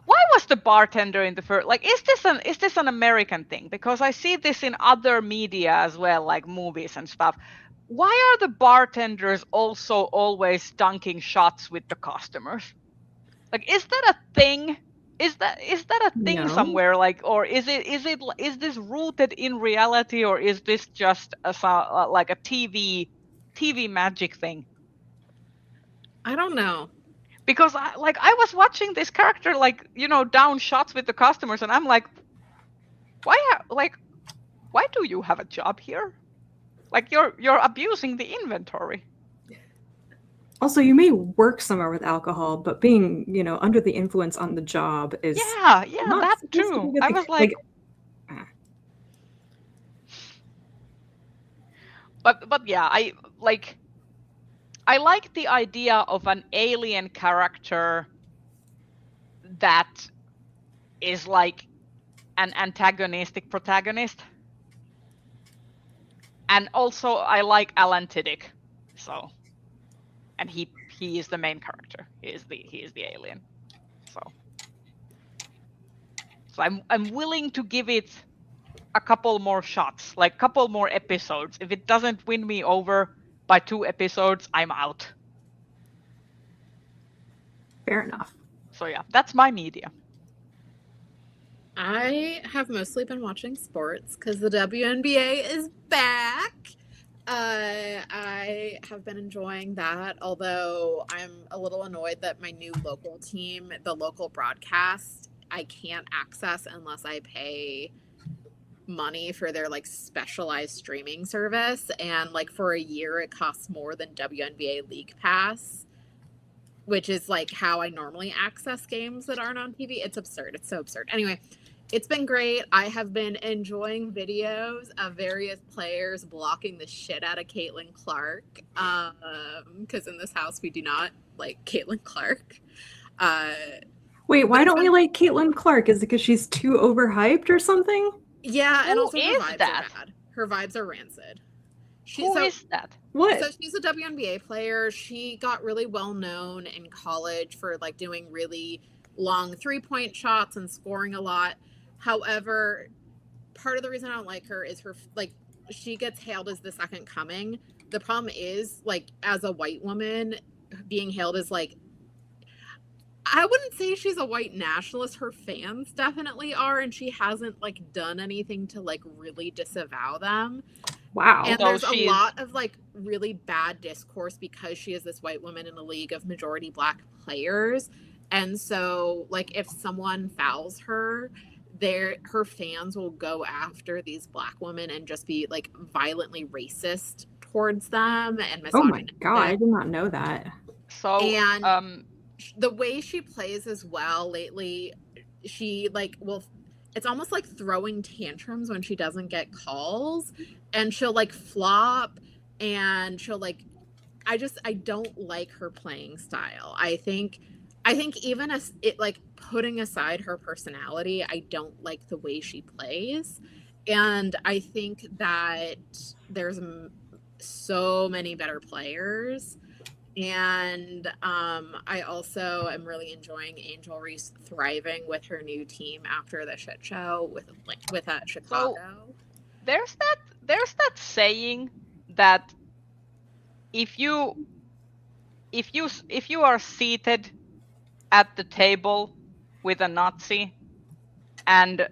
Speaker 3: why was the bartender in the first, like, is this an American thing? Because I see this in other media as well, like movies and stuff. Why are the bartenders also always dunking shots with the customers? Like, is that a thing? Is that a thing
Speaker 1: No.
Speaker 3: somewhere? Like, or is this rooted in reality, or is this just like a TV magic thing?
Speaker 2: I don't know.
Speaker 3: Because I was watching this character, like, down shots with the customers, and I'm like, why do you have a job here? Like, you're abusing the inventory.
Speaker 1: Also, you may work somewhere with alcohol, but being, under the influence on the job is
Speaker 3: Yeah,
Speaker 1: not
Speaker 3: that
Speaker 1: supposed to be a
Speaker 3: too.
Speaker 1: good
Speaker 3: I
Speaker 1: thing.
Speaker 3: was like, but yeah, I like the idea of an alien character that is like an antagonistic protagonist. And also I like Alan Tudyk. So, and he is the main character. He is the alien. So I'm willing to give it a couple more shots, like couple more episodes. If it doesn't win me over by 2 episodes, I'm out.
Speaker 1: fair enough.
Speaker 3: So yeah, that's my media.
Speaker 2: I have mostly been watching sports because the WNBA is back. I have been enjoying that, although I'm a little annoyed that my new local team, the local broadcast, I can't access unless I pay money for their like specialized streaming service, and like for a year it costs more than WNBA League Pass, which is like how I normally access games that aren't on TV. It's absurd. It's so absurd. Anyway, it's been great. I have been enjoying videos of various players blocking the shit out of Caitlin Clark. Because in this house we do not like Caitlin Clark.
Speaker 1: Wait, why don't we like Caitlin Clark? Is it because she's too overhyped or something?
Speaker 2: Yeah, and
Speaker 3: Who
Speaker 2: also her
Speaker 3: is
Speaker 2: vibes
Speaker 3: that?
Speaker 2: are bad. Her vibes are rancid.
Speaker 3: Who is that?
Speaker 1: What?
Speaker 2: So she's a WNBA player. She got really well known in college for like doing really long 3-point shots and scoring a lot. However, part of the reason I don't like her is her like she gets hailed as the second coming. The problem is like as a white woman being hailed as like I wouldn't say she's a white nationalist. Her fans definitely are, and she hasn't like done anything to like really disavow them.
Speaker 1: Wow.
Speaker 2: And
Speaker 3: So
Speaker 2: there's a
Speaker 3: she's-
Speaker 2: lot of like really bad discourse because she is this white woman in a league of majority black players. And so like if someone fouls her, her fans will go after these black women and just be like violently racist towards them and
Speaker 1: Oh my
Speaker 2: misogynistic.
Speaker 1: god, I did not know that.
Speaker 3: So
Speaker 2: And the way she plays as well lately, she like will it's almost like throwing tantrums when she doesn't get calls, and she'll like flop, and she'll like I don't like her playing style. I think even as it like putting aside her personality, I don't like the way she plays. And I think that there's so many better players. And I also am really enjoying Angel Reese thriving with her new team after the shit show with Chicago.
Speaker 3: there's that saying that if you are seated at the table with a Nazi and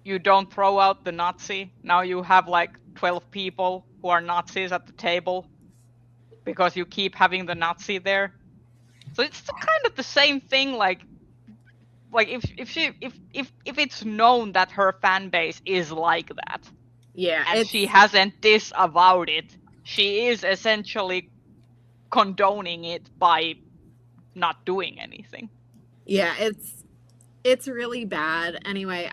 Speaker 3: you don't throw out the Nazi, now you have like 12 people who are Nazis at the table because you keep having the Nazi there. So it's kind of the same thing. Like if it's known that her fan base is like that,
Speaker 2: Yeah,
Speaker 3: and she hasn't disavowed it, she is essentially condoning it by not doing anything.
Speaker 2: Yeah, it's really bad. Anyway,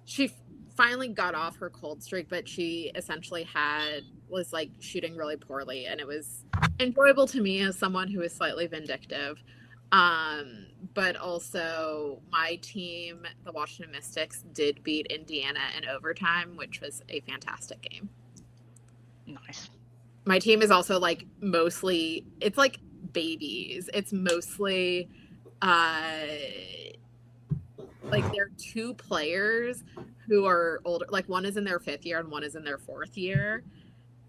Speaker 2: she finally got off her cold streak, but she essentially was like shooting really poorly, and it was enjoyable to me as someone who is slightly vindictive. But also my team, the Washington Mystics, did beat Indiana in overtime, which was a fantastic game.
Speaker 3: Nice.
Speaker 2: My team is also like mostly, it's like babies. It's mostly like there are 2 players who are older, like one is in their 5th year and one is in their 4th year,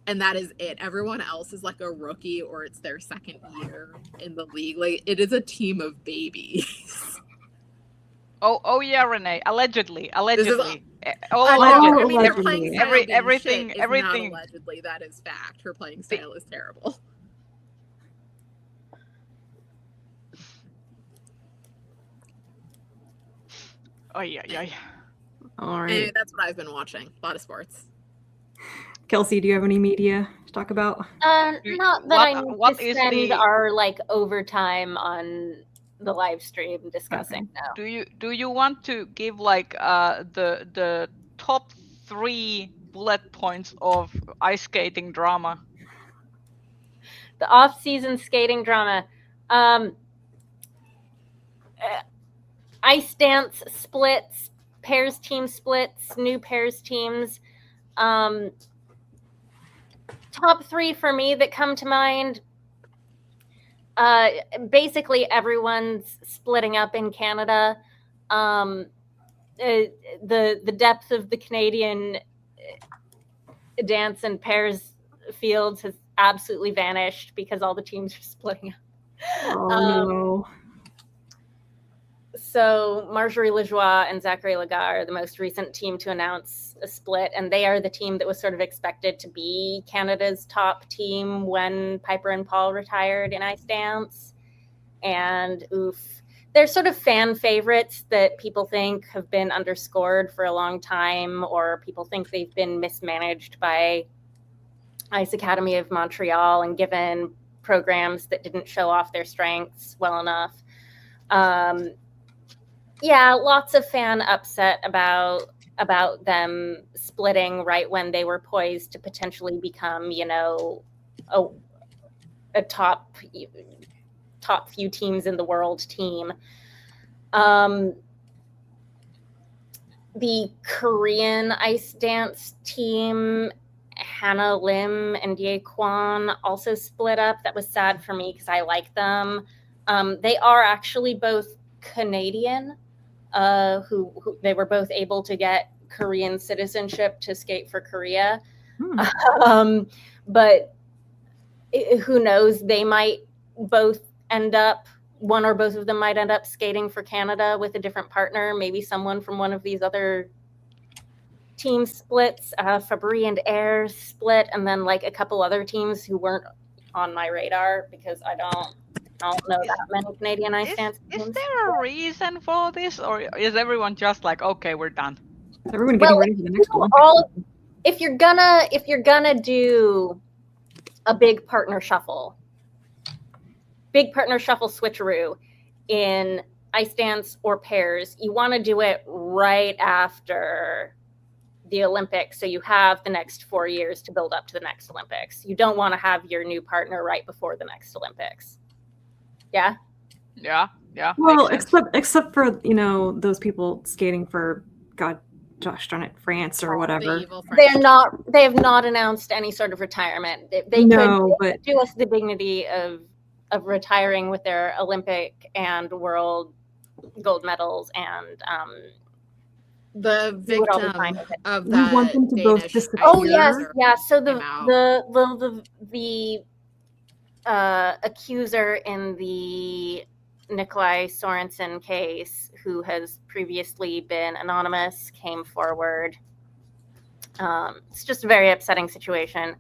Speaker 2: and that is it. Everyone else is like a rookie or it's their 2nd year in the league. Like it is a team of babies.
Speaker 3: Oh yeah, Renee. Allegedly.
Speaker 2: Oh,
Speaker 3: allegedly.
Speaker 2: I mean, her
Speaker 1: allegedly.
Speaker 2: playing style being
Speaker 3: Everything-
Speaker 2: shit is
Speaker 3: everything-
Speaker 2: not allegedly. That is fact. Her playing style is terrible.
Speaker 3: Oh yeah.
Speaker 1: All right.
Speaker 2: Anyway, that's what I've been watching. A lot of sports.
Speaker 1: Kelsey, do you have any media to talk about?
Speaker 4: Not that I need
Speaker 3: what
Speaker 4: to
Speaker 3: is
Speaker 4: spend
Speaker 3: the-
Speaker 4: our like overtime on the live stream discussing now.
Speaker 3: Do you want to give like the top 3 bullet points of ice skating drama?
Speaker 4: The off-season skating drama. Ice dance splits, pairs team splits, new pairs teams. Top 3 for me that come to mind. Basically, everyone's splitting up in Canada. The depth of the Canadian dance and pairs fields has absolutely vanished because all the teams are splitting up.
Speaker 1: Oh no.
Speaker 4: So Marjorie Lajoie and Zachary Lagar are the most recent team to announce a split, and they are the team that was sort of expected to be Canada's top team when Piper and Paul retired in ice dance. And they're sort of fan favorites that people think have been underscored for a long time, or people think they've been mismanaged by Ice Academy of Montreal and given programs that didn't show off their strengths well enough. Yeah, lots of fan upset about them splitting right when they were poised to potentially become, you know, a top few teams in the world team. The Korean ice dance team, Hannah Lim and Ye Kwan, also split up. That was sad for me because I like them. They are actually both Canadian, who they were both able to get Korean citizenship to skate for Korea. But who knows? They might both end up, one or both of them might end up skating for Canada with a different partner. Maybe someone from one of these other team splits. Fabry and Air split, and then like a couple other teams who weren't on my radar because I don't know that many Canadian ice dance teams.
Speaker 3: Is there a reason for this, or is everyone just like, okay, we're done?
Speaker 1: Everyone getting ready for the next one.
Speaker 4: If you're gonna do a big partner shuffle switcheroo in ice dance or pairs, you want to do it right after the Olympics, so you have the next 4 years to build up to the next Olympics. You don't want to have your new partner right before the next Olympics. Yeah.
Speaker 1: Well, except for, you know, those people skating for, God, gosh darn it, France or whatever.
Speaker 4: They have not announced any sort of retirement. They could do us the dignity of retiring with their Olympic and world gold medals, and
Speaker 2: the victim of
Speaker 1: we want them to both disappear.
Speaker 4: Oh yes, yeah. So the accuser in the Nikolai Sorensen case, who has previously been anonymous, came forward. It's just a very upsetting situation.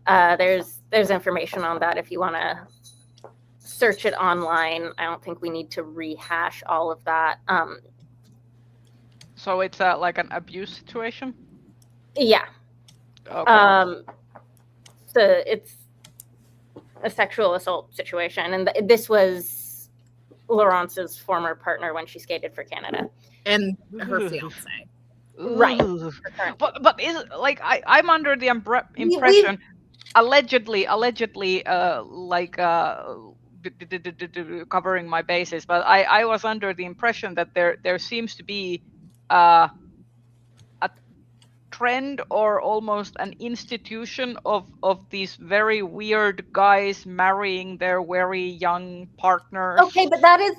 Speaker 4: There's information on that if you want to search it online. I don't think we need to rehash all of that.
Speaker 3: So it's like an abuse situation?
Speaker 4: Yeah.
Speaker 3: Okay.
Speaker 4: So it's a sexual assault situation, and this was Laurence's former partner when she skated for Canada,
Speaker 2: and her fiance.
Speaker 4: Right.
Speaker 3: But is like I'm under the impression, allegedly, covering my bases, but I was under the impression that there seems to be a trend or almost an institution of these very weird guys marrying their very young partners.
Speaker 4: Okay, but that is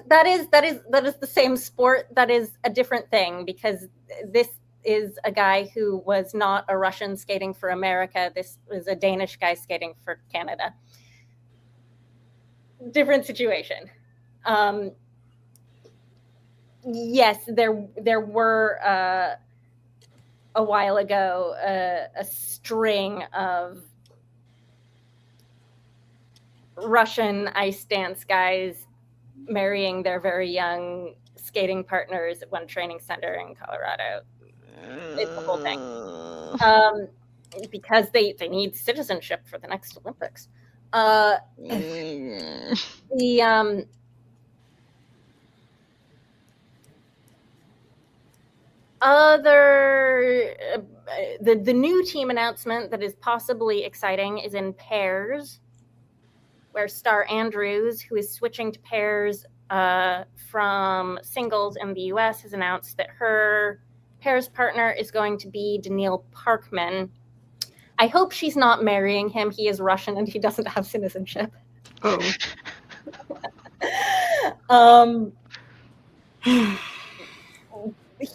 Speaker 4: the same sport. That is a different thing, because this is a guy who was not a Russian skating for America. This was a Danish guy skating for Canada. Different situation. Yes, there were a while ago a string of Russian ice dance guys marrying their very young skating partners at one training center in Colorado. It's the whole thing. Because they need citizenship for the next Olympics. The new team announcement that is possibly exciting is in pairs, where Star Andrews, who is switching to pairs from singles in the US, has announced that her pairs partner is going to be Daniil Parkman. I hope she's not marrying him. He is Russian and he doesn't have citizenship.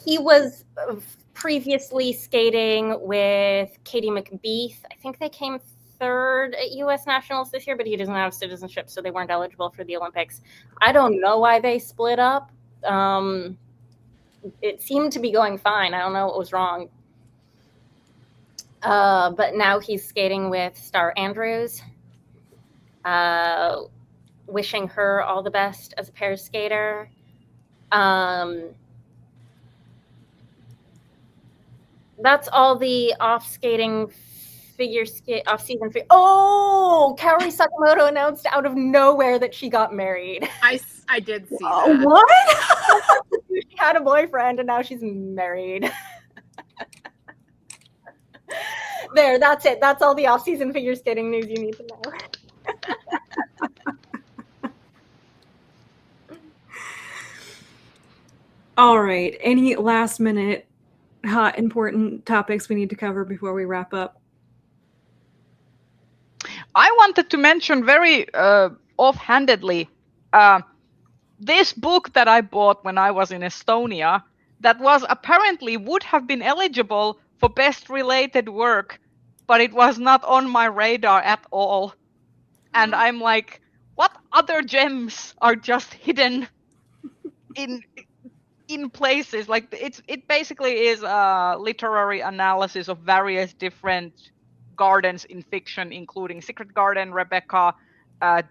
Speaker 4: He was previously skating with Katie McBeath. I think they came third at U.S. Nationals this year, but he doesn't have citizenship, so they weren't eligible for the Olympics. I don't know why they split up. It seemed to be going fine. I don't know what was wrong. But now he's skating with Star Andrews. Wishing her all the best as a pairs skater. That's all the off skating off-season figure. Oh, Kaori Sakamoto announced out of nowhere that she got married.
Speaker 2: I did see that.
Speaker 1: What?
Speaker 4: She had a boyfriend and now she's married. There, that's it. That's all the off-season figure skating news you need to know.
Speaker 1: All right. Any last minute hot important topics we need to cover before we wrap up?
Speaker 3: I wanted to mention very offhandedly this book that I bought when I was in Estonia that was apparently would have been eligible for best related work, but it was not on my radar at all. And I'm like, what other gems are just hidden in places? Like it basically is a literary analysis of various different gardens in fiction, including Secret Garden, Rebecca,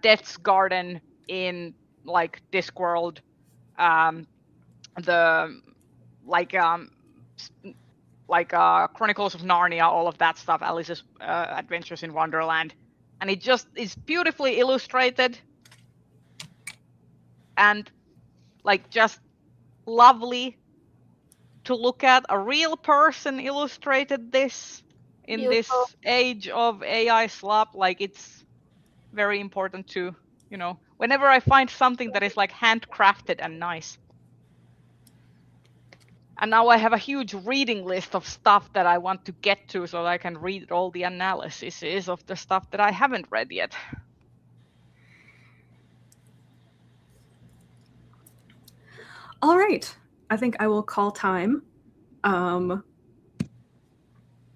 Speaker 3: Death's Garden in like Discworld, Chronicles of Narnia, all of that stuff, Alice's Adventures in Wonderland, and it just is beautifully illustrated and like just lovely to look at. A real person illustrated this in
Speaker 4: Beautiful.
Speaker 3: this age of AI slop. Like it's very important to, whenever I find something that is like handcrafted and nice. And now I have a huge reading list of stuff that I want to get to so that I can read all the analyses of the stuff that I haven't read yet.
Speaker 1: All right. I think I will call time.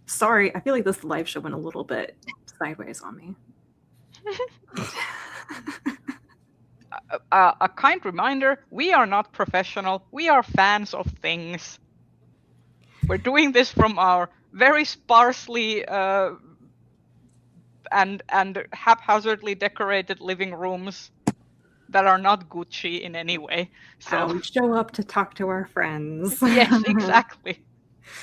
Speaker 1: Sorry, I feel like this live show went a little bit sideways on me.
Speaker 3: A kind reminder, we are not professional. We are fans of things. We're doing this from our very sparsely and haphazardly decorated living rooms that are not Gucci in any way. So
Speaker 1: We show up to talk to our friends.
Speaker 3: yes, exactly.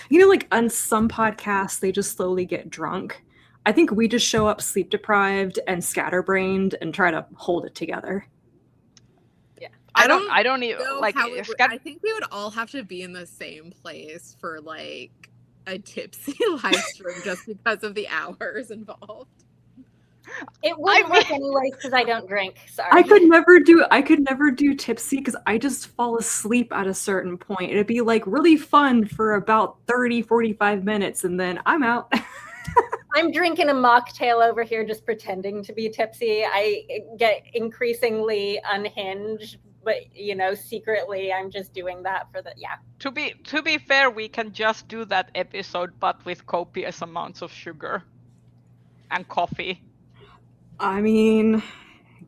Speaker 1: Like on some podcasts, they just slowly get drunk. I think we just show up sleep deprived and scatterbrained and try to hold it together.
Speaker 3: I don't even
Speaker 2: know
Speaker 3: like.
Speaker 2: how I think we would all have to be in the same place for like a tipsy live stream just because of the hours involved.
Speaker 4: It wouldn't work anyways because I don't drink. Sorry.
Speaker 1: I could never do tipsy because I just fall asleep at a certain point. It'd be like really fun for about 30-45 minutes and then I'm out.
Speaker 4: I'm drinking a mocktail over here just pretending to be tipsy. I get increasingly unhinged, but secretly I'm just doing that for the
Speaker 3: To be fair, we can just do that episode but with copious amounts of sugar and coffee.
Speaker 1: I mean,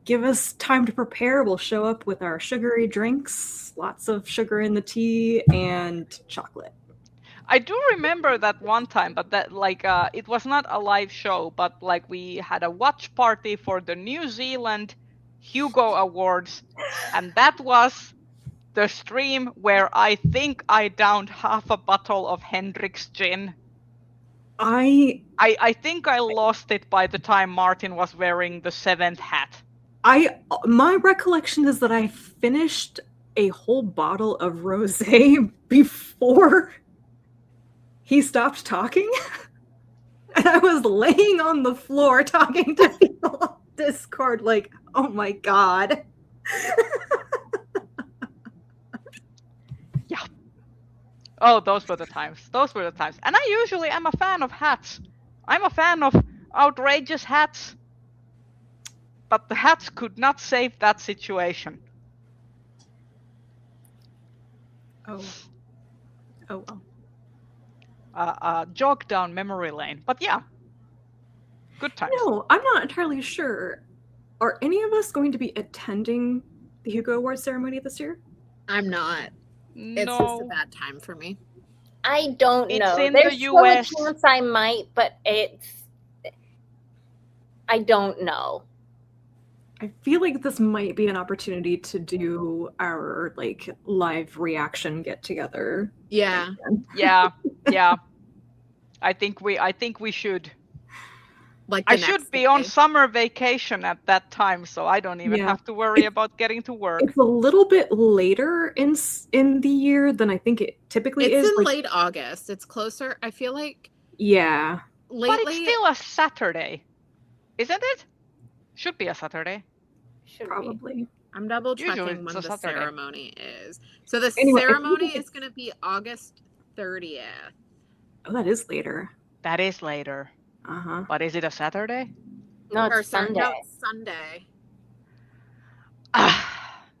Speaker 1: give us time to prepare. We'll show up with our sugary drinks, lots of sugar in the tea, and chocolate.
Speaker 3: I do remember that one time, but that it was not a live show, but like we had a watch party for the New Zealand Hugo Awards, and that was the stream where I think I downed half a bottle of Hendrick's gin. I think I lost it by the time Martin was wearing the 7th hat.
Speaker 1: My recollection is that I finished a whole bottle of rosé before he stopped talking. And I was laying on the floor talking to people on Discord like, oh my God.
Speaker 3: Yeah. Oh, those were the times. And I usually am a fan of hats. I'm a fan of outrageous hats. But the hats could not save that situation.
Speaker 1: Oh well.
Speaker 3: Jog down memory lane. But yeah, good times.
Speaker 1: No, I'm not entirely sure. Are any of us going to be attending the Hugo Awards ceremony this year?
Speaker 2: I'm not. It's just a bad time for me.
Speaker 4: I don't know.
Speaker 3: In
Speaker 4: There's
Speaker 3: the
Speaker 4: still a
Speaker 3: US.
Speaker 4: chance I might, but I don't know.
Speaker 1: I feel like this might be an opportunity to do our live reaction get together.
Speaker 2: Yeah.
Speaker 3: Yeah. I think we should.
Speaker 2: like
Speaker 3: I
Speaker 2: the
Speaker 3: should
Speaker 2: next
Speaker 3: be on
Speaker 2: day.
Speaker 3: summer vacation at that time, so I don't even
Speaker 1: Yeah.
Speaker 3: have to worry about getting to work.
Speaker 1: It's a little bit later in the year than I think it typically
Speaker 2: It's
Speaker 1: is.
Speaker 2: in
Speaker 1: Like,
Speaker 2: late August. It's closer. I feel like
Speaker 1: yeah.
Speaker 3: But it's
Speaker 2: lately.
Speaker 3: still a Saturday, isn't it? Should be a Saturday.
Speaker 4: Should be.
Speaker 1: Probably.
Speaker 2: I'm double
Speaker 3: Usually
Speaker 2: checking
Speaker 3: it's
Speaker 2: when
Speaker 3: a
Speaker 2: the
Speaker 3: Saturday.
Speaker 2: ceremony is. So the
Speaker 1: Anyway, I think
Speaker 2: ceremony
Speaker 1: it's-
Speaker 2: is going to be August 30th.
Speaker 1: Oh, that is later.
Speaker 3: That is later.
Speaker 1: Uh-huh.
Speaker 3: But is it a Saturday?
Speaker 4: No,
Speaker 2: Or
Speaker 4: it's
Speaker 2: sorry,
Speaker 4: Sunday.
Speaker 2: no, it's Sunday.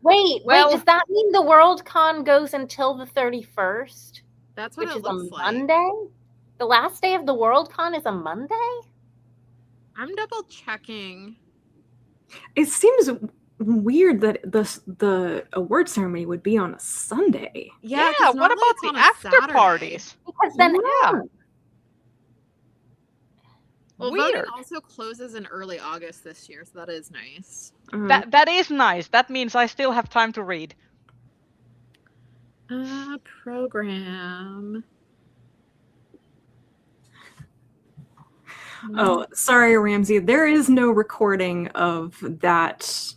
Speaker 4: Wait,
Speaker 3: Well-
Speaker 4: does that mean the Worldcon goes until the 31st?
Speaker 2: That's what
Speaker 4: Which
Speaker 2: it
Speaker 4: is a
Speaker 2: looks like.
Speaker 4: Monday? The last day of the Worldcon is a Monday?
Speaker 2: I'm double checking.
Speaker 1: It seems weird that the award ceremony would be on a Sunday.
Speaker 2: Yeah, 'cause
Speaker 3: what
Speaker 2: normally
Speaker 3: about
Speaker 2: it's
Speaker 3: the
Speaker 2: on a
Speaker 3: after
Speaker 2: Saturday.
Speaker 3: parties?
Speaker 4: Because then
Speaker 3: Yeah.
Speaker 2: Well,
Speaker 3: Weird.
Speaker 2: voting also closes in early August this year, so that is nice.
Speaker 3: That is nice. That means I still have time to read.
Speaker 2: Program.
Speaker 1: Oh, sorry, Ramsey. There is no recording of that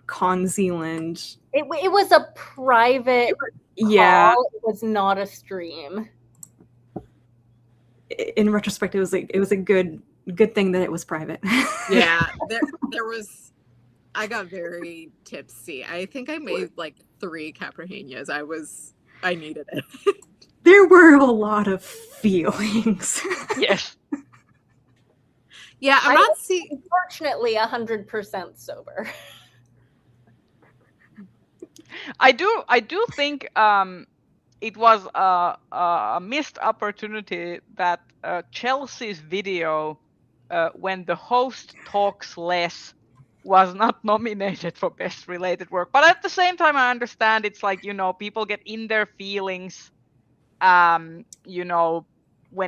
Speaker 1: Con Zealand.
Speaker 4: it was a private
Speaker 1: Yeah.
Speaker 4: call. It was not a stream.
Speaker 1: In retrospect, it was a good thing that it was private.
Speaker 2: Yeah, there was. I got very tipsy. I think I made like 3 Capraheñas. I needed it.
Speaker 1: There were a lot of feelings.
Speaker 3: Yes.
Speaker 2: Yeah, I'm
Speaker 4: I
Speaker 2: not
Speaker 4: was
Speaker 2: seeing.
Speaker 4: Unfortunately, 100% sober.
Speaker 3: I do think it was a missed opportunity that Chelsea's video when the host talks less was not nominated for best related work. But at the same time, I understand it's like, people get in their feelings, when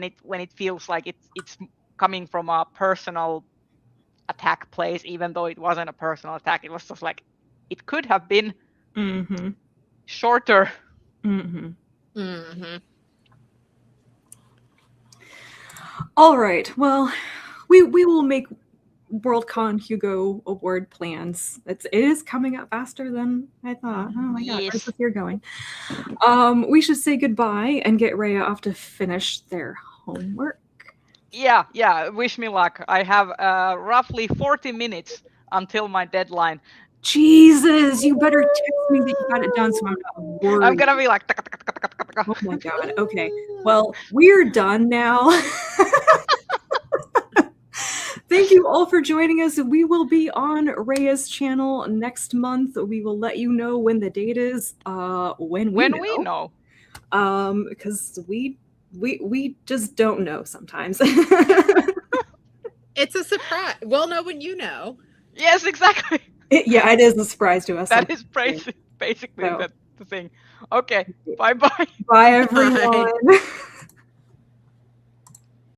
Speaker 3: it feels like it's coming from a personal attack place, even though it wasn't a personal attack. It was just like, it could have been
Speaker 1: Mm-hmm.
Speaker 3: shorter.
Speaker 1: Mm-hmm.
Speaker 2: Mm-hmm.
Speaker 1: All right. Well, we will make Worldcon Hugo Award plans. It is coming up faster than I thought. Oh my god,
Speaker 3: Yes.
Speaker 1: where's this year going? We should say goodbye and get Rhea off to finish their homework.
Speaker 3: Yeah. Wish me luck. I have roughly 40 minutes until my deadline.
Speaker 1: Jesus, you better text me that you got it done so I'm not worried.
Speaker 3: I'm gonna be like,
Speaker 1: Oh my god. Okay. Well, we're done now. Thank you all for joining us. We will be on Rhea's channel next month. We will let you know when the date is. When we know. Because we just don't know sometimes.
Speaker 2: It's a surprise. We'll know when you know.
Speaker 3: Yes, exactly.
Speaker 1: Yeah, it is a surprise to us.
Speaker 3: That is basically
Speaker 1: So-
Speaker 3: the thing. Okay, bye-bye.
Speaker 1: Bye, everyone.